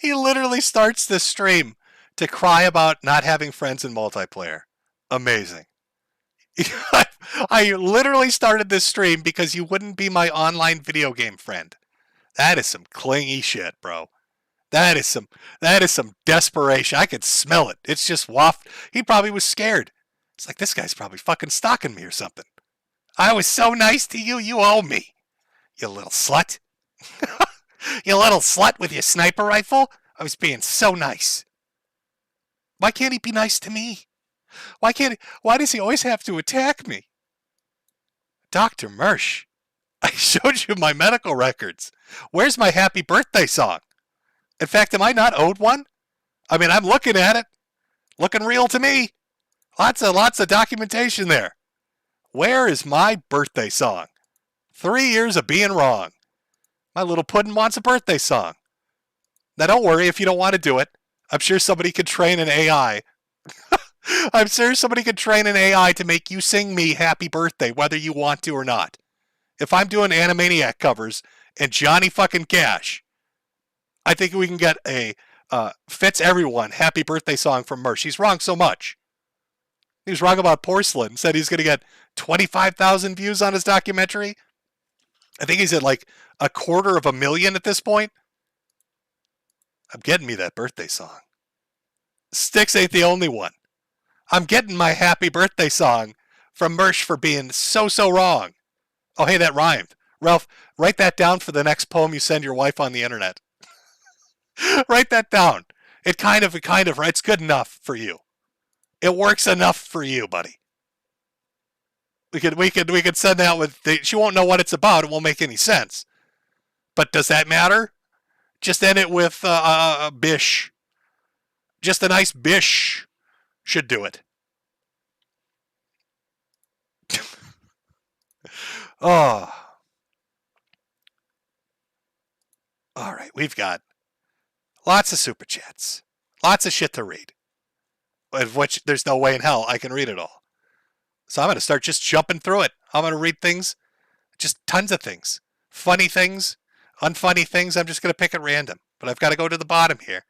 He literally starts this stream to cry about not having friends in multiplayer. Amazing. I literally started this stream because you wouldn't be my online video game friend. That is some clingy shit, bro. That is some desperation. I could smell it. It's just waft. He probably was scared. It's like, this guy's probably fucking stalking me or something. I was so nice to you. You owe me. You little slut. You little slut with your sniper rifle. I was being so nice. Why can't he be nice to me? Why does he always have to attack me? Dr. Mersch, I showed you my medical records. Where's my happy birthday song? In fact, am I not owed one? I mean, I'm looking at it. Looking real to me. Lots of documentation there. Where is my birthday song? 3 years of being wrong. My little puddin' wants a birthday song. Now, don't worry if you don't want to do it. I'm sure somebody could train an AI. I'm sure somebody could train an AI to make you sing me happy birthday, whether you want to or not. If I'm doing Animaniac covers and Johnny fucking Cash, I think we can get a fits everyone happy birthday song from Mersh. He's wrong so much. He was wrong about porcelain. Said he's going to get 25,000 views on his documentary. I think he's at like 250,000 at this point. I'm getting me that birthday song. Styx ain't the only one. I'm getting my happy birthday song from Mersh for being so wrong. Oh, hey, that rhymed. Ralph, write that down for the next poem you send your wife on the internet. Write that down. It kind of, it's good enough for you. It works enough for you, buddy. We could send that with, she won't know what it's about. It won't make any sense. But does that matter? Just end it with bish. Just a nice bish should do it. Oh. All right, we've got lots of super chats. Lots of shit to read. Of which there's no way in hell I can read it all. So I'm going to start just jumping through it. I'm going to read things, just tons of things. Funny things, unfunny things. I'm just going to pick at random. But I've got to go to the bottom here.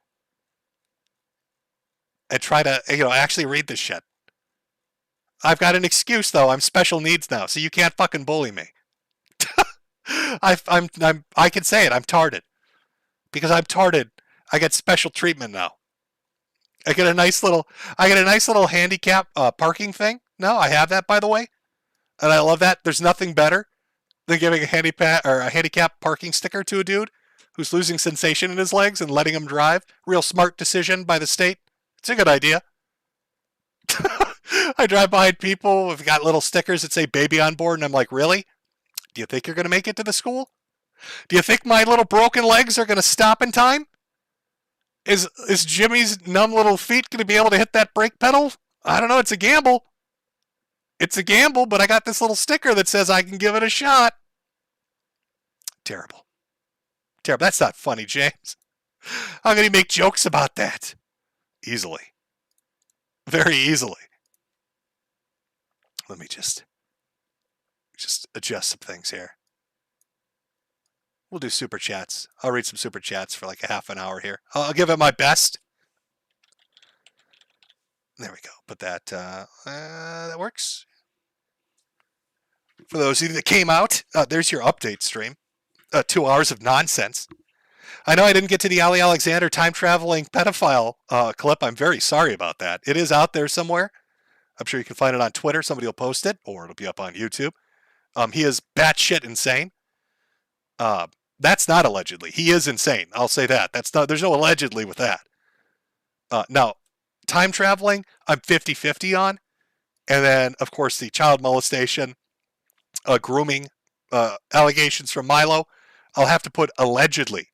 And try to, actually read this shit. I've got an excuse, though. I'm special needs now, so you can't fucking bully me. I can say it. I'm tarded. Because I'm tarded, I get special treatment now. I get a nice little handicap parking thing. No, I have that, by the way. And I love that. There's nothing better than giving a handicap parking sticker to a dude who's losing sensation in his legs and letting him drive. Real smart decision by the state. It's a good idea. I drive behind people who've got little stickers that say baby on board, and I'm like, really? Do you think you're going to make it to the school? Do you think my little broken legs are going to stop in time? Is Jimmy's numb little feet going to be able to hit that brake pedal? I don't know. It's a gamble. It's a gamble, but I got this little sticker that says I can give it a shot. Terrible. That's not funny, James. How can he make jokes about that? Easily. very easily. Let me just adjust some things here. We'll do super chats. I'll read some super chats for like a half an hour here. I'll give it my best. There we go. Put that, that works. For those of you that came out, there's your update stream. 2 hours of nonsense. I know I didn't get to the Ali Alexander time-traveling pedophile clip. I'm very sorry about that. It is out there somewhere. I'm sure you can find it on Twitter. Somebody will post it, or it'll be up on YouTube. He is batshit insane. That's not allegedly. He is insane. I'll say that. There's no allegedly with that. Now, time traveling, I'm 50-50 on. And then, of course, the child molestation, grooming allegations from Milo, I'll have to put allegedly.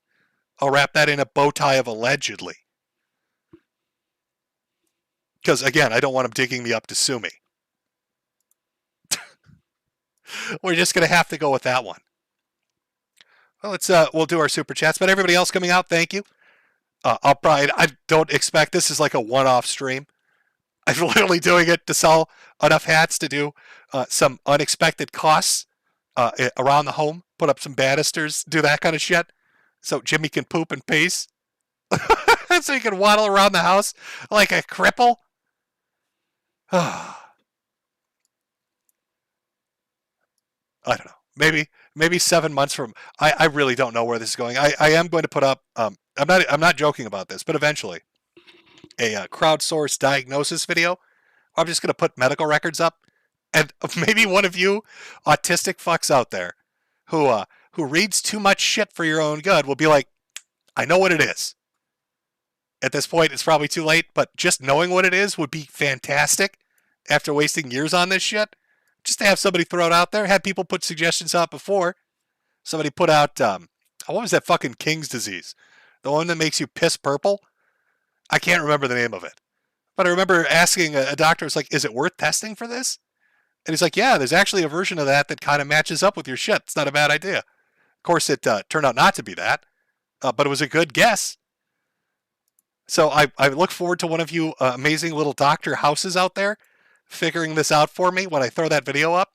I'll wrap that in a bow tie of allegedly. Because, again, I don't want him digging me up to sue me. We're just going to have to go with that one. Well, we'll do our super chats. But everybody else coming out, thank you. I don't expect this is like a one-off stream. I'm literally doing it to sell enough hats to do some unexpected costs around the home. Put up some banisters, do that kind of shit. So Jimmy can poop in peace. So he can waddle around the house like a cripple. I don't know. Maybe 7 months from. I really don't know where this is going. I am going to put up. I'm not joking about this, but eventually, a crowdsourced diagnosis video. I'm just going to put medical records up, and maybe one of you autistic fucks out there who reads too much shit for your own good will be like, I know what it is. At this point, it's probably too late, but just knowing what it is would be fantastic after wasting years on this shit. Just to have somebody throw it out there. Had people put suggestions out before. Somebody put out, what was that fucking King's disease? The one that makes you piss purple? I can't remember the name of it. But I remember asking a doctor, it's like, is it worth testing for this? And he's like, yeah, there's actually a version of that kind of matches up with your shit. It's not a bad idea. Of course, it turned out not to be that. But it was a good guess. So I look forward to one of you amazing little doctor houses out there figuring this out for me when I throw that video up.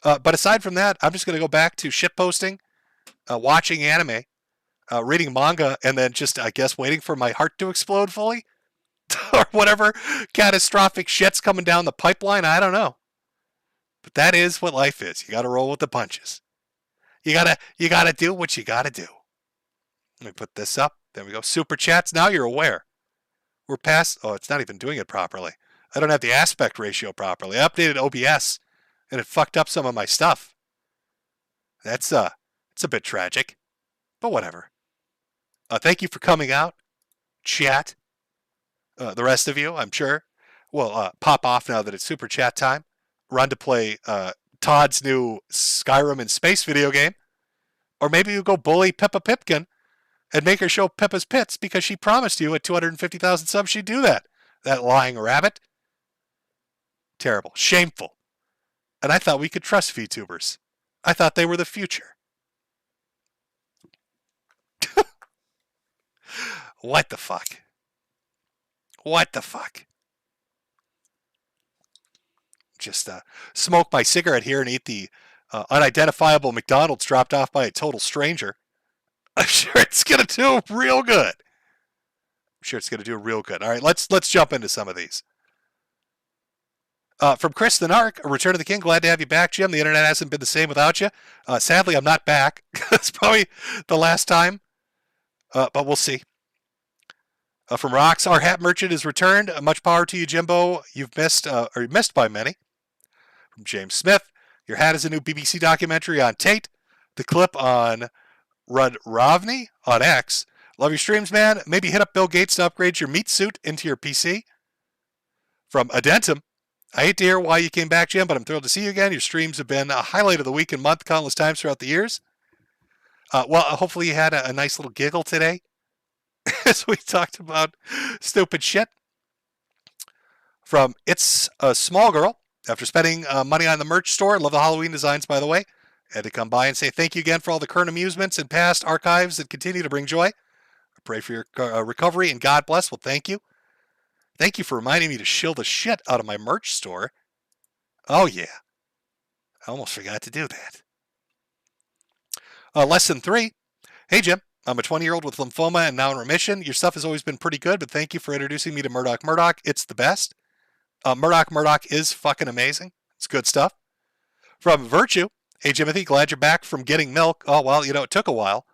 But aside from that, I'm just going to go back to shitposting, watching anime, reading manga, and then just, I guess, waiting for my heart to explode fully. Or whatever catastrophic shit's coming down the pipeline. I don't know. But that is what life is. You got to roll with the punches. You gotta do what you got to do. Let me put this up. There we go. Super chats. Now you're aware. We're past. Oh, it's not even doing it properly. I don't have the aspect ratio properly. I updated OBS, and it fucked up some of my stuff. It's a bit tragic, but whatever. Thank you for coming out. Chat. The rest of you, I'm sure, will pop off now that it's super chat time. Run to play Todd's new Skyrim in space video game. Or maybe you go bully Pippa Pipkin and make her show Pippa's Pits because she promised you at 250,000 subs she'd do that. That lying rabbit. Terrible. Shameful. And I thought we could trust VTubers. I thought they were the future. What the fuck? What the fuck? Just smoke my cigarette here and eat the unidentifiable McDonald's dropped off by a total stranger. I'm sure it's going to do real good. I'm sure it's going to do real good. All right, let's jump into some of these. From Chris the Narc, a Return of the King. Glad to have you back, Jim. The internet hasn't been the same without you. Sadly, I'm not back. That's probably the last time, but we'll see. From Rocks, our hat merchant is returned. Much power to you, Jimbo. You've missed, or missed by many. From James Smith, your hat is a new BBC documentary on Tate. The clip on Rudd Rovney on X. Love your streams, man. Maybe hit up Bill Gates to upgrade your meat suit into your PC. From Adentum, I hate to hear why you came back, Jim, but I'm thrilled to see you again. Your streams have been a highlight of the week and month countless times throughout the years. Well, hopefully you had a nice little giggle today as we talked about stupid shit. From It's a Small Girl, after spending money on the merch store, love the Halloween designs, by the way. Had to come by and say thank you again for all the current amusements and past archives that continue to bring joy. I pray for your recovery and God bless. Well, thank you. Thank you for reminding me to shill the shit out of my merch store. Oh, yeah. I almost forgot to do that. Lesson 3. Hey, Jim. I'm a 20-year-old with lymphoma and now in remission. Your stuff has always been pretty good, but thank you for introducing me to Murdoch. It's the best. Murdoch is fucking amazing. It's good stuff. From Virtue. Hey, Jimothy. Glad you're back from getting milk. Oh, well, it took a while.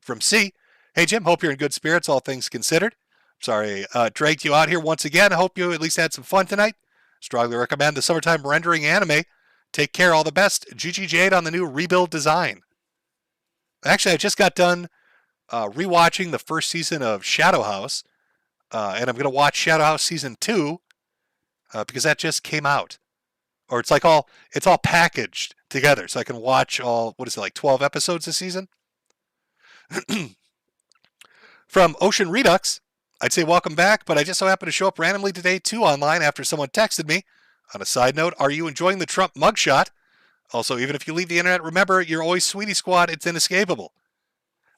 From C. Hey, Jim. Hope you're in good spirits, all things considered. Sorry, dragged you out here once again. I hope you at least had some fun tonight. Strongly recommend the Summertime Rendering Anime. Take care, all the best. GG Jade on the new rebuild design. Actually, I just got done rewatching the first season of Shadow House, and I'm going to watch Shadow House season 2 because that just came out. Or it's all packaged together, so I can watch all, 12 episodes a season? From Ocean Redux. I'd say welcome back, but I just so happened to show up randomly today too online after someone texted me. On a side note, are you enjoying the Trump mugshot? Also, even if you leave the internet, remember, you're always Sweetie Squad. It's inescapable.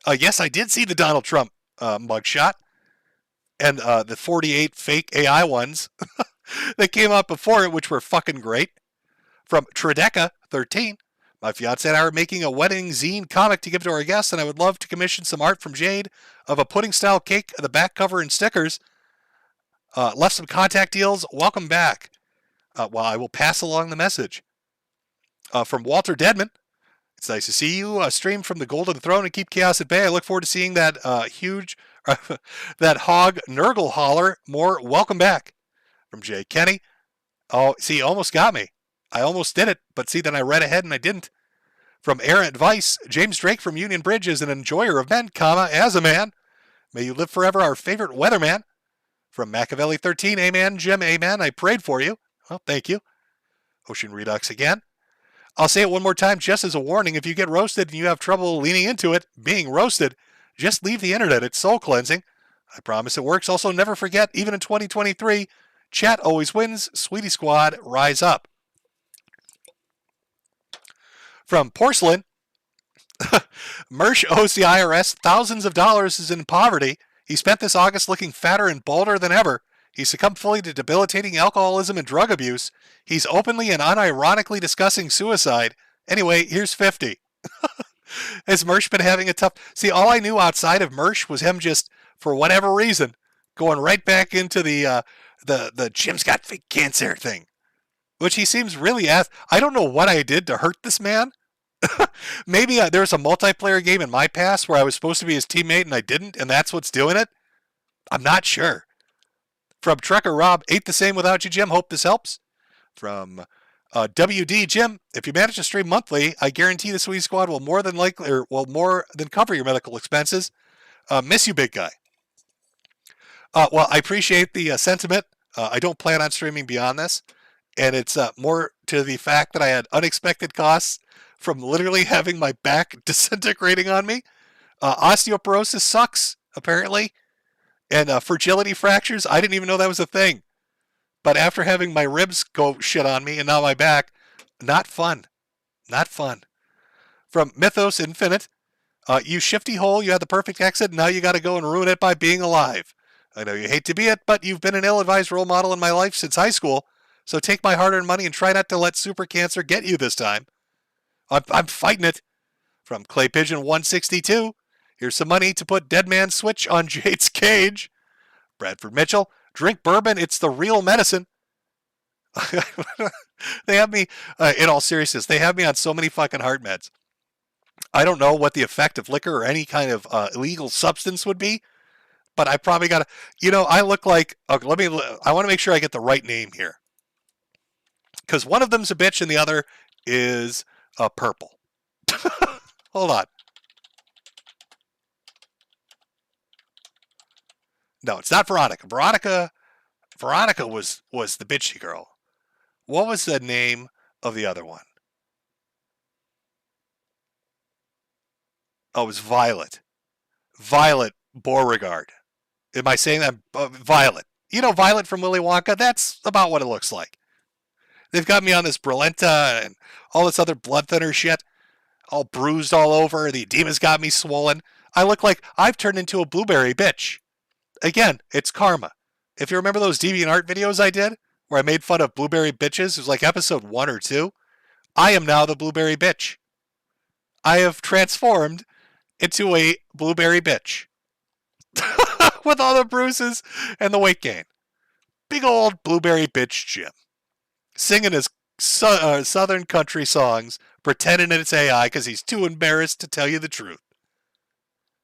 Yes, I did see the Donald Trump mugshot and the 48 fake AI ones that came out before it, which were fucking great. From Trideca 13. My fiance and I are making a wedding zine comic to give to our guests, and I would love to commission some art from Jade of a pudding-style cake, the back cover, and stickers. Left some contact deals. Welcome back. Well, I will pass along the message. From Walter Deadman. It's nice to see you stream from the Golden Throne and keep chaos at bay. I look forward to seeing that that hog Nurgle holler more. Welcome back. From Jay Kenny. Oh, see, you almost got me. I almost did it, but see, then I read ahead and I didn't. From Errant Vice, James Drake from Union Bridge is an enjoyer of men, as a man. May you live forever, our favorite weatherman. From Machiavelli 13, amen, Jim, amen. I prayed for you. Well, thank you. Ocean Redux again. I'll say it one more time just as a warning. If you get roasted and you have trouble leaning into it, being roasted, just leave the internet. It's soul cleansing. I promise it works. Also, never forget, even in 2023, chat always wins. Sweetie Squad, rise up. From Porcelain, Mersh owes the IRS thousands of dollars, is in poverty. He spent this August looking fatter and balder than ever. He succumbed fully to debilitating alcoholism and drug abuse. He's openly and unironically discussing suicide. Anyway, here's 50. Has Mersh been having a tough... See, all I knew outside of Mersh was him just, for whatever reason, going right back into the Jim's got fake cancer thing. Which he seems really... I don't know what I did to hurt this man. Maybe there was a multiplayer game in my past where I was supposed to be his teammate and I didn't, and that's what's doing it. I'm not sure. From Trucker Rob, ate the same without you, Jim. Hope this helps. From WD, Jim, if you manage to stream monthly, I guarantee the Sweetie Squad will more than cover your medical expenses. Miss you, big guy. Well, I appreciate the sentiment. I don't plan on streaming beyond this, and it's more to the fact that I had unexpected costs from literally having my back disintegrating on me. Osteoporosis sucks, apparently. And fragility fractures, I didn't even know that was a thing. But after having my ribs go shit on me and now my back, not fun. Not fun. From Mythos Infinite, you shifty hole, you had the perfect exit, now you got to go and ruin it by being alive. I know you hate to be it, but you've been an ill-advised role model in my life since high school, so take my hard-earned money and try not to let super cancer get you this time. I'm fighting it. From Clay Pigeon 162, here's some money to put Dead Man's Switch on Jade's cage. Bradford Mitchell, drink bourbon, it's the real medicine. They have me, in all seriousness, they have me on so many fucking heart meds. I don't know what the effect of liquor or any kind of illegal substance would be, but I probably got to, I look like, I want to make sure I get the right name here. Because one of them's a bitch and the other is purple. Hold on. No, it's not Veronica. Veronica was the bitchy girl. What was the name of the other one? Oh, it was Violet. Violet Beauregard. Am I saying that? Violet. Violet from Willy Wonka? That's about what it looks like. They've got me on this Brulenta and all this other blood thinner shit. All bruised all over. The edema's got me swollen. I look like I've turned into a blueberry bitch. Again, it's karma. If you remember those DeviantArt videos I did, where I made fun of blueberry bitches, it was like episode 1 or 2. I am now the blueberry bitch. I have transformed into a blueberry bitch. With all the bruises and the weight gain. Big old blueberry bitch Jim. Singing his southern country songs, pretending it's AI because he's too embarrassed to tell you the truth.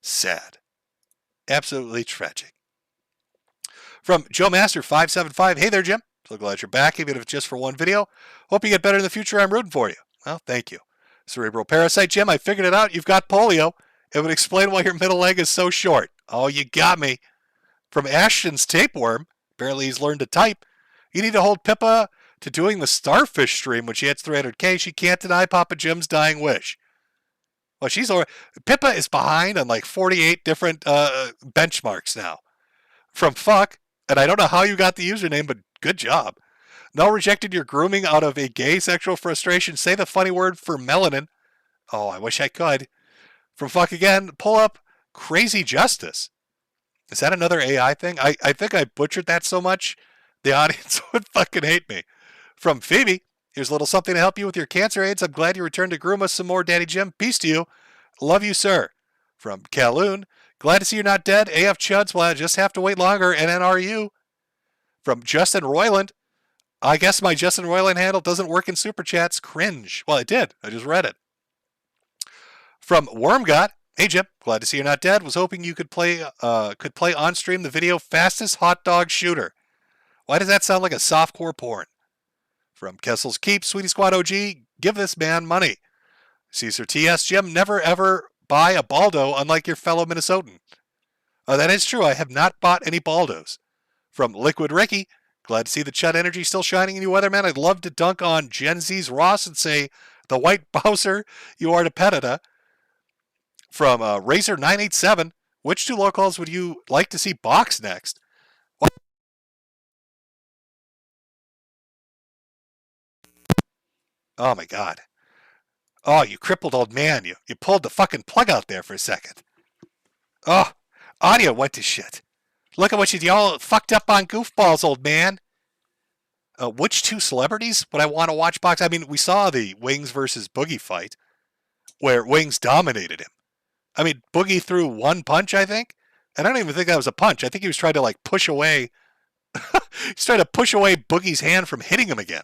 Sad. Absolutely tragic. From Joe Master 575, hey there, Jim. So glad you're back, even if it's just for one video. Hope you get better in the future. I'm rooting for you. Well, thank you. Cerebral Parasite, Jim, I figured it out. You've got polio. It would explain why your middle leg is so short. Oh, you got me. From Ashton's Tapeworm, apparently he's learned to type. You need to hold Pippa to doing the Starfish stream when she hits 300K. She can't deny Papa Jim's dying wish. Well, Pippa is behind on like 48 different benchmarks now. From Fuck, and I don't know how you got the username, but good job. Null rejected your grooming out of a gay sexual frustration. Say the funny word for melanin. Oh, I wish I could. From Fuck again, pull up Crazy Justice. Is that another AI thing? I think I butchered that so much, the audience would fucking hate me. From Phoebe, here's a little something to help you with your cancer aids. I'm glad you returned to groom us some more, Daddy Jim. Peace to you. Love you, sir. From Kaloon, glad to see you're not dead. AF Chuds, well, I just have to wait longer. And NRU. From Justin Royland, I guess my Justin Royland handle doesn't work in Super Chats. Cringe. Well, it did. I just read it. From Wormgot, hey Jim, glad to see you're not dead. Was hoping you could play on stream the video Fastest Hot Dog Shooter. Why does that sound like a softcore porn? From Kessel's Keep, Sweetie Squad OG, give this man money. Caesar TS, Jim, never ever buy a Baldo unlike your fellow Minnesotan. That is true. I have not bought any Baldos. From Liquid Ricky, glad to see the Chud energy still shining in you, Weatherman. I'd love to dunk on Gen Z's Ross and say, the white Bowser you are to Petita. From Razor987, which two locals would you like to see box next? What? Oh my God. Oh, you crippled old man. You pulled the fucking plug out there for a second. Oh, audio went to shit. Look at what you all fucked up on goofballs, old man. Which two celebrities would I want to watch box? I mean, we saw the Wings versus Boogie fight where Wings dominated him. I mean, Boogie threw one punch, I think. And I don't even think that was a punch. I think he was trying to like push away. He's trying to push away Boogie's hand from hitting him again.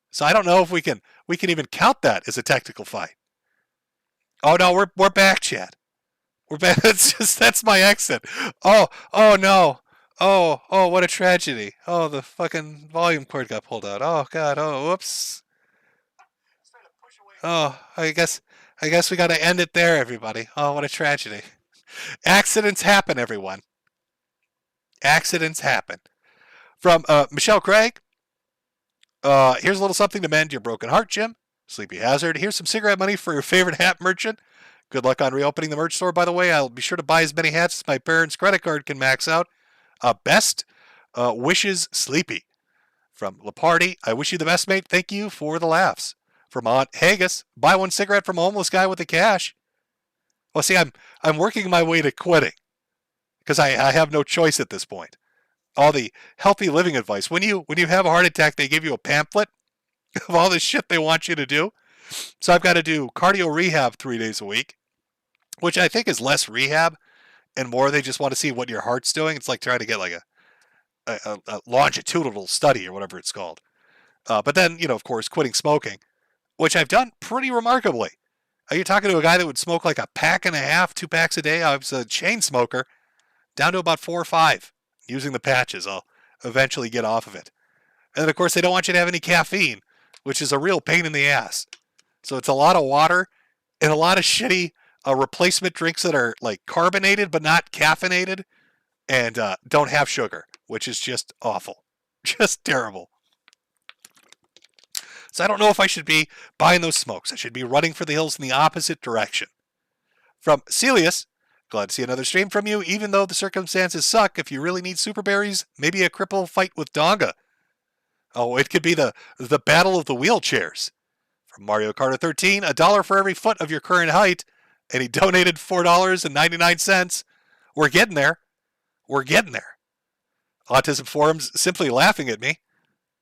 So I don't know if we can even count that as a technical fight. Oh no, we're back, Chad. We're back. That's my exit. Oh no. Oh, what a tragedy. Oh, the fucking volume cord got pulled out. Oh God. Oh, whoops. Oh, I guess we got to end it there, everybody. Oh, what a tragedy. Accidents happen, everyone. Accidents happen. From Michelle Craig. Here's a little something to mend your broken heart, Jim. Sleepy Hazard. Here's some cigarette money for your favorite hat merchant. Good luck on reopening the merch store, by the way. I'll be sure to buy as many hats as my parents' credit card can max out. Best wishes, Sleepy. From Laparty. I wish you the best, mate. Thank you for the laughs. From Aunt Haggis. Buy one cigarette from a homeless guy with the cash. Well, see, I'm working my way to quitting because I have no choice at this point. All the healthy living advice. When you have a heart attack, they give you a pamphlet of all the shit they want you to do. So I've got to do cardio rehab 3 days a week, which I think is less rehab and more they just want to see what your heart's doing. It's like trying to get like a longitudinal study or whatever it's called. But then, of course, quitting smoking, which I've done pretty remarkably. You're talking to a guy that would smoke like a pack and a half, 2 packs a day. I was a chain smoker, down to about 4 or 5. Using the patches, I'll eventually get off of it. And then, of course, they don't want you to have any caffeine, which is a real pain in the ass. So it's a lot of water and a lot of shitty replacement drinks that are like carbonated but not caffeinated and don't have sugar, which is just awful. Just terrible. So I don't know if I should be buying those smokes. I should be running for the hills in the opposite direction. From Celius, glad to see another stream from you, even though the circumstances suck. If you really need super berries, maybe a cripple fight with Donga. Oh, it could be the battle of the wheelchairs. From Mario Kart 13, $1 for every foot of your current height, and he donated $4.99. We're getting there. We're getting there. Autism forums simply laughing at me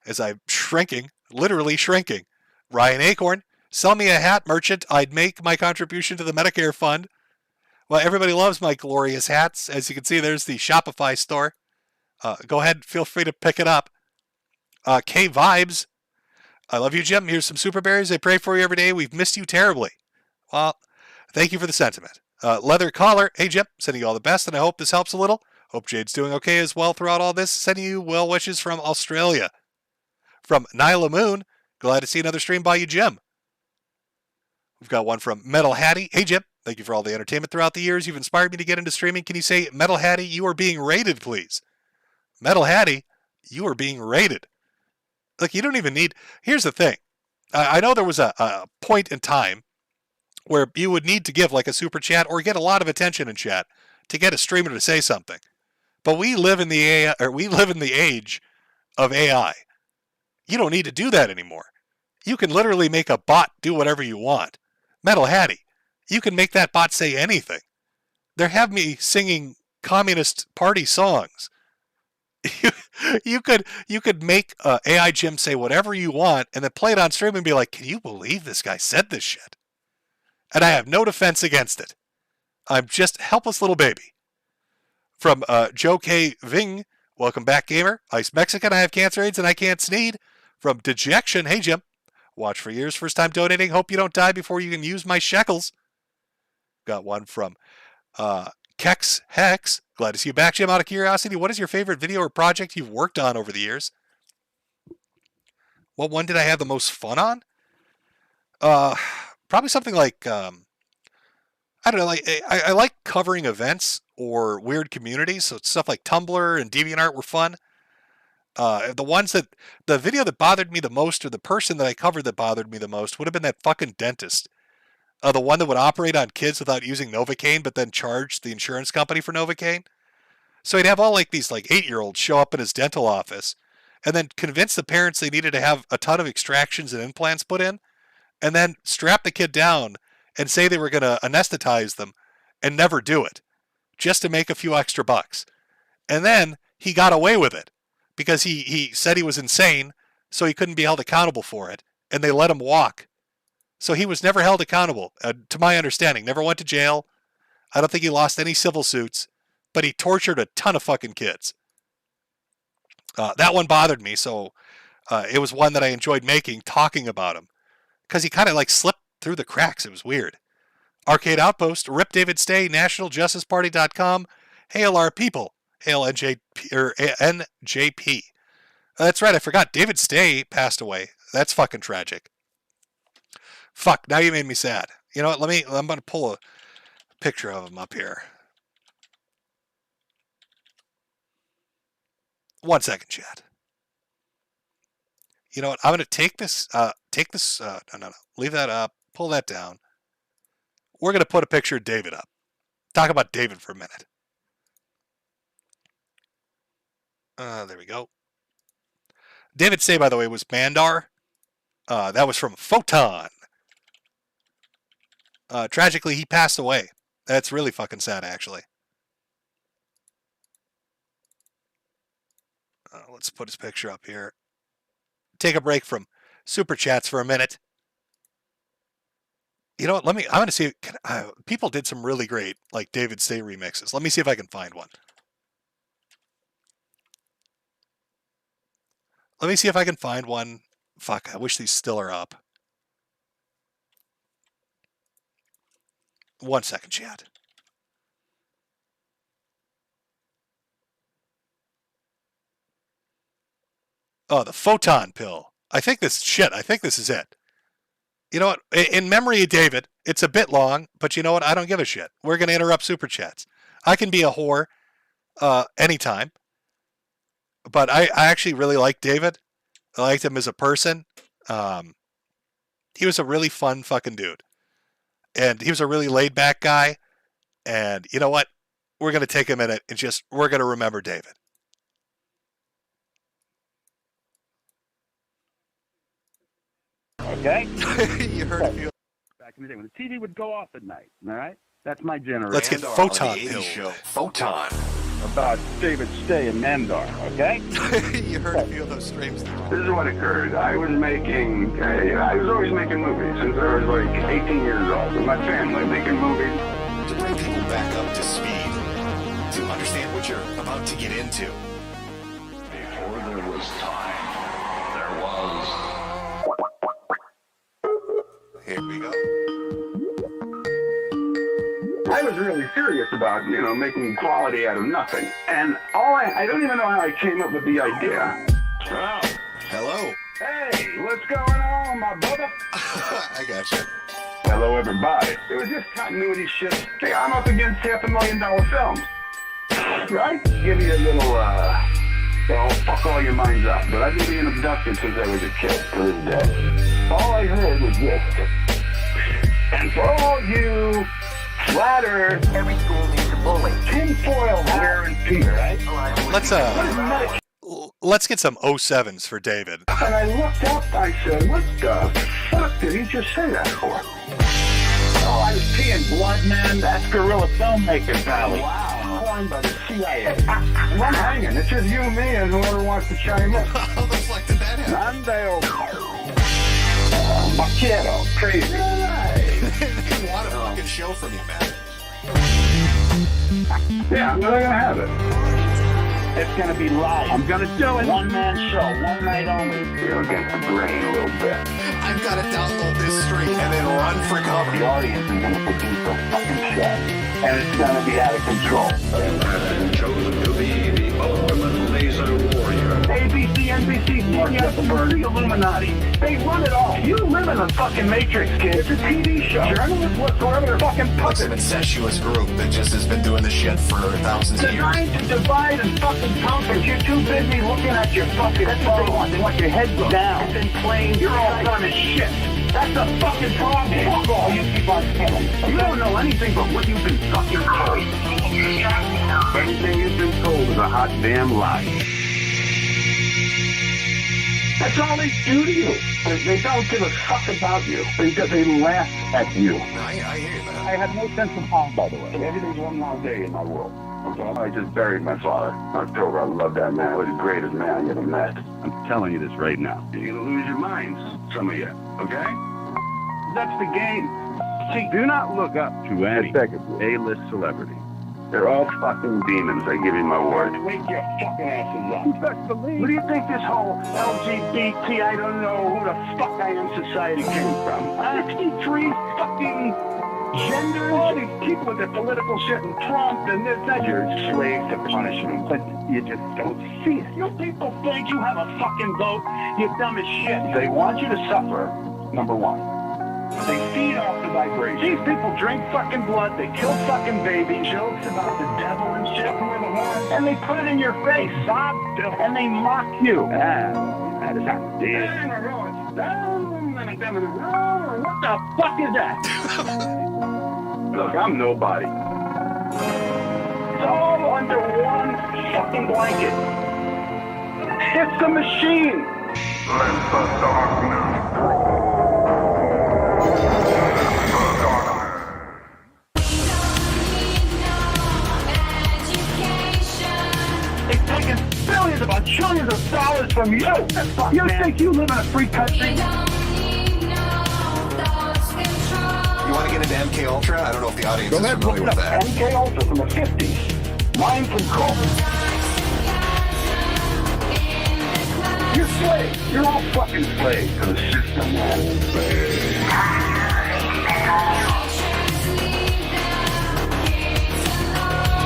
as I'm shrinking, literally shrinking. Ryan Acorn, sell me a hat merchant. I'd make my contribution to the Medicare fund. Well, everybody loves my glorious hats. As you can see, there's the Shopify store. Go ahead, feel free to pick it up. K Vibes, I love you, Jim. Here's some super berries. I pray for you every day. We've missed you terribly. Well, thank you for the sentiment. Leather Collar, hey, Jim, sending you all the best, and I hope this helps a little. Hope Jade's doing okay as well throughout all this. Sending you well wishes from Australia. From Nyla Moon, glad to see another stream by you, Jim. We've got one from Metal Hattie. Hey, Jim, thank you for all the entertainment throughout the years. You've inspired me to get into streaming. Can you say, Metal Hattie, you are being rated, please? Metal Hattie, you are being rated. Like, you don't even need... Here's the thing. I know there was a point in time where you would need to give like a super chat or get a lot of attention in chat to get a streamer to say something. But we live in the age of AI. You don't need to do that anymore. You can literally make a bot do whatever you want. Metal Hattie, you can make that bot say anything. They have me singing Communist Party songs. You could make AI Jim say whatever you want and then play it on stream and be like, can you believe this guy said this shit? And I have no defense against it. I'm just a helpless little baby. From Joe K. Ving, welcome back, gamer. Ice Mexican, I have cancer, AIDS, and I can't sneed. From Dejection, hey, Jim. Watch for years, first time donating. Hope you don't die before you can use my shekels. Got one from Kex Hex. Glad to see you back, Jim. Out of curiosity, what is your favorite video or project you've worked on over the years? What one did I have the most fun on? Probably something like, I don't know, like I like covering events or weird communities. So stuff like Tumblr and DeviantArt were fun. The video that bothered me the most, or the person that I covered that bothered me the most, would have been that fucking dentist. The one that would operate on kids without using Novocaine, but then charge the insurance company for Novocaine. So he'd have all like these like 8-year-olds show up in his dental office and then convince the parents they needed to have a ton of extractions and implants put in, and then strap the kid down and say they were going to anesthetize them and never do it just to make a few extra bucks. And then he got away with it because he said he was insane, so he couldn't be held accountable for it, and they let him walk. So he was never held accountable, to my understanding. Never went to jail. I don't think he lost any civil suits, but he tortured a ton of fucking kids. That one bothered me, so it was one that I enjoyed making, talking about him, because he kind of like slipped through the cracks. It was weird. Arcade Outpost, Rip David Stay, NationalJusticeParty.com. Hail our people. Hail NJP. That's right, I forgot. David Stay passed away. That's fucking tragic. Fuck, now you made me sad. You know what, I'm going to pull a picture of him up here. 1 second, chat. You know what, I'm going to take this, no, leave that up, pull that down. We're going to put a picture of David up. Talk about David for a minute. There we go. David Stay, by the way, was Mandar. That was from Photon. Tragically, he passed away. That's really fucking sad, actually. Let's put his picture up here. Take a break from Super Chats for a minute. You know what? I'm going to see. People did some really great, like, David Stay remixes. Let me see if I can find one. Let me see if I can find one. Fuck, I wish these still are up. 1 second, chat. Oh, the Photon pill. I think this is it. You know what? In memory of David, it's a bit long, but you know what? I don't give a shit. We're going to interrupt Super Chats. I can be a whore anytime. But I actually really like David. I liked him as a person. He was a really fun fucking dude. And he was a really laid back guy. And you know what? We're going to take a minute and we're going to remember David. Okay? You heard a few. Back in the day when the TV would go off at night, all right? That's my generation. Let's get Photon Show. Photon. about David Stay and Mandar, okay? You heard a few of those streams. This is what occurred. I was always making movies since I was like 18 years old with my family, making movies. To bring people back up to speed, to understand what you're about to get into. Before there was time, there was. Here we go. I was really serious about, making quality out of nothing. And I don't even know how I came up with the idea. Oh. Hello. Hey, what's going on, my brother? I gotcha. Hello, everybody. It was just continuity shit. Hey, I'm up against $500,000 films. Right? Give you a little, fuck all your minds up. But I've been being abducted since I was a kid to this day. All I heard was this. And for all you flat earth, every school needs a bully. Tinfoil wearing Peter, right? Let's get some 07s for David. And I looked up, I said, what the fuck did he just say that for? Oh, I was peeing blood, man. That's guerrilla filmmaking, pally. Wow. Coined by the CIA. I'm hanging. It's just you, me, and whoever wants to chime in. How the fuck did that happen? Nandeo. Macchiato. Crazy. I want a fucking show from you, man. Yeah, I'm gonna have it. It's gonna be live. I'm gonna do it. One-man show, one night only. You're against the grain a little bit. I've got to download this stream and then run for cover. The audience is gonna produce a fucking show. And it's gonna be out of control. You have been chosen to be the ultimate laser warrior. ABC, NBC, CBS, the Illuminati. They run it all. You live in a fucking matrix, kid. It's a TV show. Journalists whatsoever, they're fucking puppets. It's an incestuous group that just has been doing this shit for thousands of years. Designed to divide and fucking conquer. You're too busy looking at your fucking phone. They want your head down. It's in plain. You're all done as shit. That's a fucking problem. Fuck all. You keep on killing. You don't know anything but what you've been fucking told. Everything you've been told is a hot damn lie. That's all they do to you. They don't give a fuck about you. They laugh at you. I hear that. I have no sense of time, by the way. Everything's one long day in my world. Okay? I just buried my father. October, I love that man. He was the greatest man I ever met. I'm telling you this right now. You're going to lose your minds, some of you. Okay? That's the game. See, do not look up to any A-list celebrity. They're all fucking demons, I give you my word. Wake your fucking asses up. You best believe. What do you think this whole LGBT, I don't know who the fuck I am society came from? 63 fucking genders? All these people with their political shit and Trump and this, that. You're slaves to punishment, but you just don't see it. You people think you have a fucking vote. You're dumb as shit. They want you to suffer, number one. They feed off the vibration. These people drink fucking blood, they kill fucking babies, jokes about the devil and shit, and they put it in your face, and they mock you. That is not dead. What the fuck is that? Look, I'm nobody. It's all under one fucking blanket. It's the machine. Let the darkness grow. They've taken billions about trillions of dollars from you. You think you live in a free country? You want to get into MK Ultra? I don't know if the audience is familiar with that. MK Ultra from the 50s. Mind control. You're slaves. You're all fucking slaves to the system, man.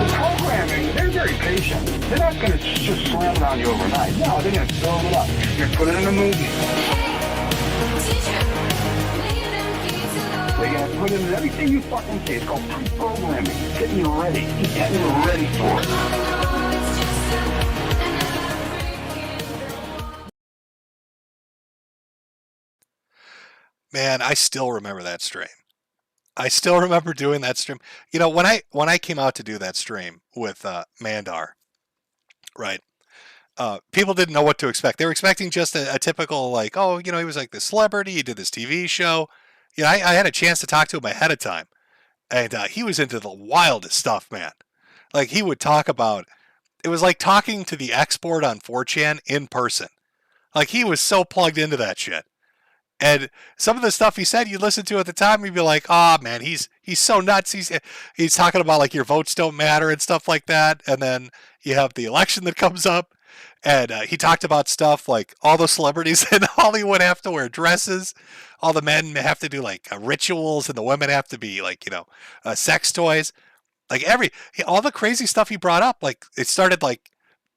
The programming, they're very patient. They're not going to just slam it on you overnight. No, they're going to build it up. You're going to put it in a movie. They're going to put in everything you fucking see. It's called pre-programming. Getting you ready. Getting you ready for it. Man, I still remember that stream. I still remember doing that stream. You know, when I came out to do that stream with Mandar, right? People didn't know what to expect. They were expecting just a typical, like, oh, you know, he was like this celebrity. He did this TV show. You know, I had a chance to talk to him ahead of time, and he was into the wildest stuff, man. Like, he would talk about it was like talking to the export on 4chan in person. Like, he was so plugged into that shit. And some of the stuff he said, you listen to at the time, you'd be like, "Oh man, he's so nuts." He's talking about like your votes don't matter and stuff like that. And then you have the election that comes up, and he talked about stuff like all the celebrities in Hollywood have to wear dresses, all the men have to do like rituals, and the women have to be like sex toys. Like all the crazy stuff he brought up, like it started like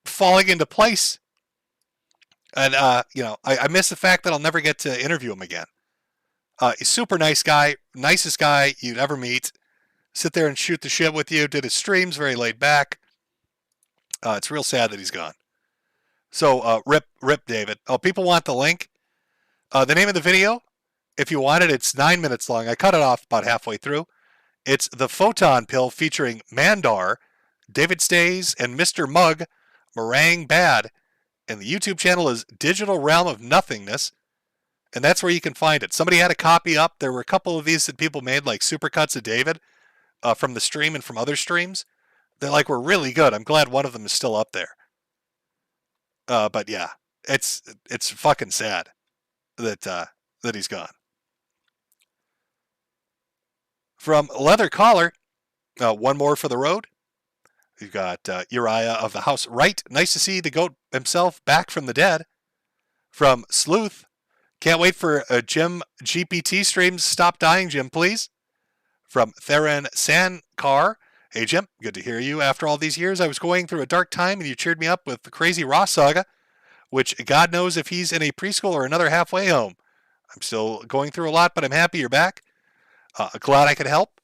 falling into place. And, I miss the fact that I'll never get to interview him again. He's super nice guy, nicest guy you'd ever meet. Sit there and shoot the shit with you. Did his streams, very laid back. It's real sad that he's gone. So, rip David. Oh, people want the link. The name of the video, if you want it, it's 9 minutes long. I cut it off about halfway through. It's the Photon Pill featuring Mandar, David Stays, and Mr. Mug, Meringue Bad. And the YouTube channel is Digital Realm of Nothingness. And that's where you can find it. Somebody had a copy up. There were a couple of these that people made, like supercuts of David from the stream and from other streams. They were really good. I'm glad one of them is still up there. But yeah, it's fucking sad that he's gone. From Leather Collar, one more for the road. We've got Uriah of the House Right. Nice to see the GOAT himself back from the dead. From Sleuth. Can't wait for Jim GPT streams. Stop dying, Jim, please. From Theron Sankar. Hey, Jim. Good to hear you. After all these years, I was going through a dark time, and you cheered me up with the crazy Ross saga, which God knows if he's in a preschool or another halfway home. I'm still going through a lot, but I'm happy you're back. Glad I could help.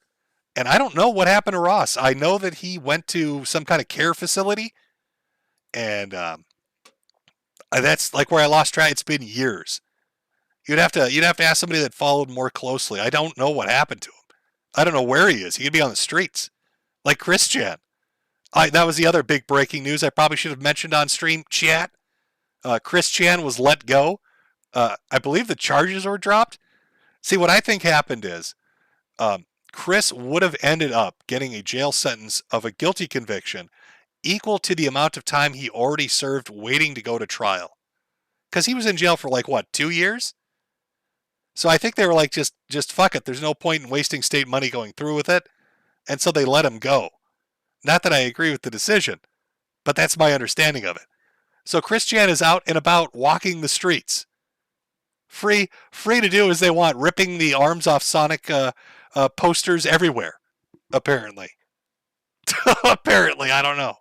And I don't know what happened to Ross. I know that he went to some kind of care facility, and that's like where I lost track. It's been years. You'd have to ask somebody that followed more closely. I don't know what happened to him. I don't know where he is. He could be on the streets, like Chris Chan. That was the other big breaking news I probably should have mentioned on stream chat. Chris Chan was let go. I believe the charges were dropped. See, what I think happened is Chris would have ended up getting a jail sentence of a guilty conviction equal to the amount of time he already served waiting to go to trial. Because he was in jail for 2 years? So I think they were like, just fuck it. There's no point in wasting state money going through with it. And so they let him go. Not that I agree with the decision, but that's my understanding of it. So Chris Chan is out and about walking the streets. Free to do as they want, ripping the arms off Sonic posters everywhere, apparently. Apparently, I don't know.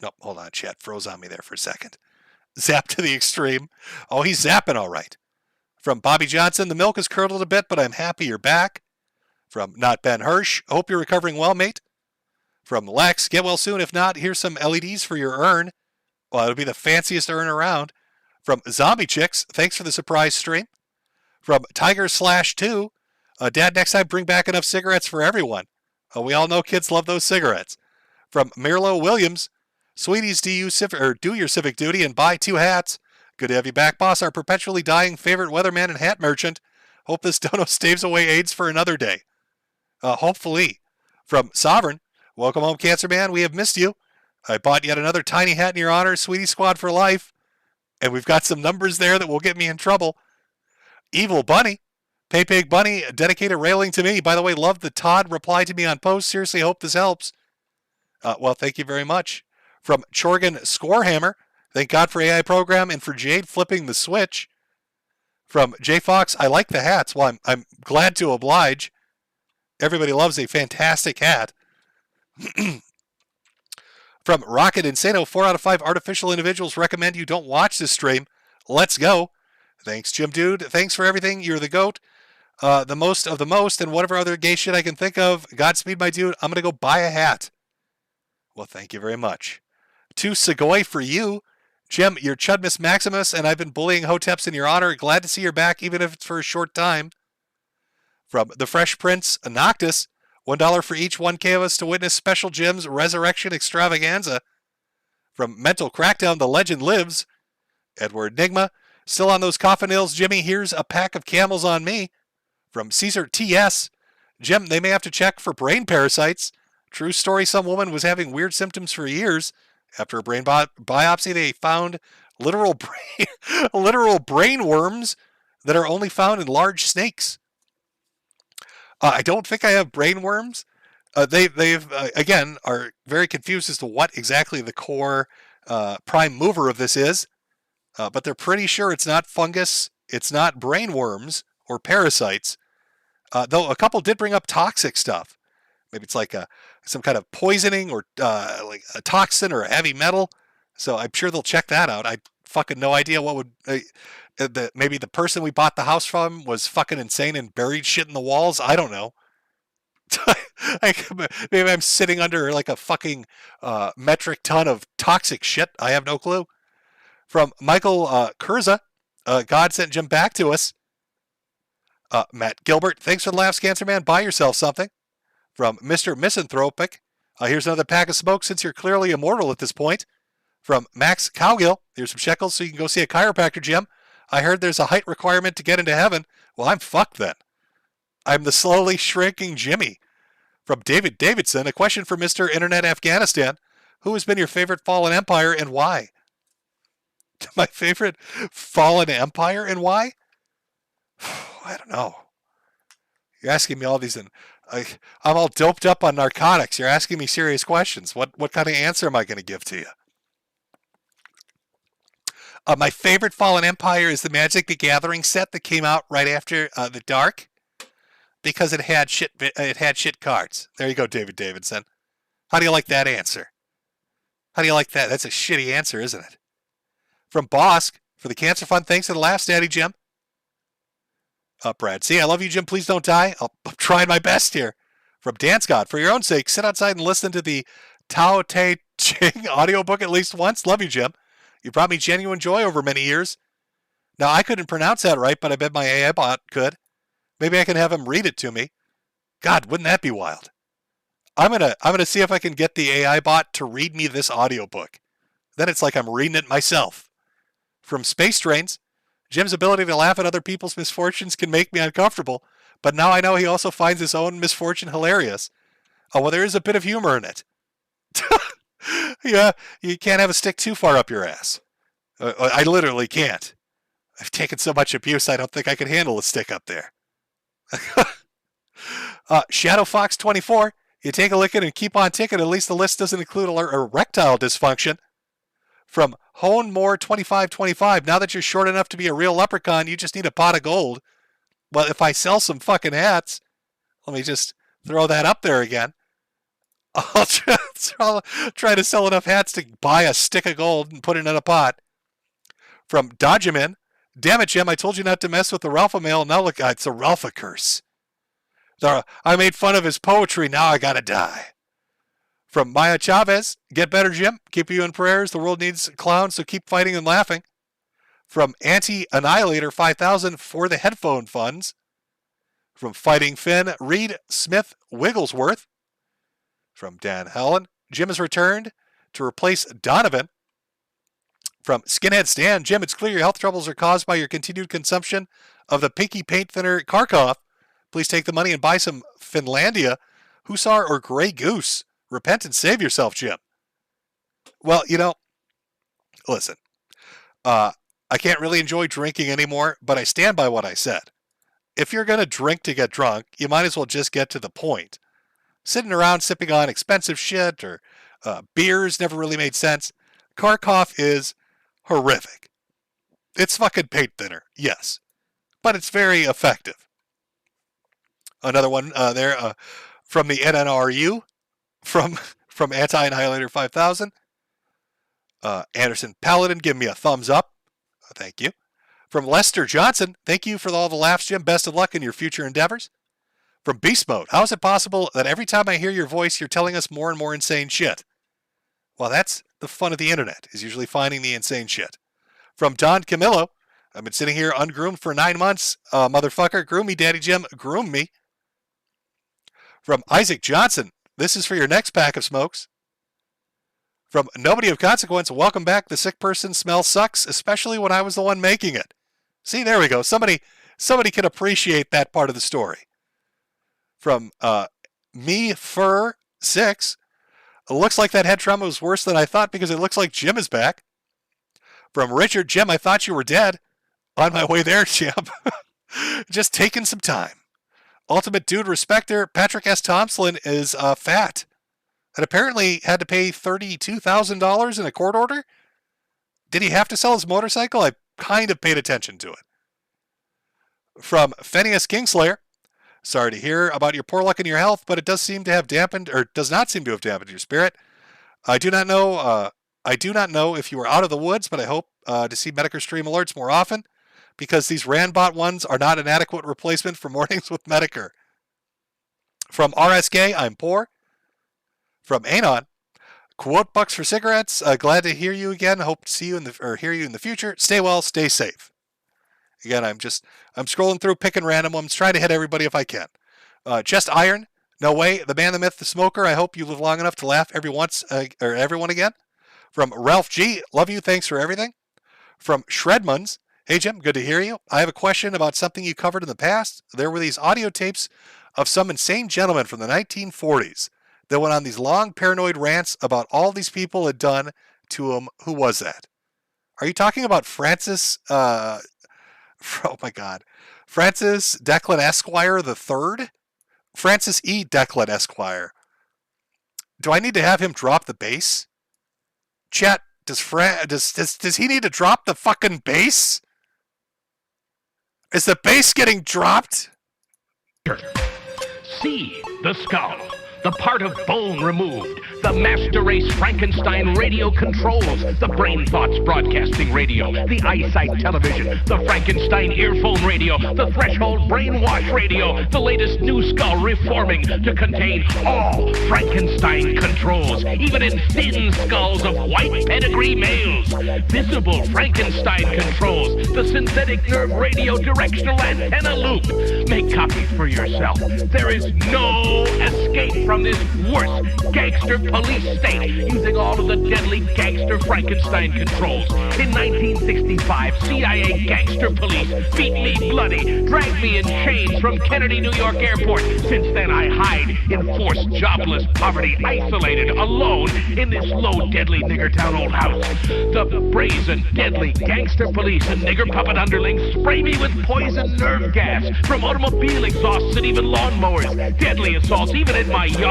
Nope, hold on, chat froze on me there for a second. Zap to the extreme. Oh, he's zapping all right. From Bobby Johnson, the milk is curdled a bit, but I'm happy you're back. From Not Ben Hirsch, hope you're recovering well, mate. From Lex, get well soon. If not, here's some LEDs for your urn. Well, it'll be the fanciest urn around. From Zombie Chicks, thanks for the surprise stream. From Tiger/2, Dad, next time bring back enough cigarettes for everyone. We all know kids love those cigarettes. From Mirlo Williams, sweeties, do your civic duty and buy 2 hats. Good to have you back, boss. Our perpetually dying favorite weatherman and hat merchant. Hope this dono staves away AIDS for another day. Hopefully. From Sovereign, welcome home, Cancer Man. We have missed you. I bought yet another tiny hat in your honor, Sweetie Squad for life. And we've got some numbers there that will get me in trouble. Evil Bunny, Pig Bunny, dedicated railing to me. By the way, love the Todd reply to me on post. Seriously, hope this helps. Well, thank you very much. From Chorgan Scorehammer, thank God for AI program and for Jade flipping the switch. From J Fox, I like the hats. Well, I'm glad to oblige. Everybody loves a fantastic hat. From Rocket Insano, 4 out of 5 artificial individuals recommend you don't watch this stream. Let's go. Thanks, Jim Dude. Thanks for everything. You're the GOAT. The most of the most, and whatever other gay shit I can think of. Godspeed, my dude. I'm going to go buy a hat. Well, thank you very much. To Segoy for you. Jim, you're Chudmus Maximus, and I've been bullying Hoteps in your honor. Glad to see you're back, even if it's for a short time. From the Fresh Prince, Noctis, $1 for each 1K of us to witness Special Jim's Resurrection Extravaganza. From Mental Crackdown, the legend lives. Edward Nigma, still on those coffin nails, Jimmy, here's a pack of camels on me. From Caesar TS, Jim, they may have to check for brain parasites. True story, some woman was having weird symptoms for years. After a brain biopsy, they found literal brain worms that are only found in large snakes. I don't think I have brain worms. They've again are very confused as to what exactly the core prime mover of this is, but they're pretty sure it's not fungus, it's not brain worms or parasites. Though a couple did bring up toxic stuff. Maybe it's like some kind of poisoning or like a toxin or a heavy metal. So I'm sure they'll check that out. I fucking no idea what would. Maybe the person we bought the house from was fucking insane and buried shit in the walls. I don't know. Maybe I'm sitting under like a fucking metric ton of toxic shit. I have no clue. From Michael Kurza, God sent Jim back to us. Matt Gilbert, thanks for the laughs, Cancer Man. Buy yourself something. From Mr. Misanthropic, here's another pack of smoke since you're clearly immortal at this point. From Max Cowgill, here's some shekels so you can go see a chiropractor, Jim. I heard there's a height requirement to get into heaven. Well, I'm fucked then. I'm the slowly shrinking Jimmy. From David Davidson, a question for Mr. Internet Afghanistan. Who has been your favorite fallen empire and why? My favorite fallen empire and why? I don't know. You're asking me all these, and I'm all doped up on narcotics. You're asking me serious questions. What kind of answer am I going to give to you? My favorite Fallen Empire is the Magic the Gathering set that came out right after the Dark, because it had shit cards. There you go, David Davidson. How do you like that answer? How do you like that? That's a shitty answer, isn't it? From Bosk, for the Cancer Fund, thanks for the laughs, Daddy Jim. Brad, see, I love you, Jim. Please don't die. I'm trying my best here. From Dan Scott, for your own sake, sit outside and listen to the Tao Te Ching audiobook at least once. Love you, Jim. You brought me genuine joy over many years. Now, I couldn't pronounce that right, but I bet my AI bot could. Maybe I can have him read it to me. God, wouldn't that be wild? I'm gonna see if I can get the AI bot to read me this audiobook. Then it's like I'm reading it myself. From Space Trains, Jim's ability to laugh at other people's misfortunes can make me uncomfortable, but now I know he also finds his own misfortune hilarious. Oh, well, there is a bit of humor in it. Yeah, you can't have a stick too far up your ass. I literally can't. I've taken so much abuse, I don't think I can handle a stick up there. Shadow Fox 24, you take a look at it and keep on ticking. At least the list doesn't include erectile dysfunction. From Honemore 2525, now that you're short enough to be a real leprechaun, you just need a pot of gold. Well, if I sell some fucking hats, let me just throw that up there again. I'll try to sell enough hats to buy a stick of gold and put it in a pot. From Dodgeman, damn it, Jim, I told you not to mess with the Ralpha mail. Now look, it's a Ralpha curse. I made fun of his poetry, now I gotta die. From Maya Chavez, get better, Jim. Keep you in prayers. The world needs clowns, so keep fighting and laughing. From Anti-Annihilator 5000 for the headphone funds. From Fighting Finn, Reed Smith Wigglesworth. From Dan Helen, Jim has returned to replace Donovan. From Skinhead Stan, Jim, it's clear your health troubles are caused by your continued consumption of the pinky paint thinner Kharkov. Please take the money and buy some Finlandia, Hussar, or Grey Goose. Repent and save yourself, Jim. Well, listen, I can't really enjoy drinking anymore, but I stand by what I said. If you're going to drink to get drunk, you might as well just get to the point. Sitting around sipping on expensive shit or beers never really made sense. Kharkov is horrific. It's fucking paint thinner, yes, but it's very effective. Another one there from the NNRU, from Anti-Annihilator 5000. Anderson Paladin, give me a thumbs up. Thank you. From Lester Johnson, thank you for all the laughs, Jim. Best of luck in your future endeavors. From Beast Mode, how is it possible that every time I hear your voice, you're telling us more and more insane shit? Well, that's the fun of the internet, is usually finding the insane shit. From Don Camillo, I've been sitting here ungroomed for 9 months. Motherfucker, groom me, Daddy Jim, groom me. From Isaac Johnson, this is for your next pack of smokes. From Nobody of Consequence, welcome back. The sick person smell sucks, especially when I was the one making it. See, there we go. Somebody can appreciate that part of the story. From Me Fur 6. It looks like that head trauma was worse than I thought because it looks like Jim is back. From Richard, Jim, I thought you were dead. On my way there, champ. Just taking some time. Ultimate Dude Respecter, Patrick S. Thompson is fat. And apparently had to pay $32,000 in a court order. Did he have to sell his motorcycle? I kind of paid attention to it. From Phineas Kingslayer, sorry to hear about your poor luck in your health, but it does seem to have dampened, or does not seem to have dampened your spirit. I do not know if you were out of the woods, but I hope to see Metokur stream alerts more often, because these Randbot ones are not an adequate replacement for mornings with Metokur. From RSK, I'm poor. From Anon, quote bucks for cigarettes. Glad to hear you again. Hope to see you hear you in the future. Stay well, stay safe. Again, I'm scrolling through, picking random ones, trying to hit everybody if I can. Just Iron, no way. The man, the myth, the smoker. I hope you live long enough to laugh everyone again. From Ralph G, love you, thanks for everything. From Shredmans, hey Jim, good to hear you. I have a question about something you covered in the past. There were these audio tapes of some insane gentleman from the 1940s that went on these long paranoid rants about all these people had done to him. Who was that? Are you talking about Francis? Oh my God, Francis Declan Esquire the Third, Francis E. Declan Esquire. Do I need to have him drop the bass? Chat, does he need to drop the fucking bass? Is the bass getting dropped? C, the skull. The part of bone removed. The master race Frankenstein radio controls. The brain thoughts broadcasting radio. The eyesight television. The Frankenstein earphone radio. The threshold brainwash radio. The latest new skull reforming to contain all Frankenstein controls. Even in thin skulls of white pedigree males. Visible Frankenstein controls. The synthetic nerve radio directional antenna loop. Make copies for yourself. There is no escape from this worst gangster police state, using all of the deadly gangster Frankenstein controls. In 1965, CIA gangster police beat me bloody, dragged me in chains from Kennedy, New York airport. Since then, I hide in forced jobless poverty, isolated, alone, in this low, deadly nigger town old house. The brazen, deadly gangster police and nigger puppet underlings spray me with poison nerve gas from automobile exhausts and even lawnmowers. Deadly assaults, even in my yard.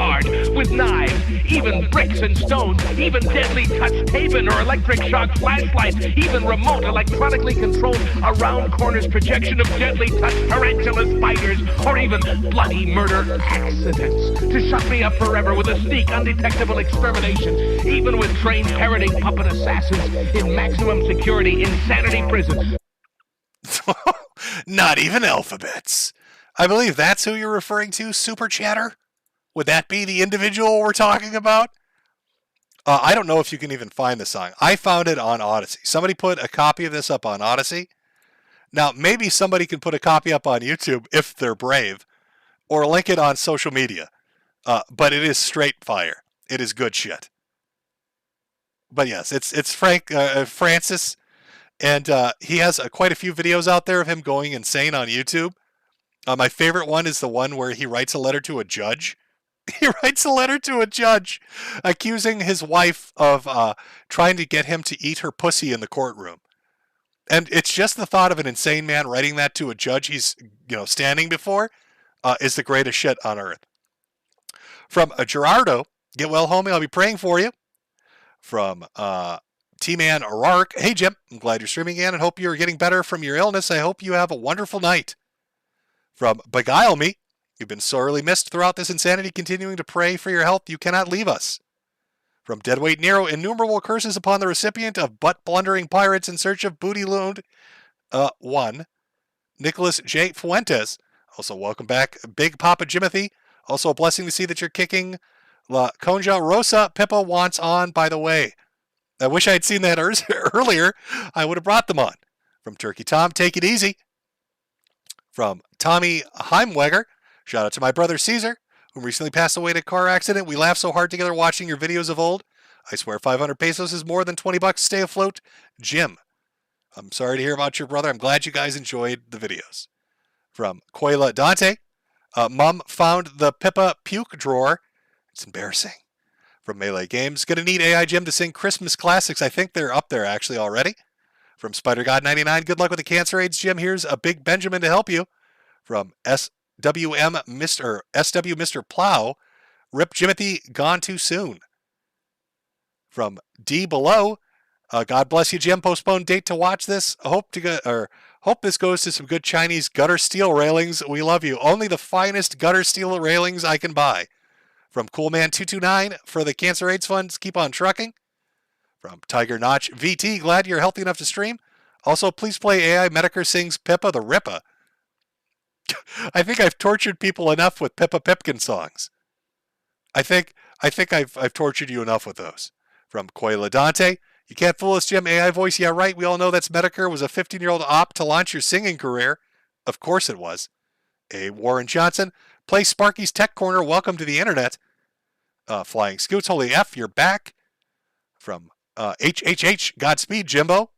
With knives, even bricks and stones, even deadly touch taping or electric shock flashlights, even remote electronically controlled around corners projection of deadly touch tarantula spiders, or even bloody murder accidents to shut me up forever with a sneak undetectable extermination, even with trained parroting puppet assassins in maximum security insanity prison. Not even alphabets. I believe that's who you're referring to, Super Chatter. Would that be the individual we're talking about? I don't know if you can even find the song. I found it on Odyssey. Somebody put a copy of this up on Odyssey. Now, maybe somebody can put a copy up on YouTube if they're brave, or link it on social media. But it is straight fire. It is good shit. But yes, it's Francis, and he has quite a few videos out there of him going insane on YouTube. My favorite one is the one where he writes a letter to a judge. He writes a letter to a judge accusing his wife of trying to get him to eat her pussy in the courtroom. And it's just the thought of an insane man writing that to a judge he's standing before is the greatest shit on earth. From Gerardo, get well, homie. I'll be praying for you. From T-Man O'Rourke, hey, Jim. I'm glad you're streaming again and hope you're getting better from your illness. I hope you have a wonderful night. From Beguile Me, you've been sorely missed throughout this insanity, continuing to pray for your health. You cannot leave us. From Deadweight Nero, innumerable curses upon the recipient of butt-blundering pirates in search of booty loaned. 1. Nicholas J. Fuentes, also welcome back. Big Papa Jimothy, also a blessing to see that you're kicking La Conja Rosa. Pippa wants on, by the way. I wish I had seen that earlier. I would have brought them on. From Turkey Tom, take it easy. From Tommy Heimweger, shout out to my brother Caesar, who recently passed away in a car accident. We laughed so hard together watching your videos of old. I swear 500 pesos is more than $20 to stay afloat. Jim, I'm sorry to hear about your brother. I'm glad you guys enjoyed the videos. From Coila Dante, Mom found the Pippa puke drawer. It's embarrassing. From Melee Games, gonna need AI Jim to sing Christmas classics. I think they're up there actually already. From Spider God 99, good luck with the cancer aids, Jim. Here's a big Benjamin to help you. From SWM Mr. Plow, Rip Jimothy, gone too soon. From D Below, God bless you, Jim. Postponed date to watch this. Hope this goes to some good Chinese gutter steel railings. We love you. Only the finest gutter steel railings I can buy. From Coolman229 for the Cancer AIDS Funds, keep on trucking. From Tiger Notch VT, glad you're healthy enough to stream. Also, please play AI Metokur sings Pippa the Rippa. I think I've tortured people enough with Pippa Pipkin songs. I think I've tortured you enough with those. From Coila Dante, you can't fool us, Jim. AI voice, yeah, right. We all know that's Metokur was a 15-year-old op to launch your singing career. Of course it was. A Warren Johnson, play Sparky's Tech Corner. Welcome to the internet. Flying Scoots, holy F, you're back. From HHH, Godspeed, Jimbo.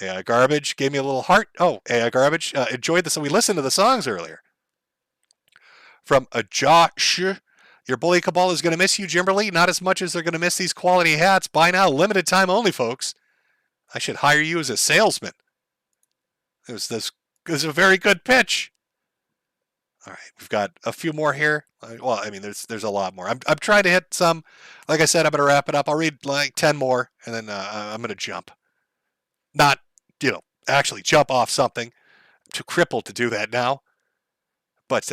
AI Garbage gave me a little heart. Oh, AI Garbage enjoyed this. So we listened to the songs earlier. From Josh, your bully cabal is going to miss you, Jimberly. Not as much as they're going to miss these quality hats. Buy now, limited time only, folks. I should hire you as a salesman. It was a very good pitch. All right, we've got a few more here. Well, I mean, there's a lot more. I'm trying to hit some. Like I said, I'm going to wrap it up. I'll read like 10 more, and then I'm going to jump. Not, actually jump off something. I'm too crippled to do that now. But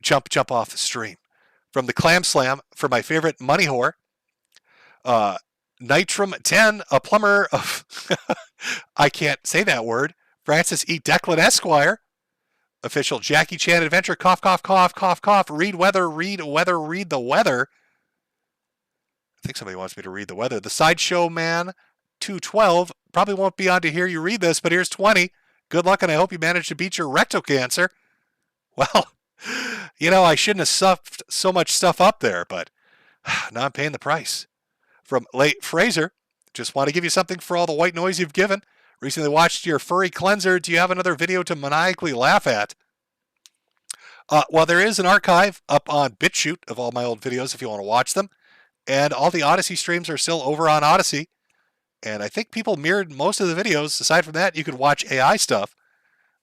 jump off the stream. From the Clam Slam, for my favorite money whore, Nitrum 10, a plumber of, I can't say that word, Francis E. Declan Esquire, official Jackie Chan Adventure, cough, cough, cough, cough, cough, read weather, read weather, read the weather. I think somebody wants me to read the weather. The Sideshow Man 212, probably won't be on to hear you read this, but here's 20. Good luck, and I hope you manage to beat your rectal cancer. Well, I shouldn't have stuffed so much stuff up there, but now I'm paying the price. From Late Fraser, just want to give you something for all the white noise you've given. Recently watched your furry cleanser. Do you have another video to maniacally laugh at? Well, there is an archive up on BitChute of all my old videos if you want to watch them. And all the Odyssey streams are still over on Odyssey. And I think people mirrored most of the videos. Aside from that, you could watch AI stuff,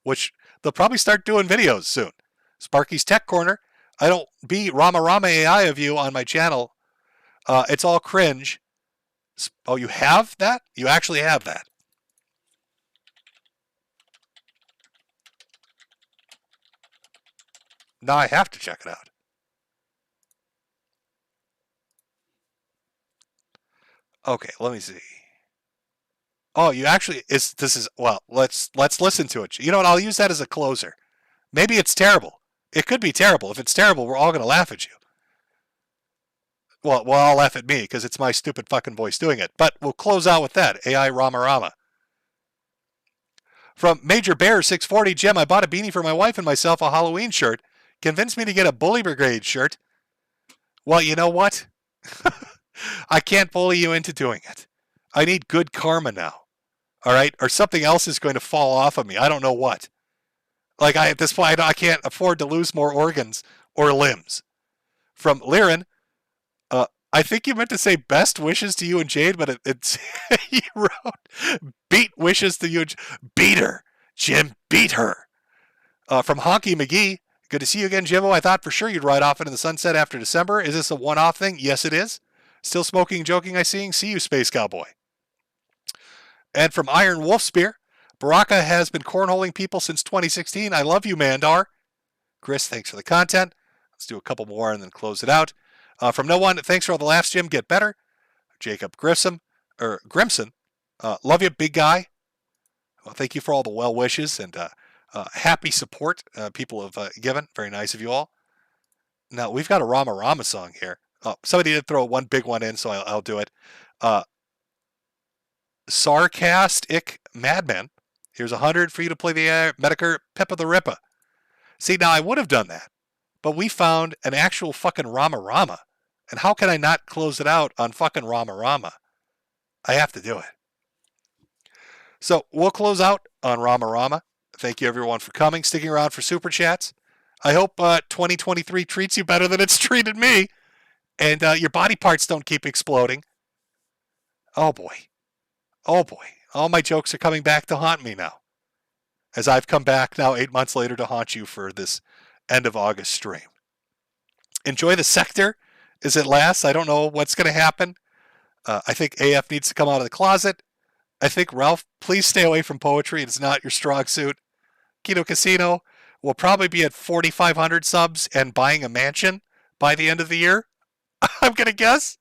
which they'll probably start doing videos soon. Sparky's Tech Corner. I don't be Rama AI of you on my channel. It's all cringe. Oh, you have that? You actually have that. Now I have to check it out. Okay, let me see. Oh, you actually let's listen to it. You know what? I'll use that as a closer. Maybe it's terrible. It could be terrible. If it's terrible, we're all going to laugh at you. Well, I'll laugh at me because it's my stupid fucking voice doing it. But we'll close out with that. AI Rama. From Major Bear 640, Jim, I bought a beanie for my wife and myself, a Halloween shirt. Convinced me to get a Bully Brigade shirt. Well, you know what? I can't bully you into doing it. I need good karma now. All right? Or something else is going to fall off of me. I don't know what. Like, at this point, I can't afford to lose more organs or limbs. From Liren, I think you meant to say best wishes to you and Jade, but it's he wrote beat wishes to you. Beat her. Jim, beat her. From Honky McGee, good to see you again, Jimbo. I thought for sure you'd ride off into the sunset after December. Is this a one-off thing? Yes, it is. Still smoking, joking, I see. See you, Space Cowboy. And from Iron Wolf Spear, Baraka has been cornholing people since 2016. I love you, Mandar. Chris, thanks for the content. Let's do a couple more and then close it out. From No One, thanks for all the laughs, Jim. Get better. Jacob Grimson. Love you, big guy. Well, thank you for all the well wishes and happy support people have given. Very nice of you all. Now, we've got a Rama song here. Somebody did throw one big one in, so I'll do it. Sarcastic Madman. Here's 100 for you to play the Metokur Pippa the Rippa. See, now I would have done that, but we found an actual fucking Rama. And how can I not close it out on fucking Rama? I have to do it. So we'll close out on Rama. Thank you everyone for coming, sticking around for Super Chats. I hope 2023 treats you better than it's treated me. and your body parts don't keep exploding. Oh boy. Oh boy. All my jokes are coming back to haunt me now. As I've come back now 8 months later to haunt you for this end of August stream. Enjoy the sector as it lasts. I don't know what's going to happen. I think AF needs to come out of the closet. I think, Ralph, please stay away from poetry. It's not your strong suit. Keto Casino will probably be at 4,500 subs and buying a mansion by the end of the year. I'm going to guess.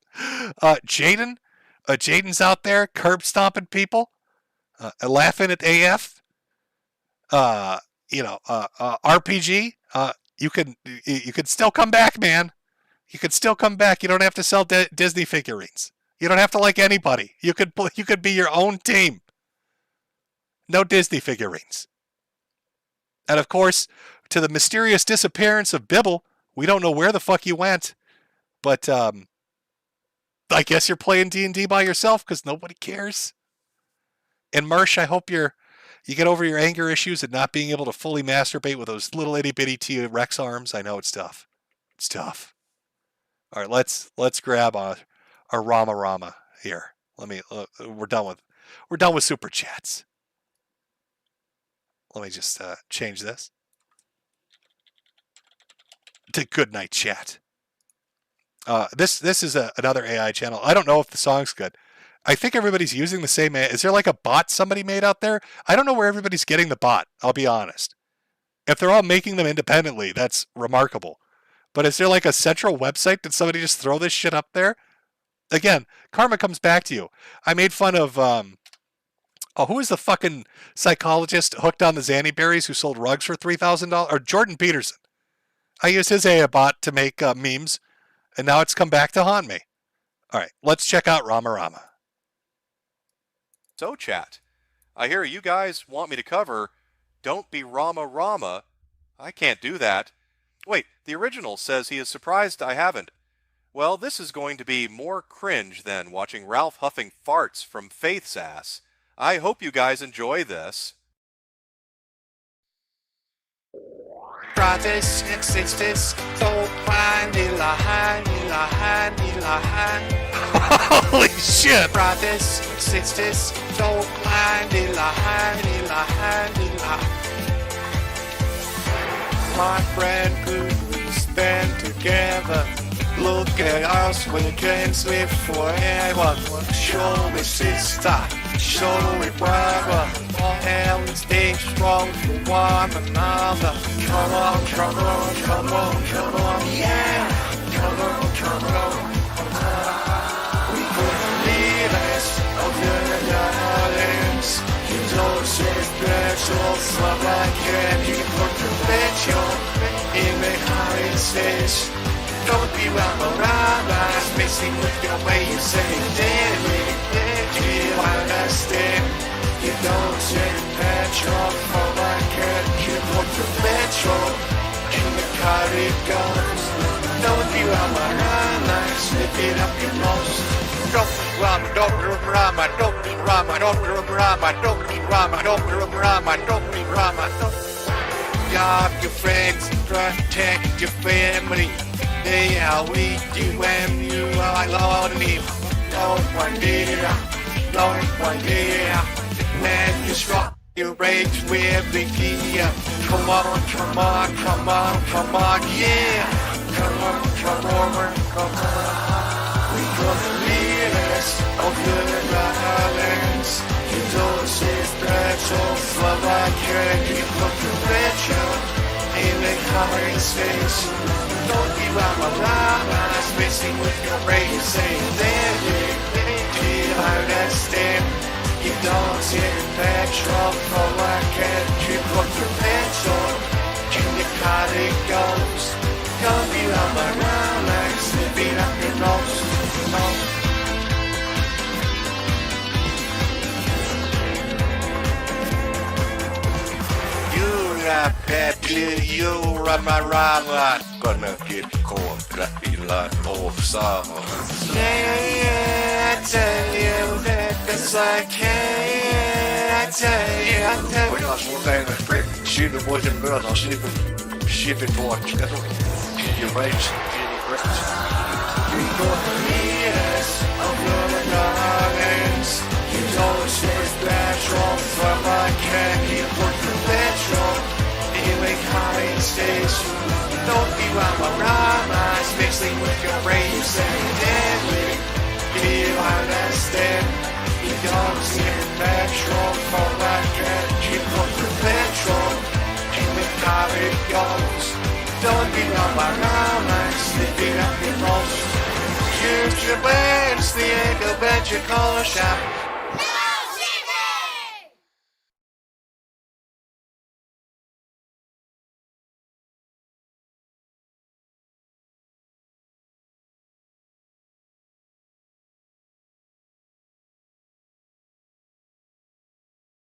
Jaden's out there curb stomping people, laughing at AF. RPG, you can still come back, man. You can still come back. You don't have to sell Disney figurines. You don't have to like anybody. You could be your own team. No Disney figurines. And of course, to the mysterious disappearance of Bibble, we don't know where the fuck you went. But I guess you're playing D&D by yourself because nobody cares. And Mersh, I hope you get over your anger issues and not being able to fully masturbate with those little itty bitty T-Rex arms. I know it's tough. It's tough. All right, let's grab our Rama here. We're done with super chats. Let me just change this to good night chat. This is another AI channel. I don't know if the song's good. I think everybody's using the same. Is there like a bot somebody made out there? I don't know where everybody's getting the bot. I'll be honest. If they're all making them independently, that's remarkable. But is there like a central website? Did somebody just throw this shit up there? Again, karma comes back to you. I made fun of, who is the fucking psychologist hooked on the Xanny berries who sold rugs for $3,000? Or Jordan Peterson. I used his AI bot to make memes, and now it's come back to haunt me. All right, let's check out Rama. So, chat, I hear you guys want me to cover Don't Be Rama. I can't do that. Wait, the original says he is surprised I haven't. Well, this is going to be more cringe than watching Ralph huffing farts from Faith's ass. I hope you guys enjoy this. Brothers and sisters, don't mind the line. Holy shit! Brothers and sisters, don't mind the line. My friend, could we spend together? Look at us, we can live forever. Show me sister, show me brother. All hell stay strong for one another. Come on, yeah. Come on. We couldn't leave us over the islands. You don't say special, so I can't. You put the picture in the houses. Don't be Rama, mixing with your way you say it. Do you understand? You don't take petrol for my cat. You put the petrol in the car it goes. Don't be Rama, slip it up your nose. Don't be Rama, don't be Rama, don't be Rama, don't be Rama, don't be Rama, don't be Rama, don't be Rama. Love your friends, protect your family. They are with you when you are lonely. Lord, one day, man, you rock your rage with the gear. Come on, yeah. Come on. We gonna lead us over the islands. You don't say special, so I can't keep looking better. In the covering space, don't be Rama, spacing with your brain, saying there, do you understand? You don't see petrol, for I can't keep up your petrol. In the car it goes, don't be Rama, slipping up your nose. You Rama, gonna get caught, got me lot of summer. Yeah, I tell you that, cause I can't, I tell you. Jag slår med sprit, skydda på sin möda, slipper på att you range, Recorridas of your darlings. You don't chase petrol from my candy port for petrol. Anyway, calling station. Don't be rama-ramas mixing with your brain. You say deadly. Do you understand? You don't see petrol for my candy port for petrol. Anyway, how it goes. Don't be rama-ramas sniffing up your nose. Here's your bands, the Echo Bench Call Shop.